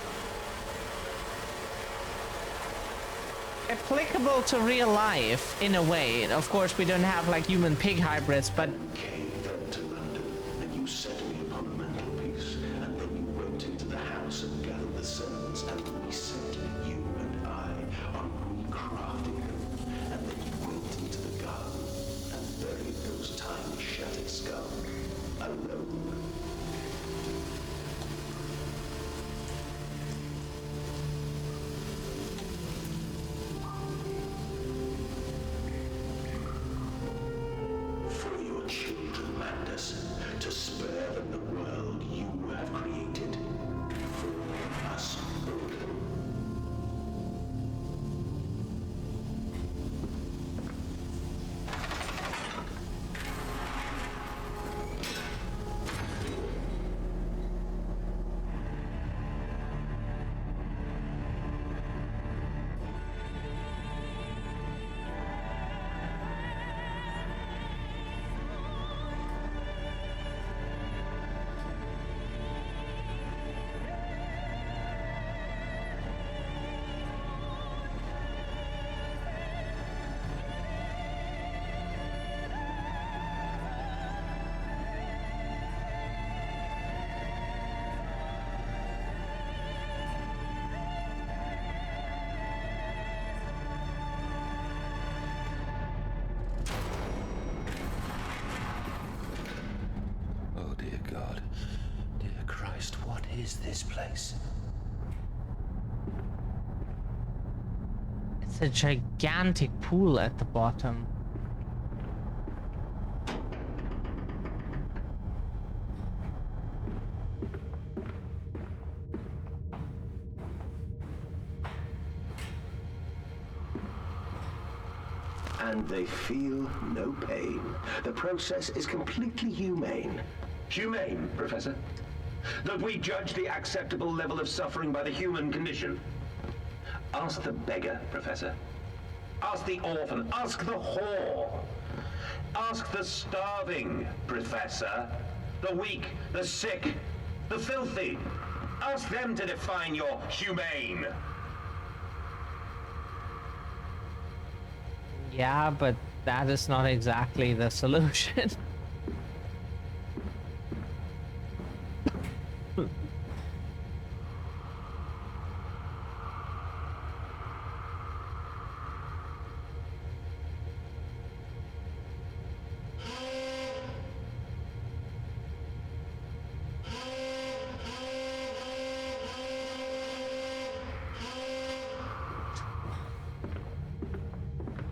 applicable to real life in a way. Of course, we don't have like human pig hybrids, but Came then to London, and you set me upon the mantelpiece, and then you went into the house and gathered the servants, and we set you and I on recrafting them, and then you went into the garden and buried those tiny shattered skulls alone. For your children, Mandus, to spare them the world you have created. For us, Odin. Oh, dear God. Dear Christ, what is this place? it's a gigantic pool at the bottom. And they feel no pain. The process is completely humane. Humane, Professor? That we judge the acceptable level of suffering by the human condition? Ask the beggar, Professor. Ask the orphan. Ask the whore. Ask the starving, Professor. The weak, the sick, the filthy. Ask them to define your humane. Yeah, but that is not exactly the solution.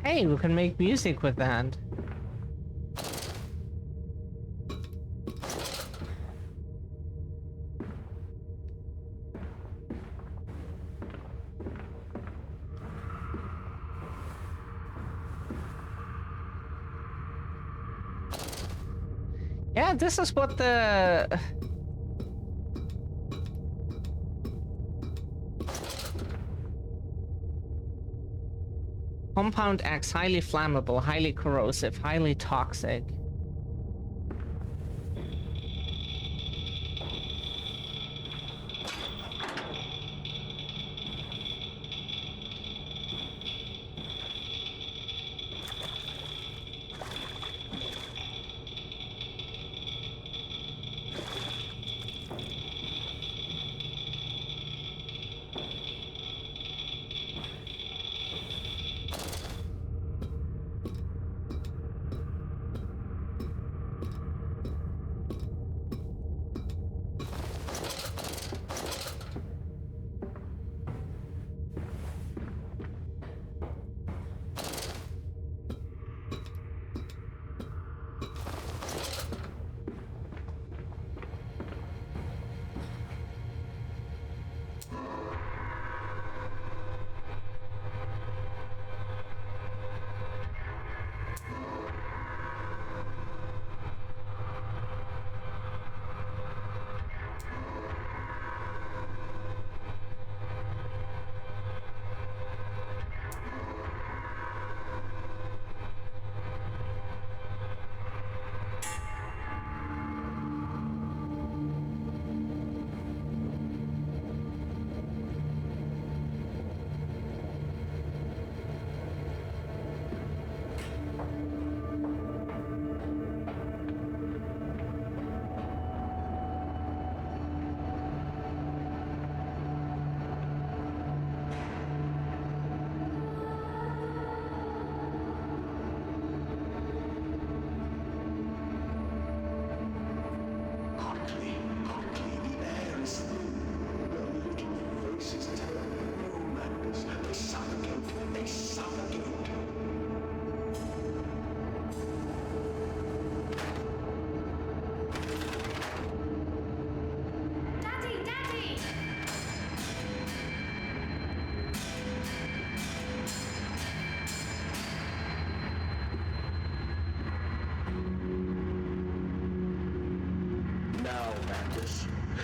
Hey, we can make music with that. Yeah, this is what the... Compound X, highly flammable, highly corrosive, highly toxic.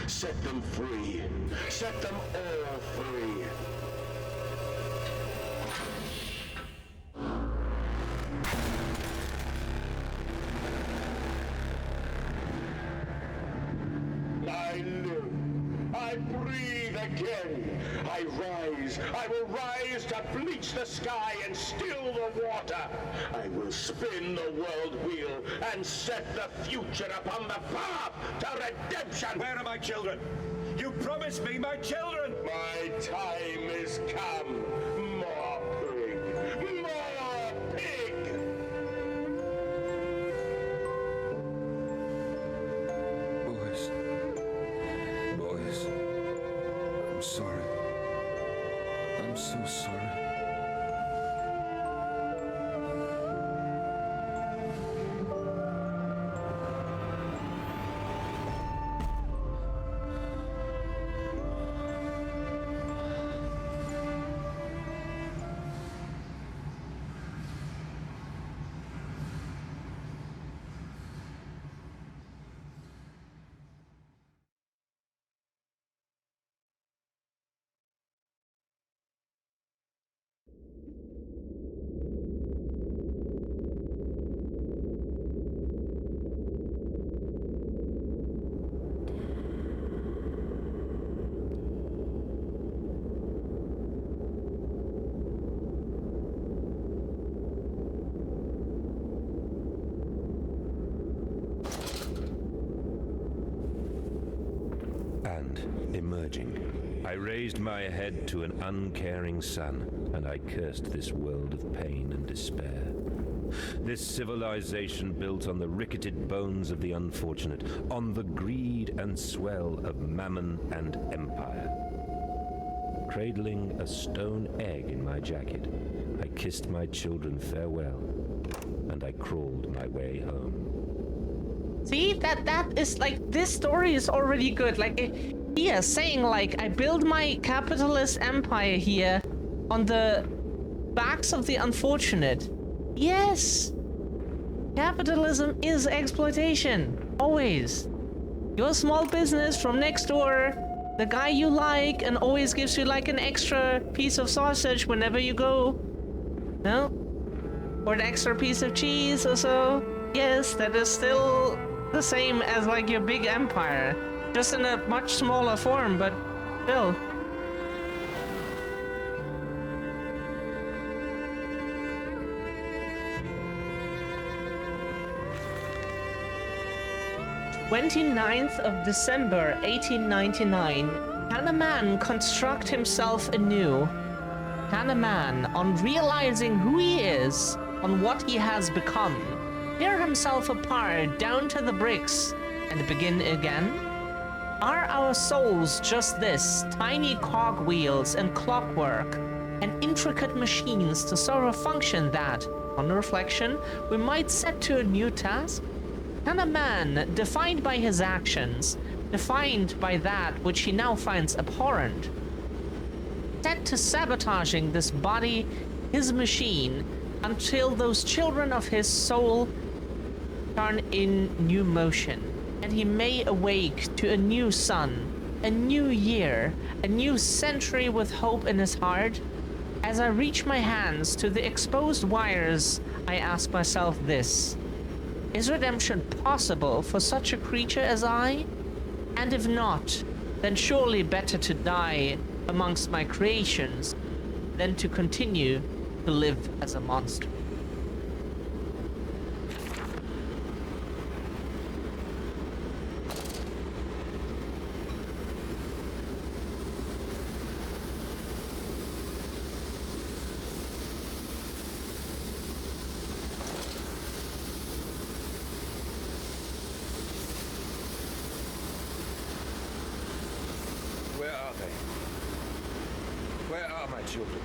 Set them free. Set them all free. I live. I breathe again. I rise. I will rise to bleach the sky and still the water. I will spin the world wheel and set the future upon the path to redemption. Where are my children? You promised me my children! My time is come. More pig. More pig! Boys, I'm sorry. I'm so sorry. Emerging, I raised my head to an uncaring sun, and I cursed this world of pain and despair. This civilization built on the ricketed bones of the unfortunate, on the greed and swell of mammon and empire. cradling a stone egg in my jacket, I kissed my children farewell, and I crawled my way home. See, that is like, this story is already good. Like, here, saying like, I build my capitalist empire here on the backs of the unfortunate. Yes, capitalism is exploitation, always. Your small business from next door, the guy you like and always gives you like an extra piece of sausage whenever you go, no? Or an extra piece of cheese or so. Yes, that is still the same as like your big empire, just in a much smaller form, but still. December 29th, 1899, can a man construct himself anew? Can a man, on realizing who he is, on what he has become, tear himself apart down to the bricks and begin again? Are our souls just this, tiny cogwheels and clockwork and intricate machines to serve a function that, on reflection, we might set to a new task? Can a man, defined by his actions, defined by that which he now finds abhorrent, set to sabotaging this body, his machine, until those children of his soul turn in new motion, and he may awake to a new sun, a new year, a new century with hope in his heart? As I reach my hands to the exposed wires, I ask myself this: is redemption possible for such a creature as I? And if not, then surely better to die amongst my creations than to continue to live as a monster. Where are they? Where are my children?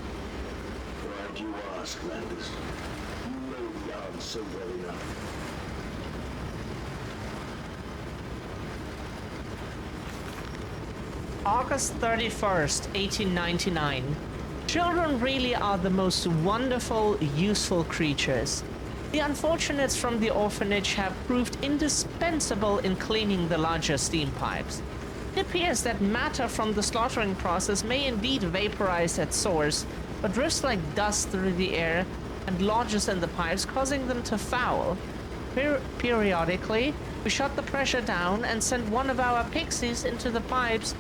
Glad you asked, Landis. You know the answer well enough. August 31st, 1899. Children really are the most wonderful, useful creatures. The unfortunates from the orphanage have proved indispensable in cleaning the larger steam pipes. It appears that matter from the slaughtering process may indeed vaporize at source, but drifts like dust through the air and lodges in the pipes, causing them to foul. Periodically, we shut the pressure down and send one of our pixies into the pipes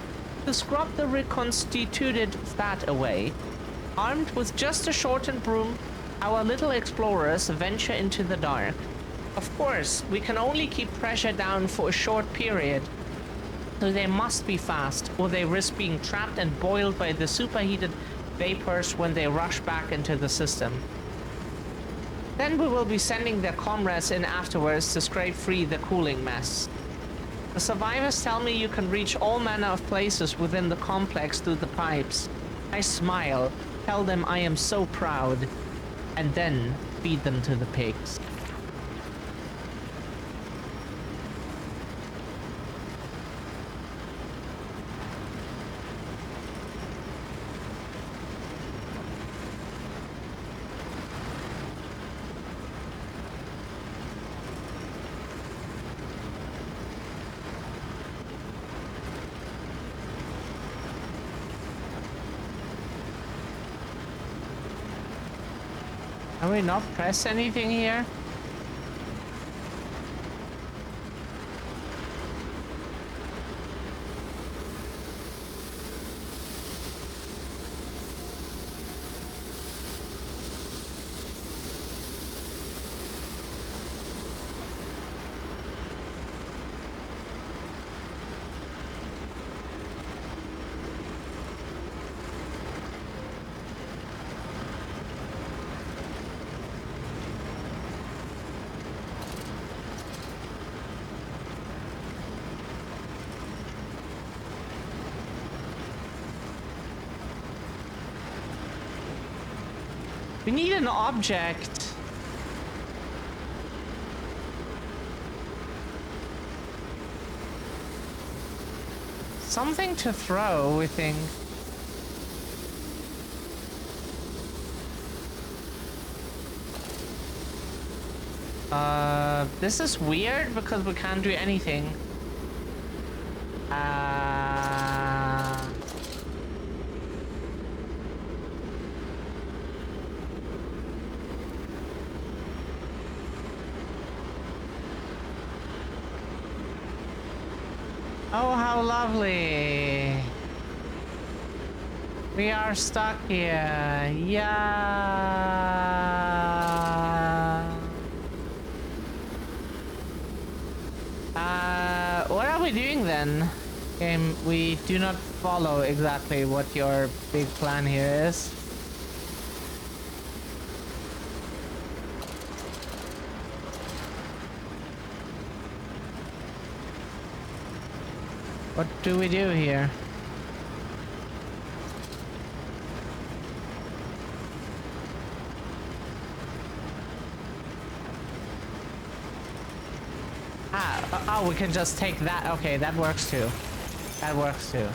to scrub the reconstituted fat away. Armed with just a shortened broom, our little explorers venture into the dark. Of course, we can only keep pressure down for a short period, so they must be fast, or they risk being trapped and boiled by the superheated vapors when they rush back into the system. Then we will be sending their comrades in afterwards to scrape free the cooling mess. The survivors tell me you can reach all manner of places within the complex through the pipes. I smile, tell them I am so proud, and then feed them to the pigs. Can we not press anything here? We need an object. Something to throw, we think. This is weird because we can't do anything. Oh, how lovely. We are stuck here. Yeah. What are we doing then? Game, we do not follow exactly what your big plan here is. What do we do here? Oh, we can just take that. Okay, that works too. That works too.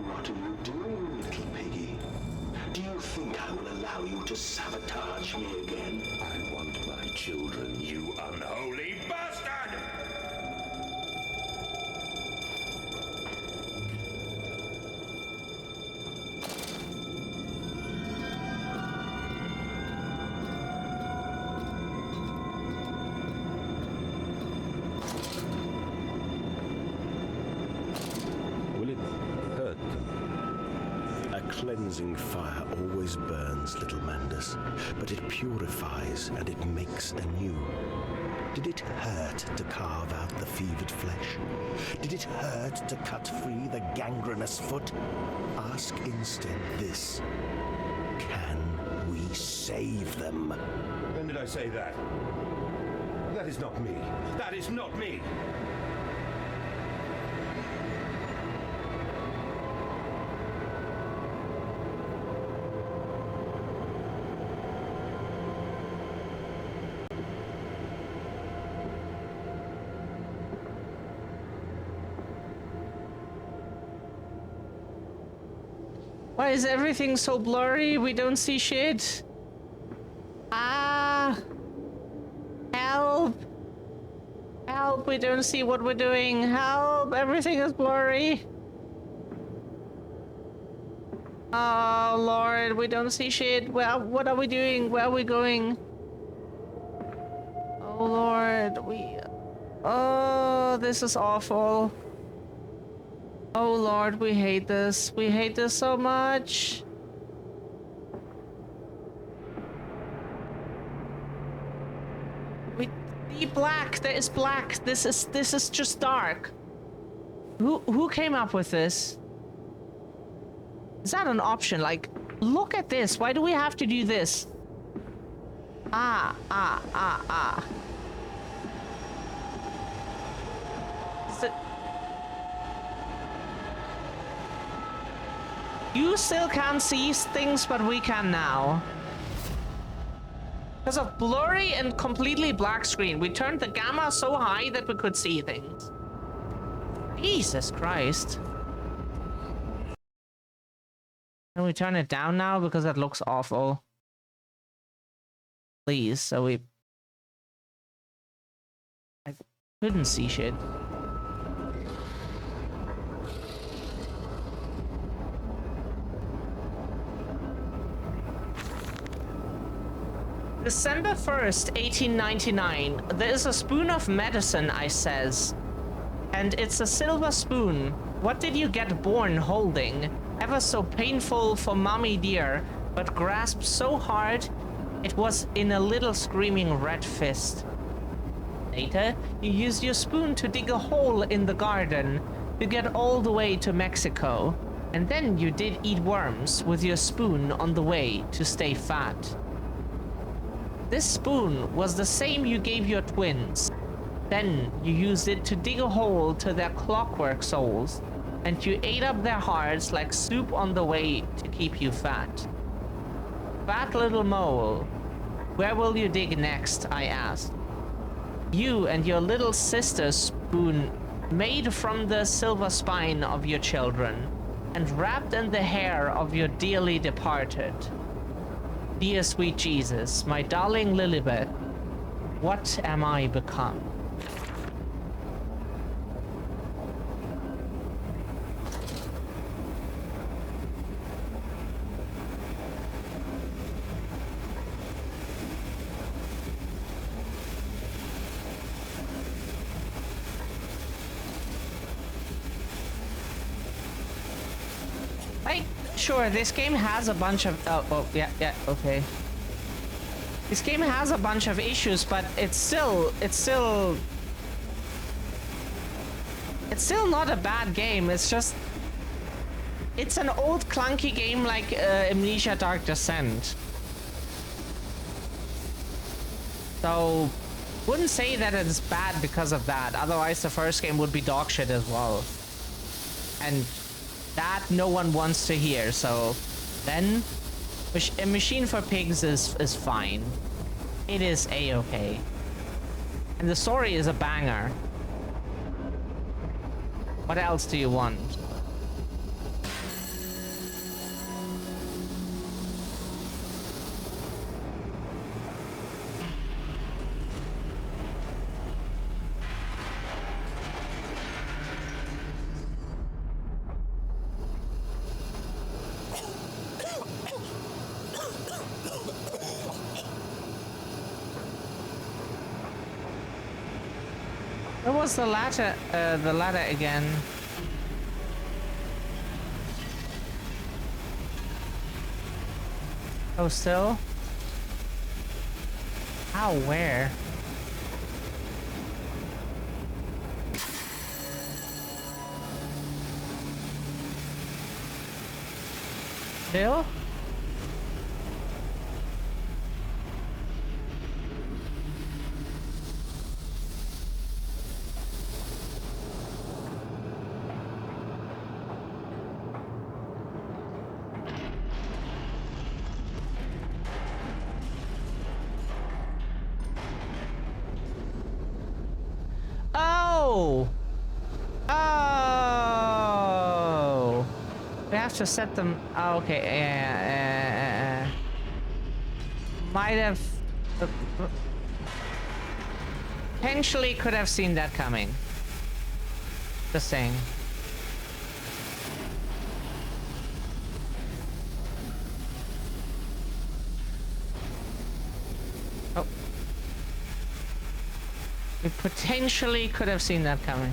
What are you doing, little piggy? Do you think I will allow you to sabotage me again? I want my children, you unholy bastard! Cleansing fire always burns, little Mandus, but it purifies and it makes anew. Did it hurt to carve out the fevered flesh? Did it hurt to cut free the gangrenous foot? Ask instead this: can we save them? When did I say that? That is not me. That is not me. Why is everything so blurry? We don't see shit. Ah! Help! Help! We don't see what we're doing. Help! Everything is blurry. Oh Lord, we don't see shit. Well, what are we doing? Where are we going? Oh Lord, oh, this is awful. Oh Lord, we hate this. We hate this so much. We see black. There is black. This is just dark. Who came up with this? Is that an option? Like, look at this. Why do we have to do this? Ah. You still can't see things, but we can now. Because of blurry and completely black screen, we turned the gamma so high that we could see things. Jesus Christ. Can we turn it down now? Because that looks awful. Please, so I couldn't see shit. December 1st, 1899. There is a spoon of medicine, I says. And it's a silver spoon. What did you get born holding? Ever so painful for mommy dear, but grasped so hard, it was in a little screaming red fist. Later, you used your spoon to dig a hole in the garden to get all the way to Mexico. And then you did eat worms with your spoon on the way to stay fat. This spoon was the same you gave your twins. Then you used it to dig a hole to their clockwork souls, and you ate up their hearts like soup on the way to keep you fat. Fat little mole, where will you dig next? I asked. You and your little sister spoon, made from the silver spine of your children, and wrapped in the hair of your dearly departed. Dear sweet Jesus, my darling Lilibet, what am I become? Like, sure, this game has a bunch of... Oh, yeah, okay. This game has a bunch of issues, but it's still not a bad game. It's just... It's an old clunky game like Amnesia Dark Descent. So, wouldn't say that it's bad because of that. Otherwise, the first game would be dog shit as well. And that no one wants to hear, so then a Machine for Pigs is fine. It is a-okay. And the story is a banger. What else do you want? Where was the ladder again? Oh, still? How? Where? Still? Oh! Oh! We have to set them... Oh, okay. Might have... potentially could have seen that coming. Just saying. Oh. We potentially could have seen that coming.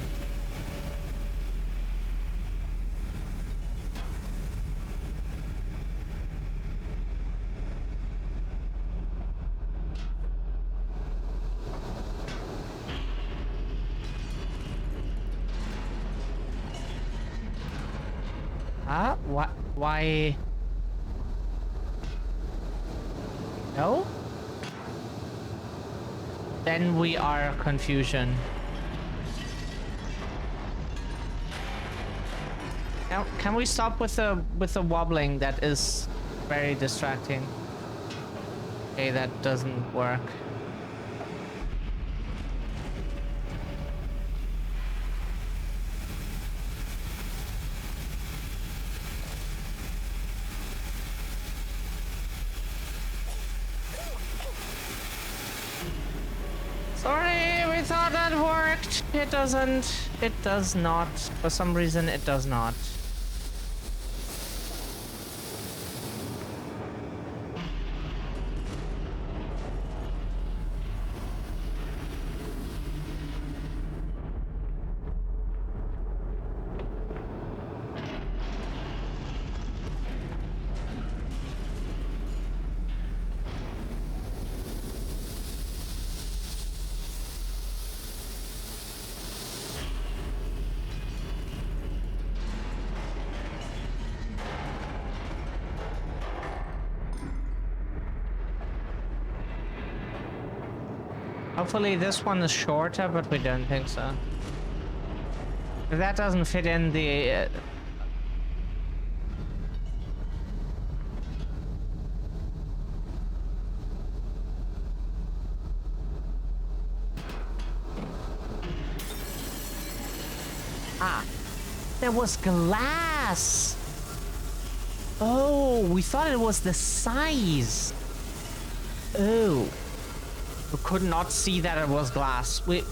What? Why? No? Then we are confusion. Now, can we stop with the wobbling? That is very distracting. Okay, that doesn't work. Sorry, we thought that worked. It doesn't. It does not. For some reason, it does not. Hopefully this one is shorter, but we don't think so. If that doesn't fit in the... Ah, there was glass. Oh, we thought it was the size. Oh. We could not see that it was glass. We...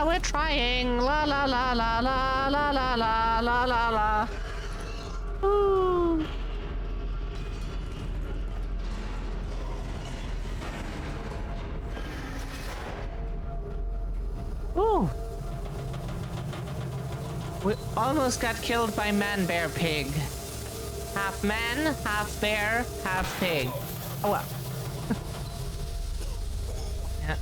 we're trying. La la la la la la la la la la la. Ooh. Ooh. We almost got killed by man, bear, pig. Half man, half bear, half pig. Oh well. Yeah.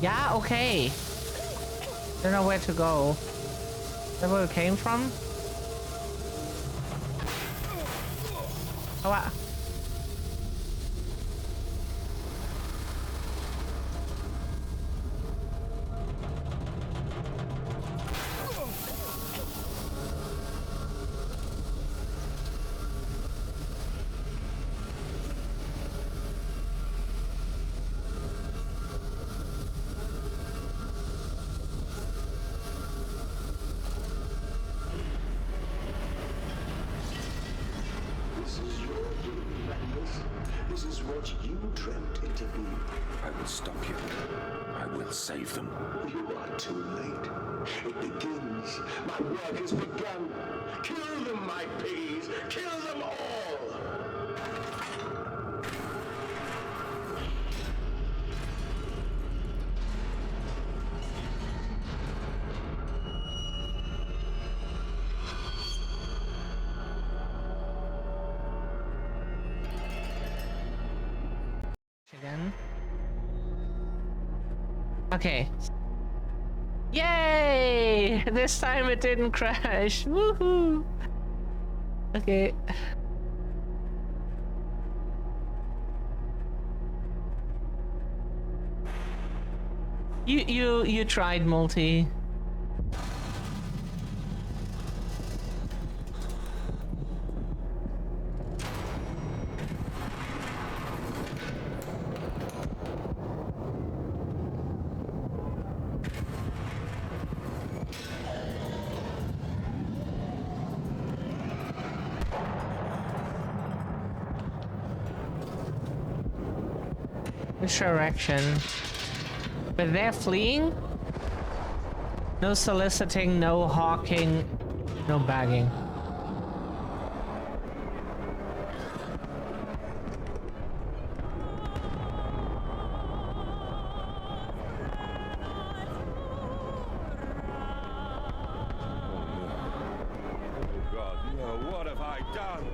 Yeah, okay. Don't know where to go. Is that where we came from? Oh wow. This is what you dreamt it to be. I will stop you. I will save them. You are too late. It begins. My work has begun. Kill them, my piggies. Kill them all. Again. Okay. Yay! This time it didn't crash. Woohoo! Okay. You tried multi. Which direction? But they're fleeing? No soliciting, no hawking, no bagging. Oh God, no, what have I done?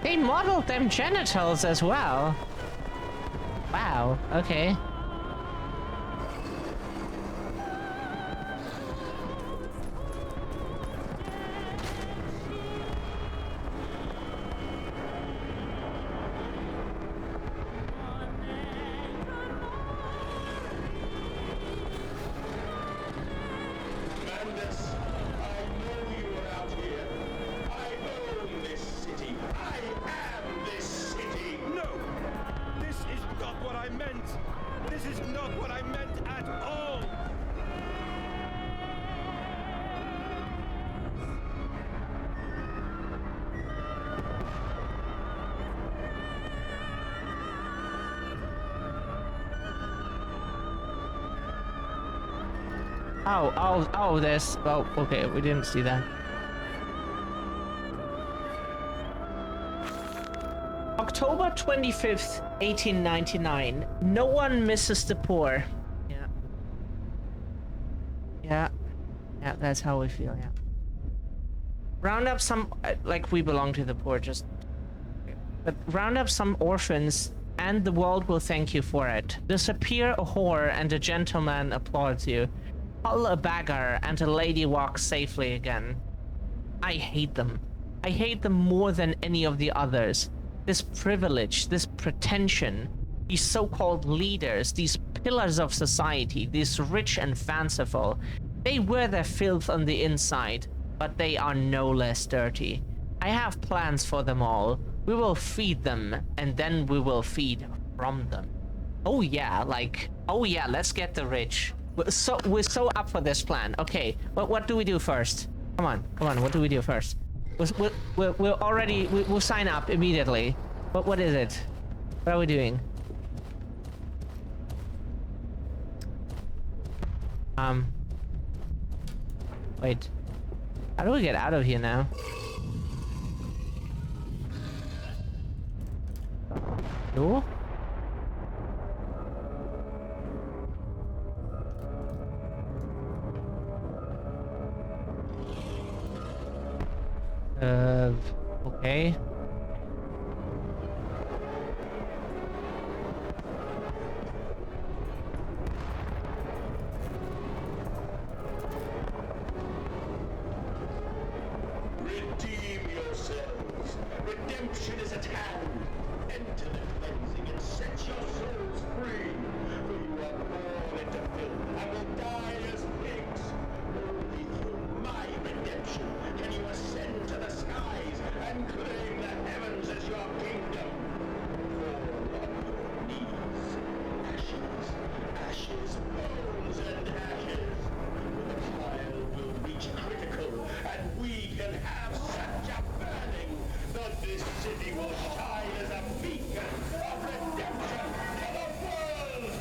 They modeled them genitals as well. Wow, okay. Bandits, I know you are out here. I own this city. I am this city. No! This is not what I meant! This is not what I meant at all! Oh, there's... Oh, okay, we didn't see that. October 25th, 1899. No one misses the poor. Yeah. Yeah. Yeah, that's how we feel, yeah. Round up some, like we belong to the poor, just... But round up some orphans, and the world will thank you for it. Disappear a whore, and a gentleman applauds you. Cull a beggar, and a lady walks safely again. I hate them. I hate them more than any of the others. This privilege, this pretension, these so-called leaders, these pillars of society, these rich and fanciful, they wear their filth on the inside, but they are no less dirty. I have plans for them all. We will feed them, and then we will feed from them. Oh yeah, like, oh yeah, let's get the rich. We're so up for this plan. Okay, what do we do first? Come on, what do we do first? We'll sign up immediately. What is it? What are we doing? Wait. How do we get out of here now? No? Okay. Redeem yourselves. Redemption is at hand. Enter the cleansing and set your souls free. For you are born into filth and will die as pigs. Only through my redemption can you ascend to the skies and claim the heavens as your kingdom. Fall on your knees. Ashes, ashes, bones and ashes. The trial will reach critical, and we can have such a burning that this city will shine as a beacon of redemption for the world!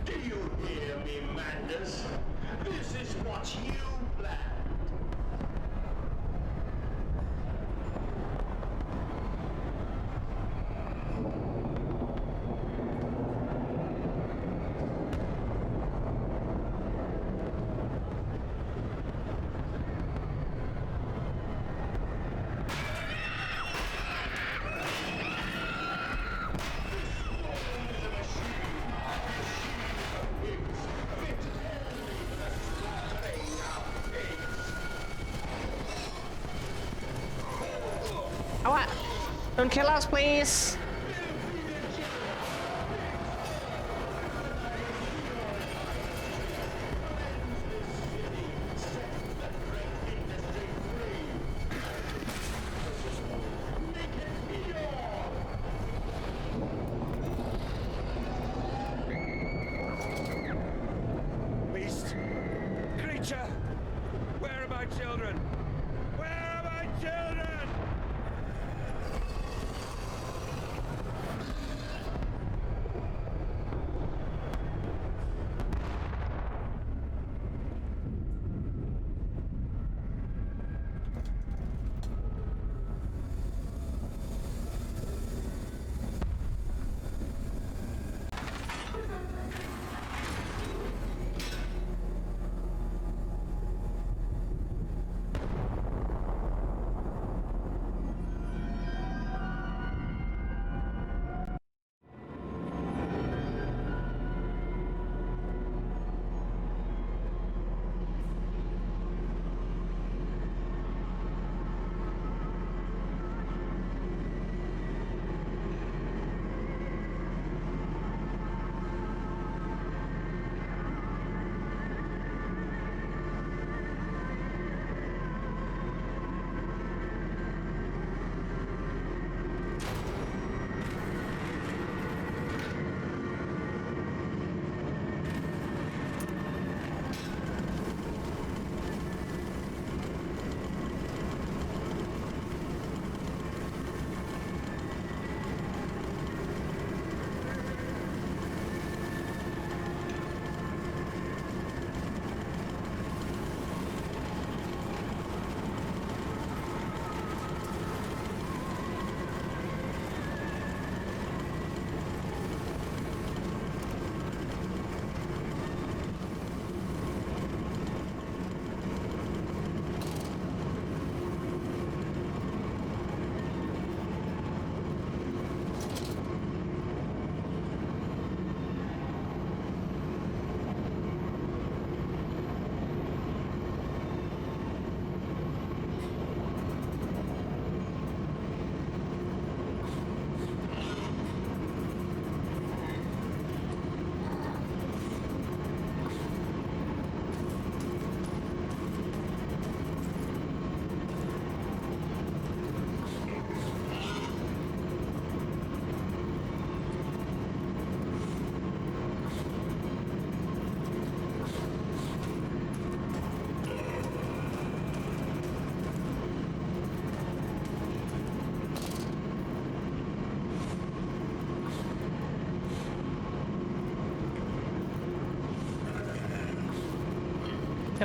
Do you hear me, Manders? This is what you planned. What? Don't kill us, please! Beast! Creature! Where are my children? Where are my children?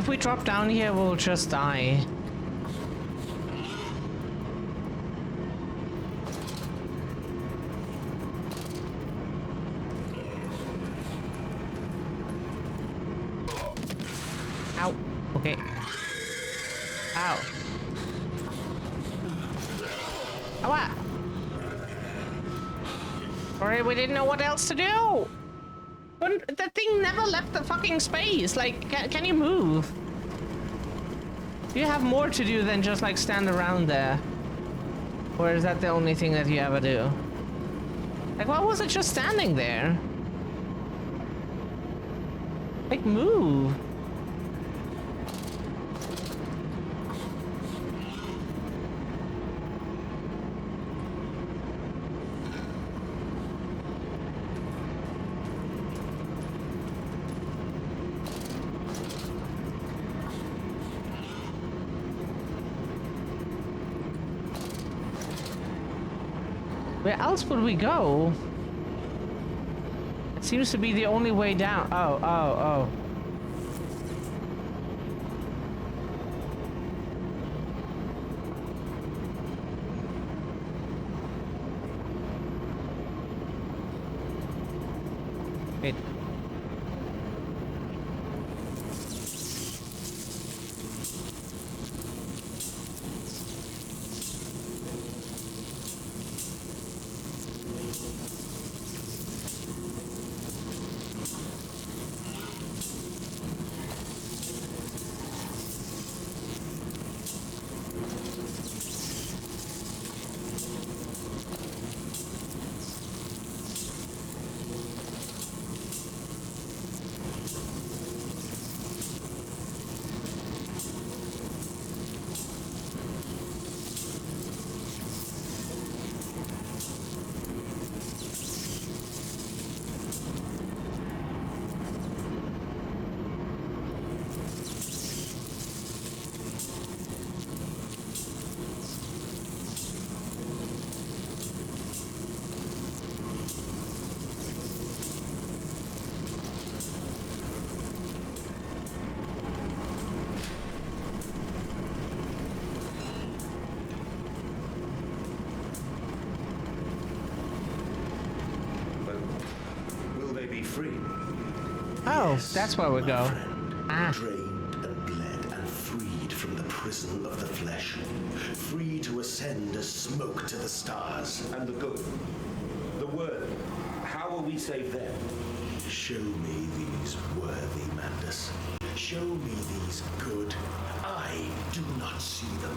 If we drop down here, we'll just die. Ow. Okay. Ow. Ow. Alright, we didn't know what else to do. But the thing never left the fucking space. Like, can you move? You have more to do than just like stand around there. Or is that the only thing that you ever do? Like, why was it just standing there? Like, move. Where else would we go? It seems to be the only way down. Oh. Wait. Free. Oh, Yes, that's where we my go. friend. Ah. Drained and bled and freed from the prison of the flesh. Free to ascend as smoke to the stars. And the good, the worthy, how will we save them? Show me these worthy, Mandus. Show me these good. I do not see them.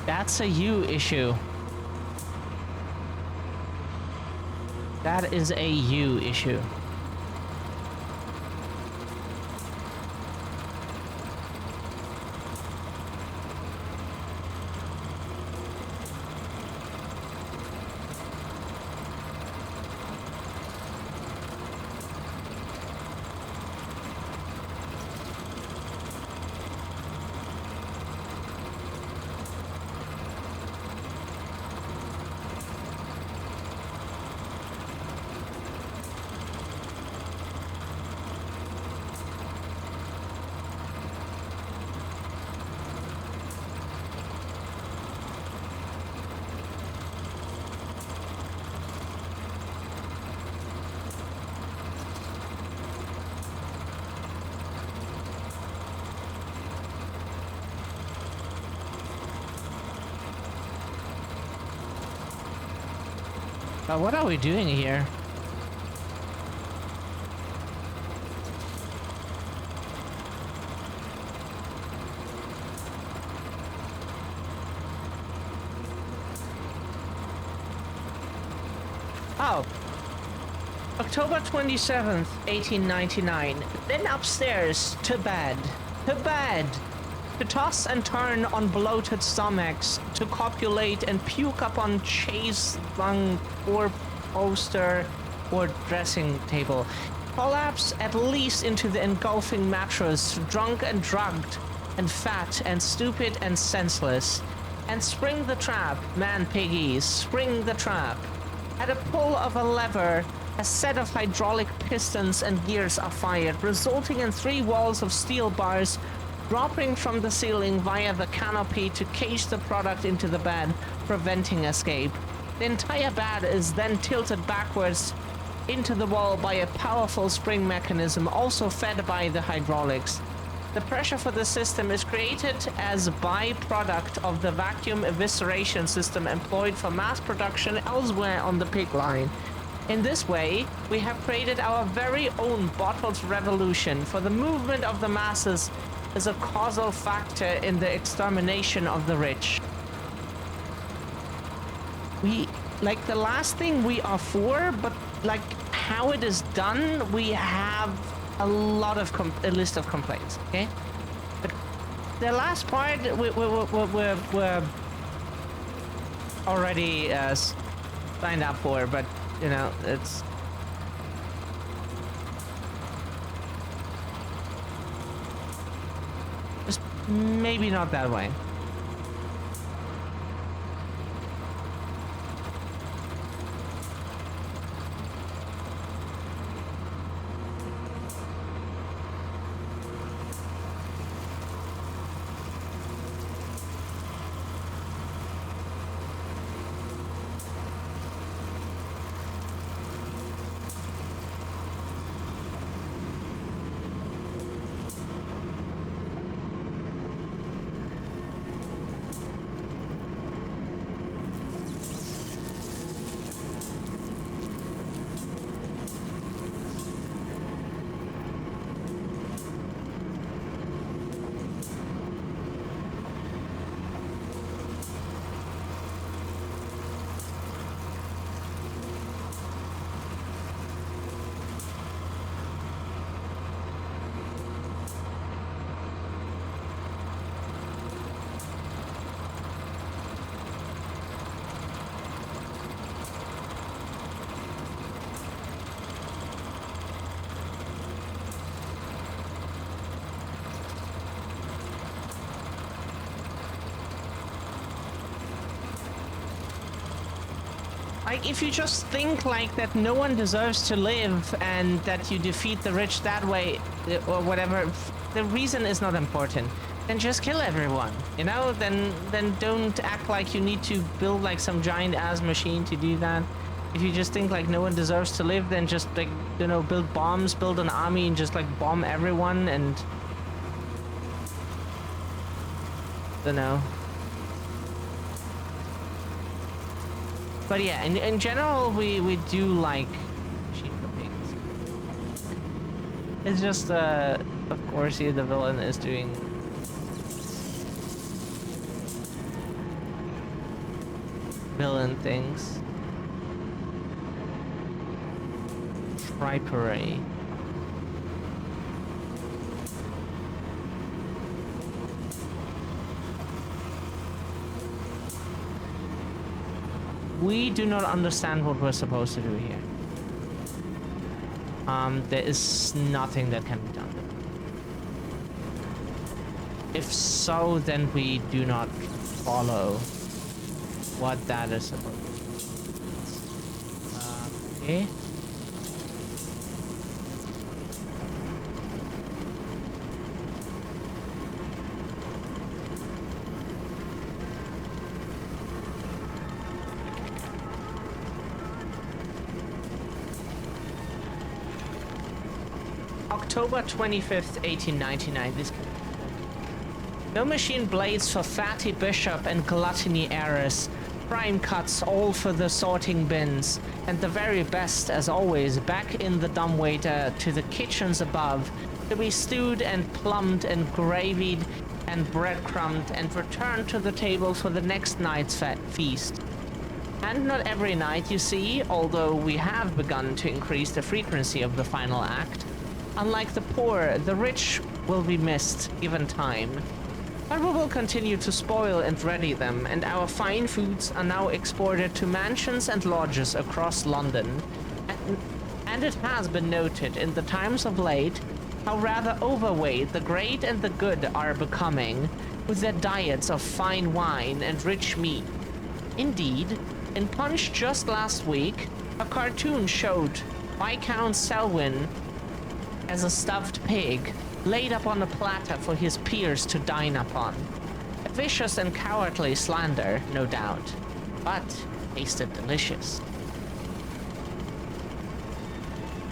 That's a you issue. That is a you issue. But what are we doing here? Oh. October 27th, 1899. Then upstairs, to bed. To bed! To toss and turn on bloated stomachs, to copulate and puke up on chaise lung or poster or dressing table. Collapse at least into the engulfing mattress, drunk and drugged, and fat and stupid and senseless. And spring the trap, man piggies, spring the trap. At a pull of a lever, a set of hydraulic pistons and gears are fired, resulting in 3 walls of steel bars dropping from the ceiling via the canopy to cage the product into the bed, preventing escape. The entire bed is then tilted backwards into the wall by a powerful spring mechanism, also fed by the hydraulics. The pressure for the system is created as a byproduct of the vacuum evisceration system employed for mass production elsewhere on the pig line. In this way, we have created our very own bottled revolution, for the movement of the masses is a causal factor in the extermination of the rich. We, like, the last thing we are for, but like how it is done, we have a lot of a list of complaints, okay? But the last part, we're already signed up for, but you know, it's just maybe not that way. Like, if you just think like that no one deserves to live and that you defeat the rich that way, or whatever, the reason is not important, then just kill everyone, you know? Then don't act like you need to build like some giant ass machine to do that. If you just think like no one deserves to live, then just like, you know, build bombs, build an army and just like bomb everyone and... don't know. But yeah, in general, we do like sheep for pigs. It's just, of course, here the villain is doing villain things. Tripery. We do not understand what we're supposed to do here. There is nothing that can be done. If so, then we do not follow what that is supposed to be. Okay. October 25th, 1899. No machine blades for fatty bishop and gluttony heiress. Prime cuts all for the sorting bins. And the very best, as always, back in the dumbwaiter to the kitchens above, to be stewed and plumbed and gravied and breadcrumbed and returned to the table for the next night's feast. And not every night, you see, although we have begun to increase the frequency of the final act. Unlike the poor, the rich will be missed, given time. But we will continue to spoil and ready them, and our fine foods are now exported to mansions and lodges across London. And it has been noted in the times of late how rather overweight the great and the good are becoming, with their diets of fine wine and rich meat. Indeed, In Punch just last week, a cartoon showed Viscount Selwyn as a stuffed pig laid up on a platter for his peers to dine upon. A vicious and cowardly slander, no doubt, but tasted delicious.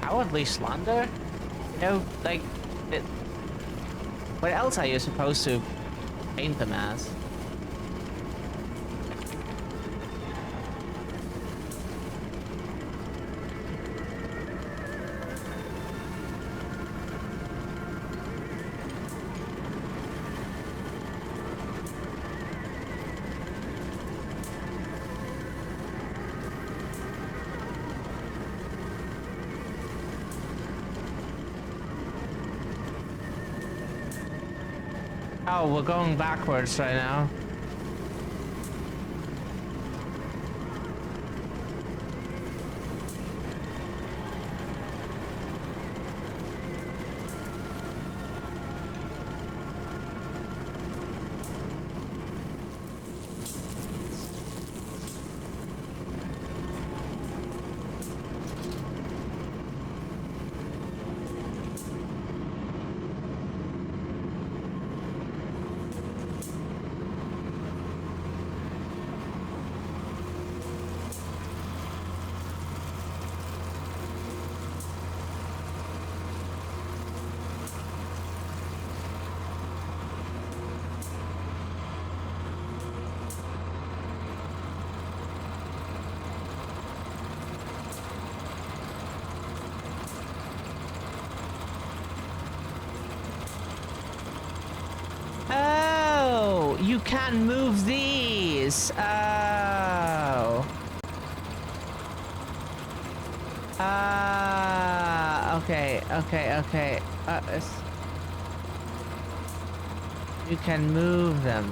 Cowardly slander? You know, like, what else are you supposed to paint them as? Oh, we're going backwards right now. Oh, you can move these. Oh. Okay. You can move them.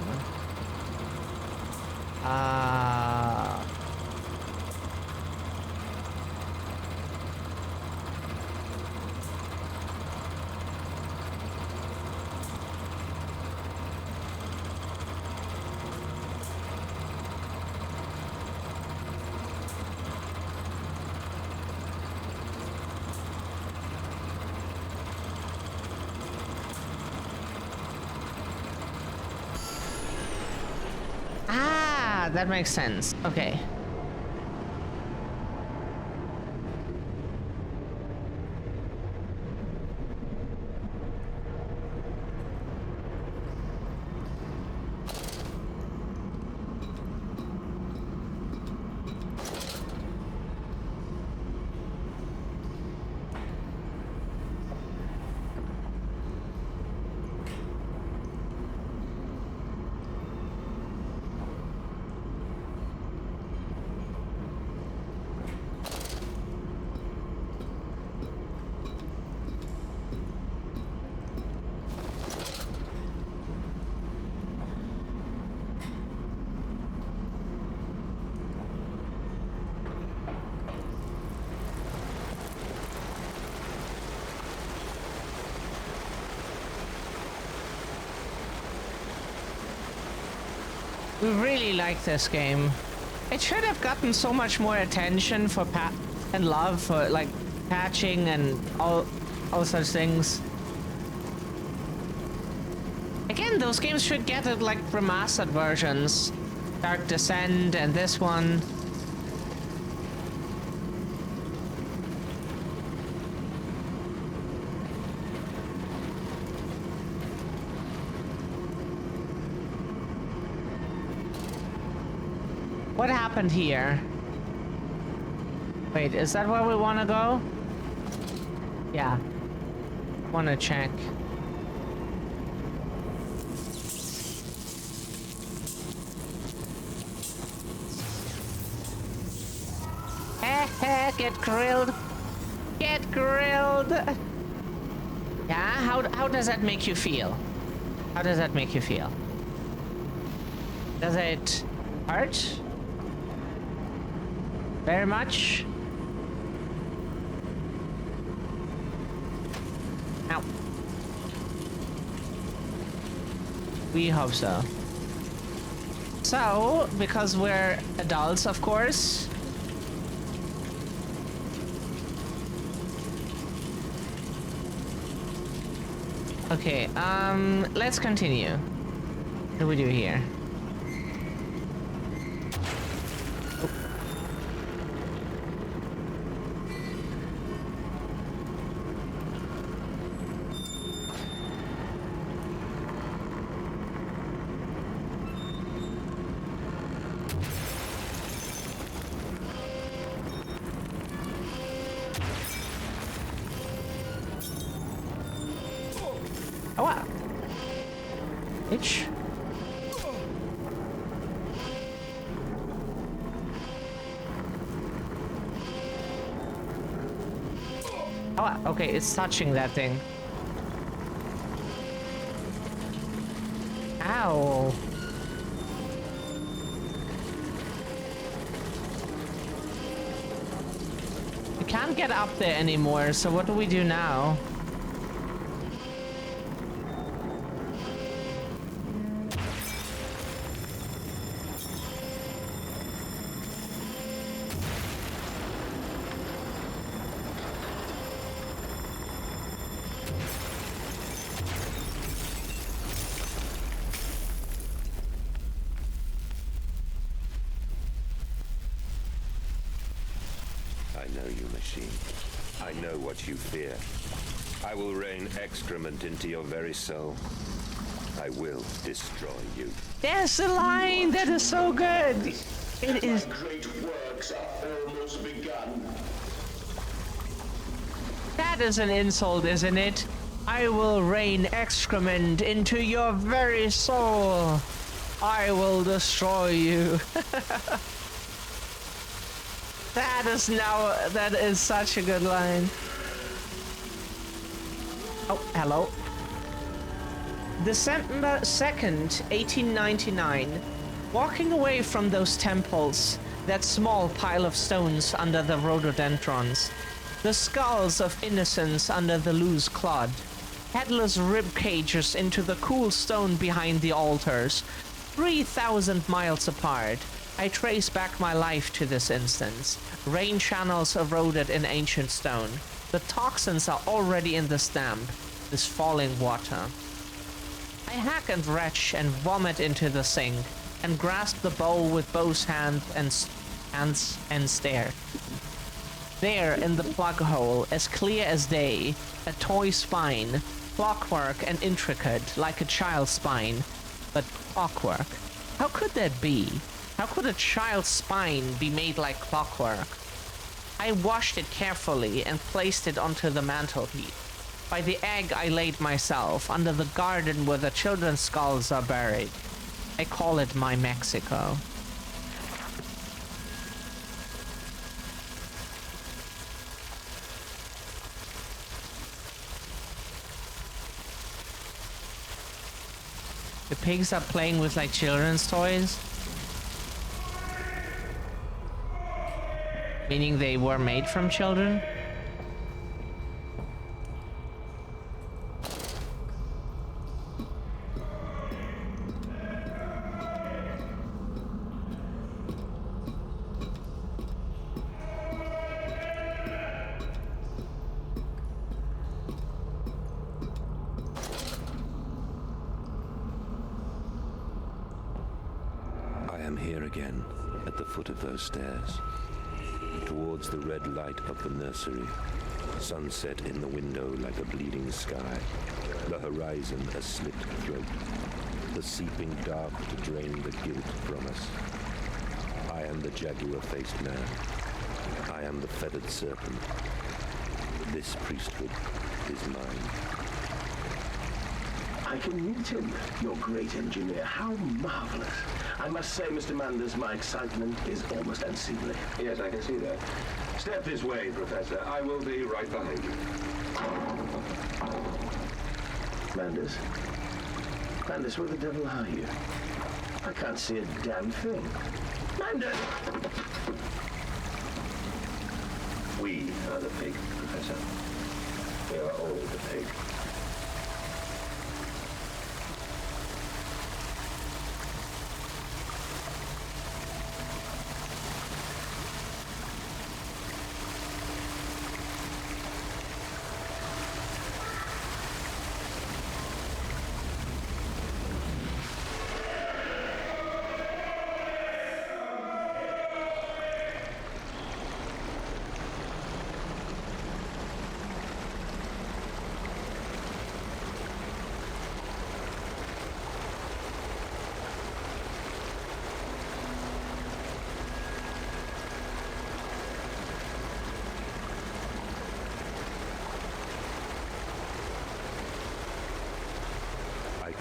That makes sense. Okay. We really like this game. It should have gotten so much more attention for and love for like patching and all such things. Again, those games should get like remastered versions. Dark Descent and this one. What happened here? Wait, is that where we want to go? Yeah. Want to check. Get grilled. Get grilled. Yeah, how does that make you feel? How does that make you feel? Does it hurt? Very much? Ow. We hope so. So, because we're adults, of course. Okay, let's continue. What do we do here? Oh, wow. Bitch. Oh, wow. Okay, it's touching that thing. Ow. We can't get up there anymore, so what do we do now? I know you, machine. I know what you fear. I will rain excrement into your very soul. I will destroy you. There's the line! That is so good! It is... Great works are almost begun. That is an insult, isn't it? I will rain excrement into your very soul. I will destroy you. That is such a good line. Oh, hello. December 2nd, 1899. Walking away from those temples, that small pile of stones under the rhododendrons, the skulls of innocence under the loose clod, headless rib cages into the cool stone behind the altars, 3,000 miles apart, I trace back my life to this instance. Rain channels eroded in ancient stone. The toxins are already in the stamp, this falling water. I hack and retch and vomit into the sink, and grasp the bowl with both hands and stare. There, in the plug hole, as clear as day, a toy spine, clockwork and intricate, like a child's spine, but clockwork. How could that be? How could a child's spine be made like clockwork? I washed it carefully and placed it onto the mantelpiece. By the egg I laid myself, under the garden where the children's skulls are buried. I call it my Mexico. The pigs are playing with like children's toys. Meaning they were made from children? I am here again, at the foot of those stairs. Towards the red light of the nursery, sunset in the window like a bleeding sky, the horizon a slit throat, the seeping dark to drain the guilt from us. I am the jaguar-faced man. I am the feathered serpent. This priesthood is mine. I can meet him, your great engineer. How marvelous. I must say, Mr. Manders, my excitement is almost unseemly. Yes, I can see that. Step this way, Professor. I will be right behind you. Manders? Manders, where the devil are you? I can't see a damn thing. Manders! We are the pig, Professor. We are all the pig.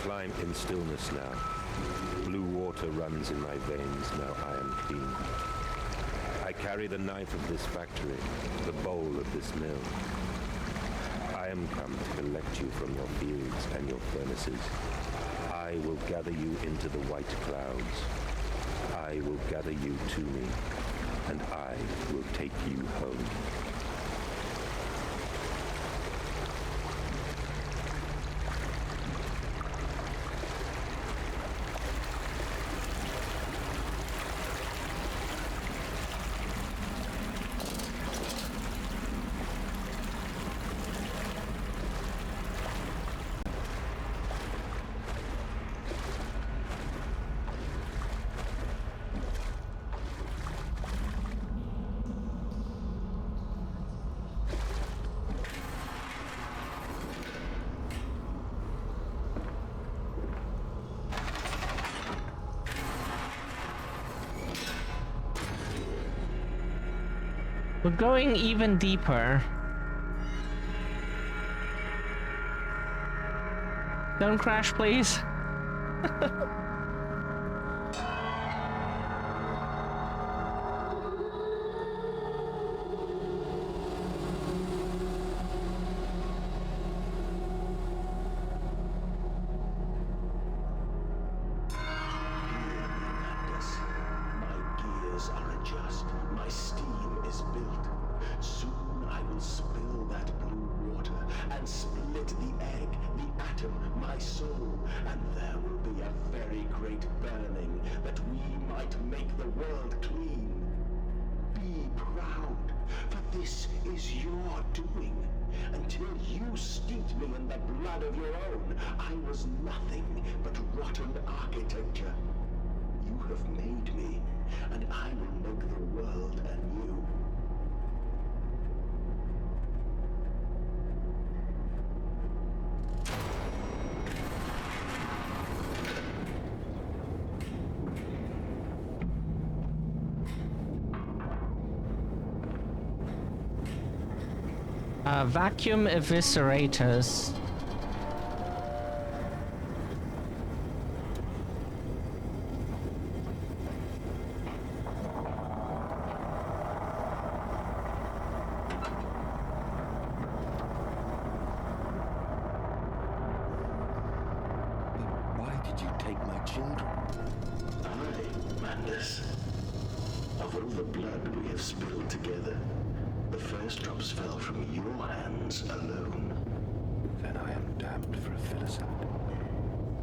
climb in stillness now. Blue water runs in my veins, now I am clean. I carry the knife of this factory, the bowl of this mill. I am come to collect you from your fields and your furnaces. I will gather you into the white clouds. I will gather you to me, and I will take you home. We're going even deeper. Don't crash, please. Vacuum eviscerators. Why did you take my children? I, Mandus. Of all the blood we have spilled together, the first drops fell from your hands alone. Then I am damned for a filicide,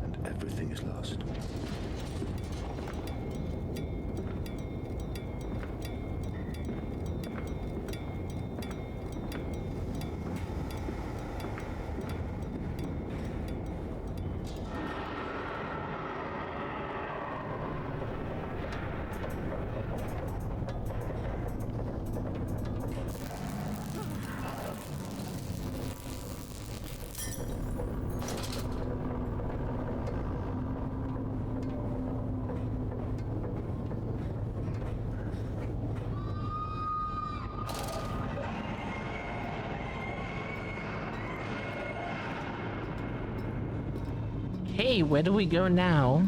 and everything is lost. Hey, where do we go now?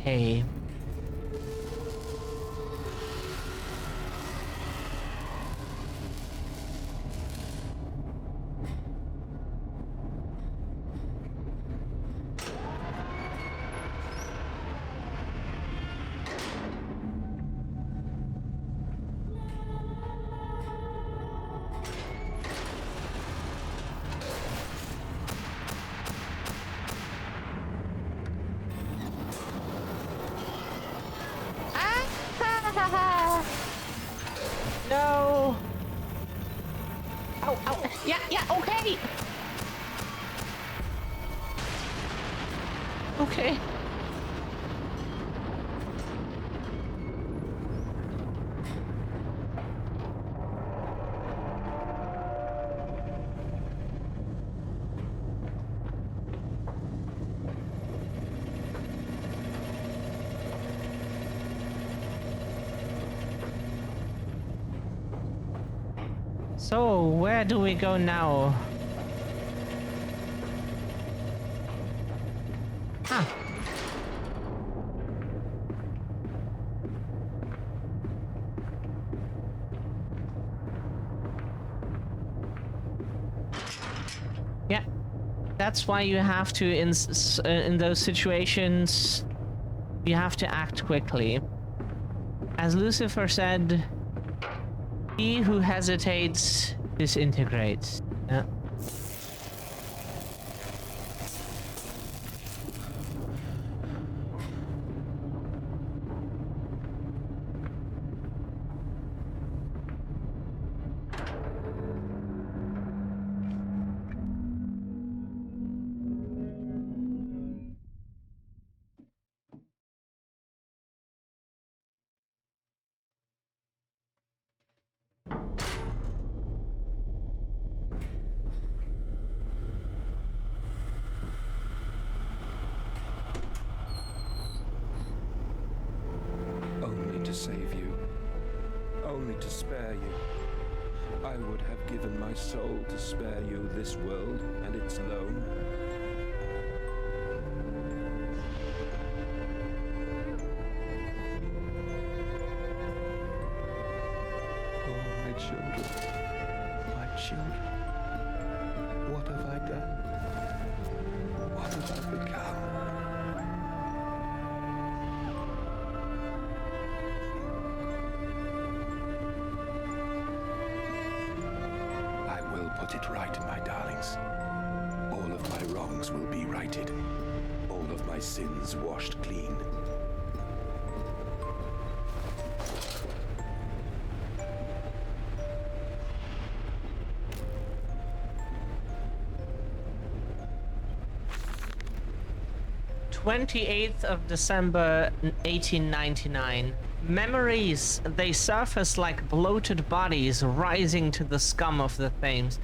Okay. No. Oh, oh, yeah, okay. Okay. So, where do we go now? Ah. Yeah. That's why you have to, in those situations, you have to act quickly. As Lucifer said, he who hesitates disintegrates. Yeah. Only to save you. Only to spare you. I would have given my soul to spare you this world and its loan. Oh, my children. My children. What have I done? What have I become? I will put it right, my darlings. All of my wrongs will be righted. All of my sins washed clean. December 1899. Memories, they surface like bloated bodies rising to the scum of the flames.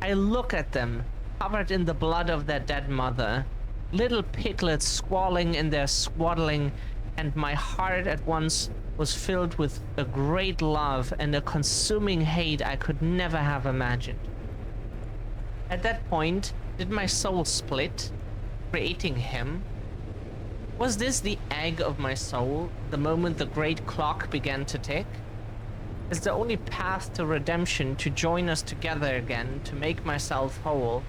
I look at them, covered in the blood of their dead mother, little piglets squalling in their swaddling, and my heart at once was filled with a great love and a consuming hate I could never have imagined. At that point, did my soul split, creating him? Was this the egg of my soul, the moment the great clock began to tick? Is the only path to redemption to join us together again, to make myself whole,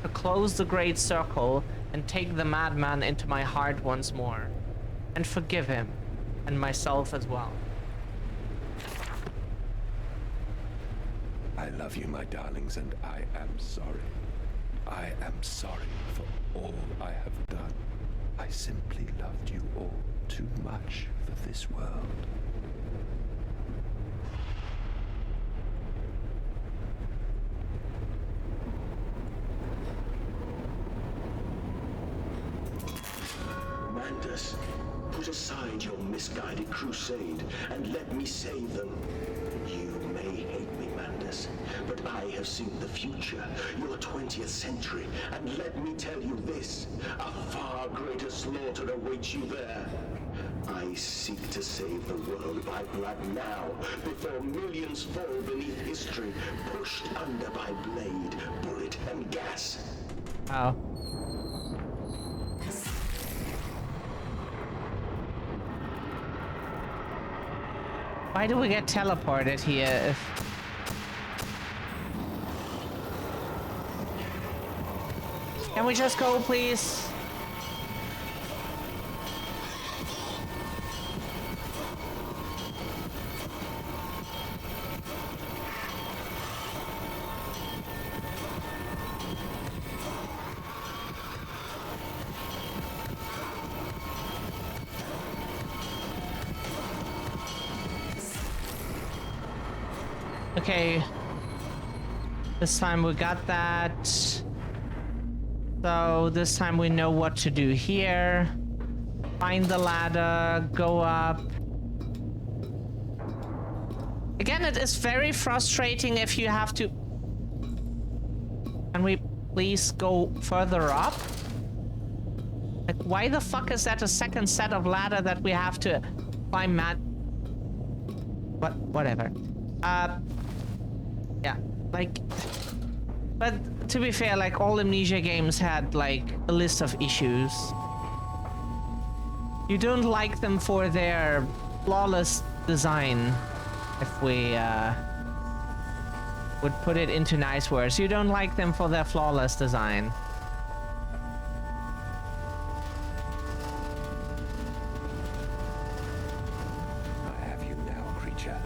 to close the great circle and take the madman into my heart once more, and forgive him, and myself as well? I love you, my darlings, and I am sorry. I am sorry for all I have done. I simply loved you all too much for this world. Mandus, put aside your misguided crusade and let me save them. You may hate me, Mandus, but I have seen the future, your 20th century, and let me tell you this, a far greater slaughter awaits you there. I seek to save the world by blood now, before millions fall beneath history, pushed under by blade, bullet, and gas. Oh. Why do we get teleported here? Can we just go, please? Okay. This time we got that. So this time we know what to do here. Find the ladder, go up. Again, it is very frustrating if you have to... Can we please go further up? Like, why the fuck is that a second set of ladder that we have to climb whatever. Yeah, like... But to be fair, like, all Amnesia games had, like, a list of issues. You don't like them for their flawless design, if we, would put it into nice words. You don't like them for their flawless design. I have you now, creature.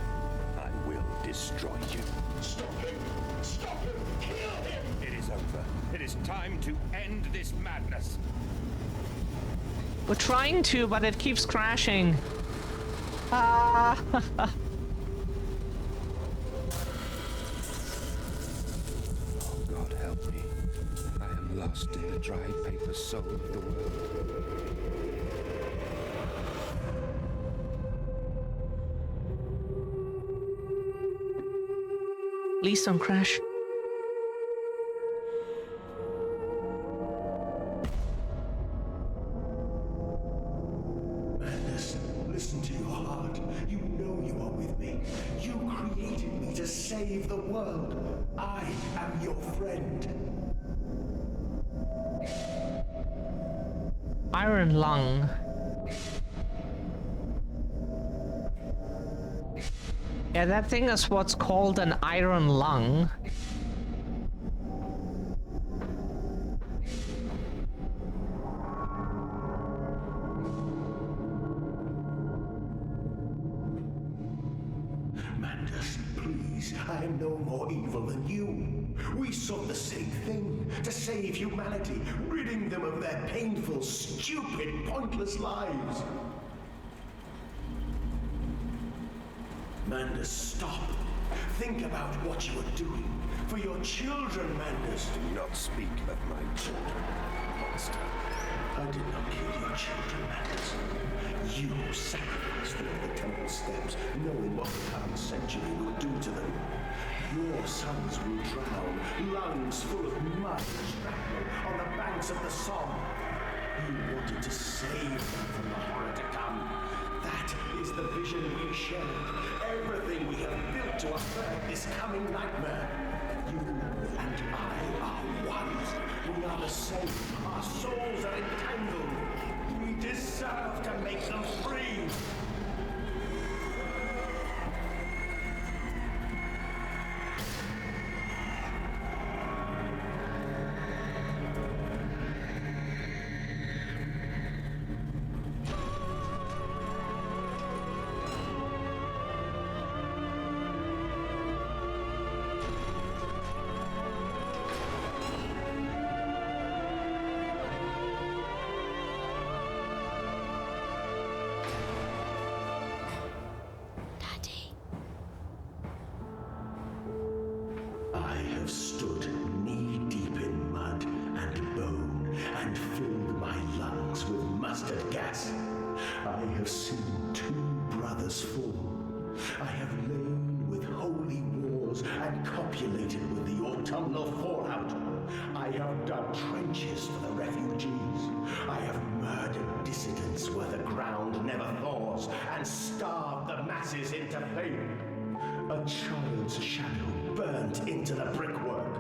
I will destroy you. Stop him! Stop him! Kill him! It is over. It is time to end this madness. We're trying to, but it keeps crashing. Ah. Oh, God help me. I am lost in the dried paper soul of the world. Please don't crash. Madness, listen to your heart. You know you are with me. You created me to save the world. I am your friend. Iron lung. Yeah, that thing is what's called an iron lung. Mandus, please, I am no more evil than you. We sought the same thing, to save humanity, ridding them of their painful, stupid, pointless lives. Mandus, stop. Think about what you are doing. For your children, Mandus. Do not speak of my children, monster. I did not kill your children, Mandus. You sacrificed them on the temple steps, knowing what the coming century will do to them. Your sons will drown, lungs full of mud and shrapnel on the banks of the Somme. You wanted to save them from the horror to come. That is the vision we shared. Everything we have built to avert this coming nightmare. You and I are one. We are the same. Our souls are entangled. We deserve to make them free. Daddy. I have stood knee-deep in mud and bone and filled my lungs with mustard gas. I have seen 2 brothers fall. I have lain with holy wars and copulated with the autumnal fallout. I have dug trenches for the refugees. I have murdered dissidents where the ground never thaws and starved the masses into pain. A child's shadow burnt into the brickwork.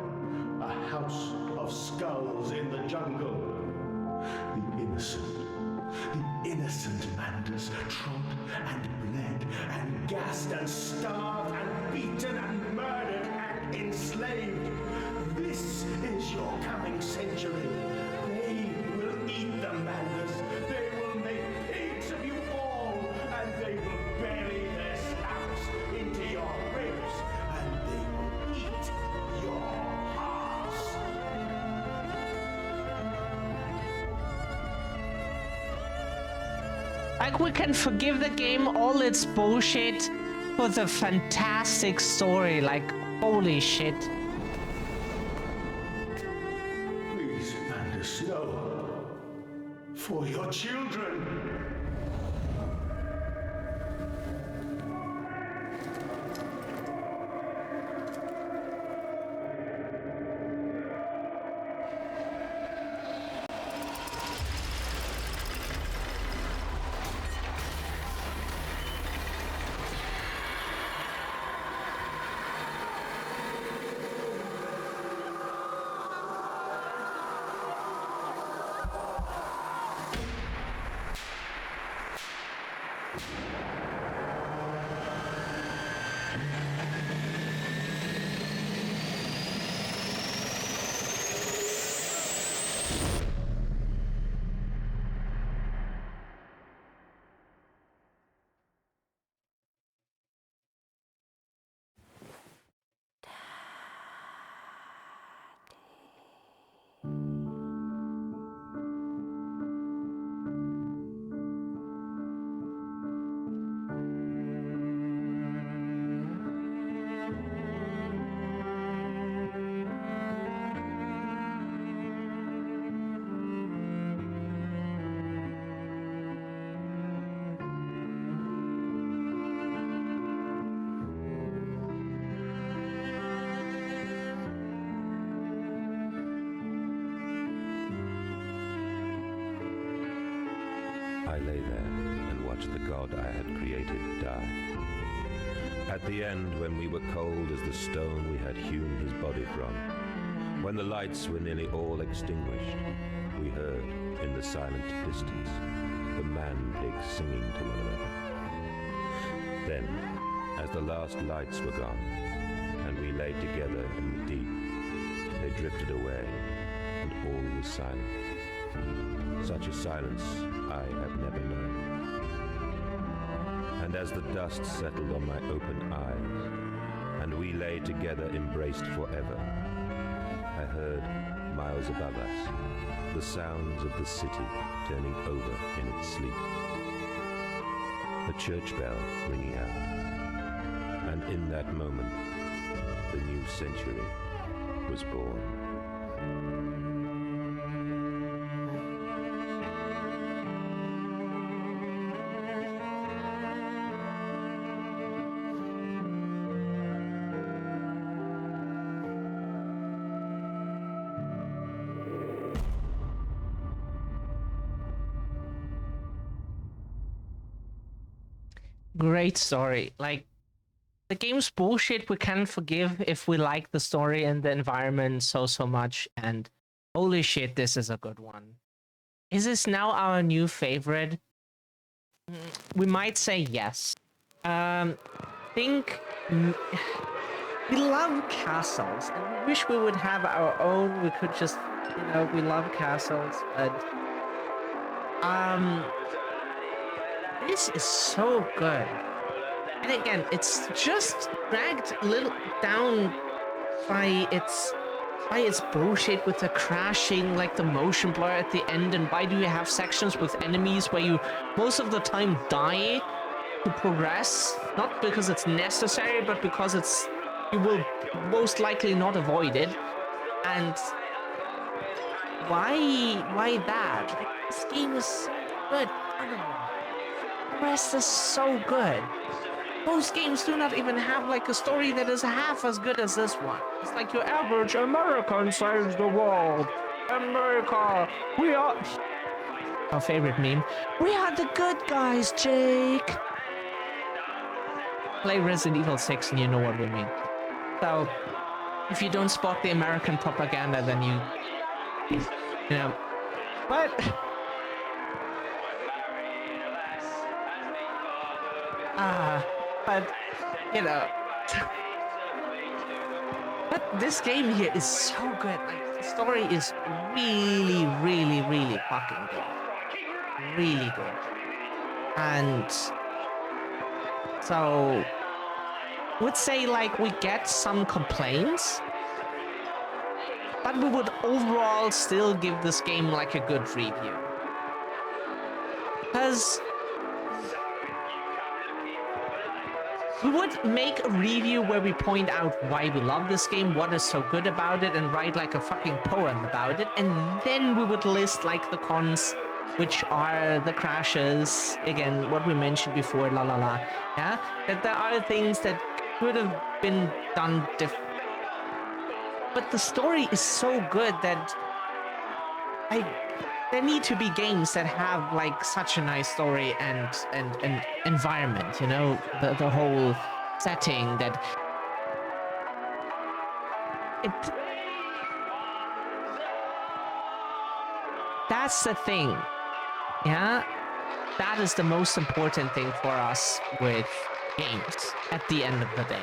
A house of skulls in the jungle. The innocent Mandus trod and bled and gassed and starved and beaten and murdered and enslaved. This is your coming century. They will eat the Mandus. They will make pigs of you all, and they will bury their snouts into your ribs, and they will eat your hearts. Like, we can forgive the game all its bullshit for the fantastic story. Like, holy shit. Please, Mandus, for your children. I lay there and watched the god I had created die. At the end, when we were cold as the stone we had hewn his body from, when the lights were nearly all extinguished, we heard, in the silent distance, the man-pigs singing to one another. Then, as the last lights were gone, and we lay together in the deep, they drifted away, and all was silent. Such a silence I have never known. And as the dust settled on my open eyes, and we lay together embraced forever, I heard, miles above us, the sounds of the city turning over in its sleep. A church bell ringing out. And in that moment, the new century was born. Great story. Like, the game's bullshit we can forgive if we like the story and the environment so much, and holy shit, this is a good one. Is this now our new favorite? We might say yes. Think we love castles, and we wish we would have our own. We could just, we love castles, but this is so good. And again, it's just dragged a little down by its bullshit with the crashing, like the motion blur at the end, and why do you have sections with enemies where you most of the time die to progress? Not because it's necessary, but because you will most likely not avoid it. And why that? Like, this game is so good. The rest is so good. Most games do not even have like a story that is half as good as this one. It's like your average American saves the world. America, we are... Our favorite meme. We are the good guys, Jake. Play Resident Evil 6 and you know what we mean. So, if you don't spot the American propaganda, then you know. But... but, but this game here is so good. Like, the story is really, really, really fucking good. Really good. And so, I would say, like, we get some complaints, but we would overall still give this game, like, a good review. Because we would make a review where we point out why we love this game, what is so good about it, and write like a fucking poem about it, and then we would list like the cons which are the crashes, again, what we mentioned before, la la la, yeah? That there are things that could have been done different. But the story is so good that there need to be games that have like such a nice story and environment, you know, the whole setting that it. That's the thing, yeah. That is the most important thing for us with games at the end of the day.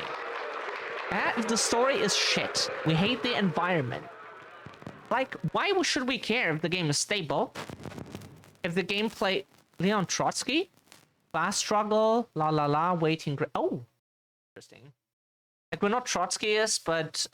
If the story is shit, we hate the environment. Like, why should we care if the game is stable? If the gameplay... Leon Trotsky? Fast struggle, la la la, waiting... Oh! Interesting. Like, we're not Trotskyists, but,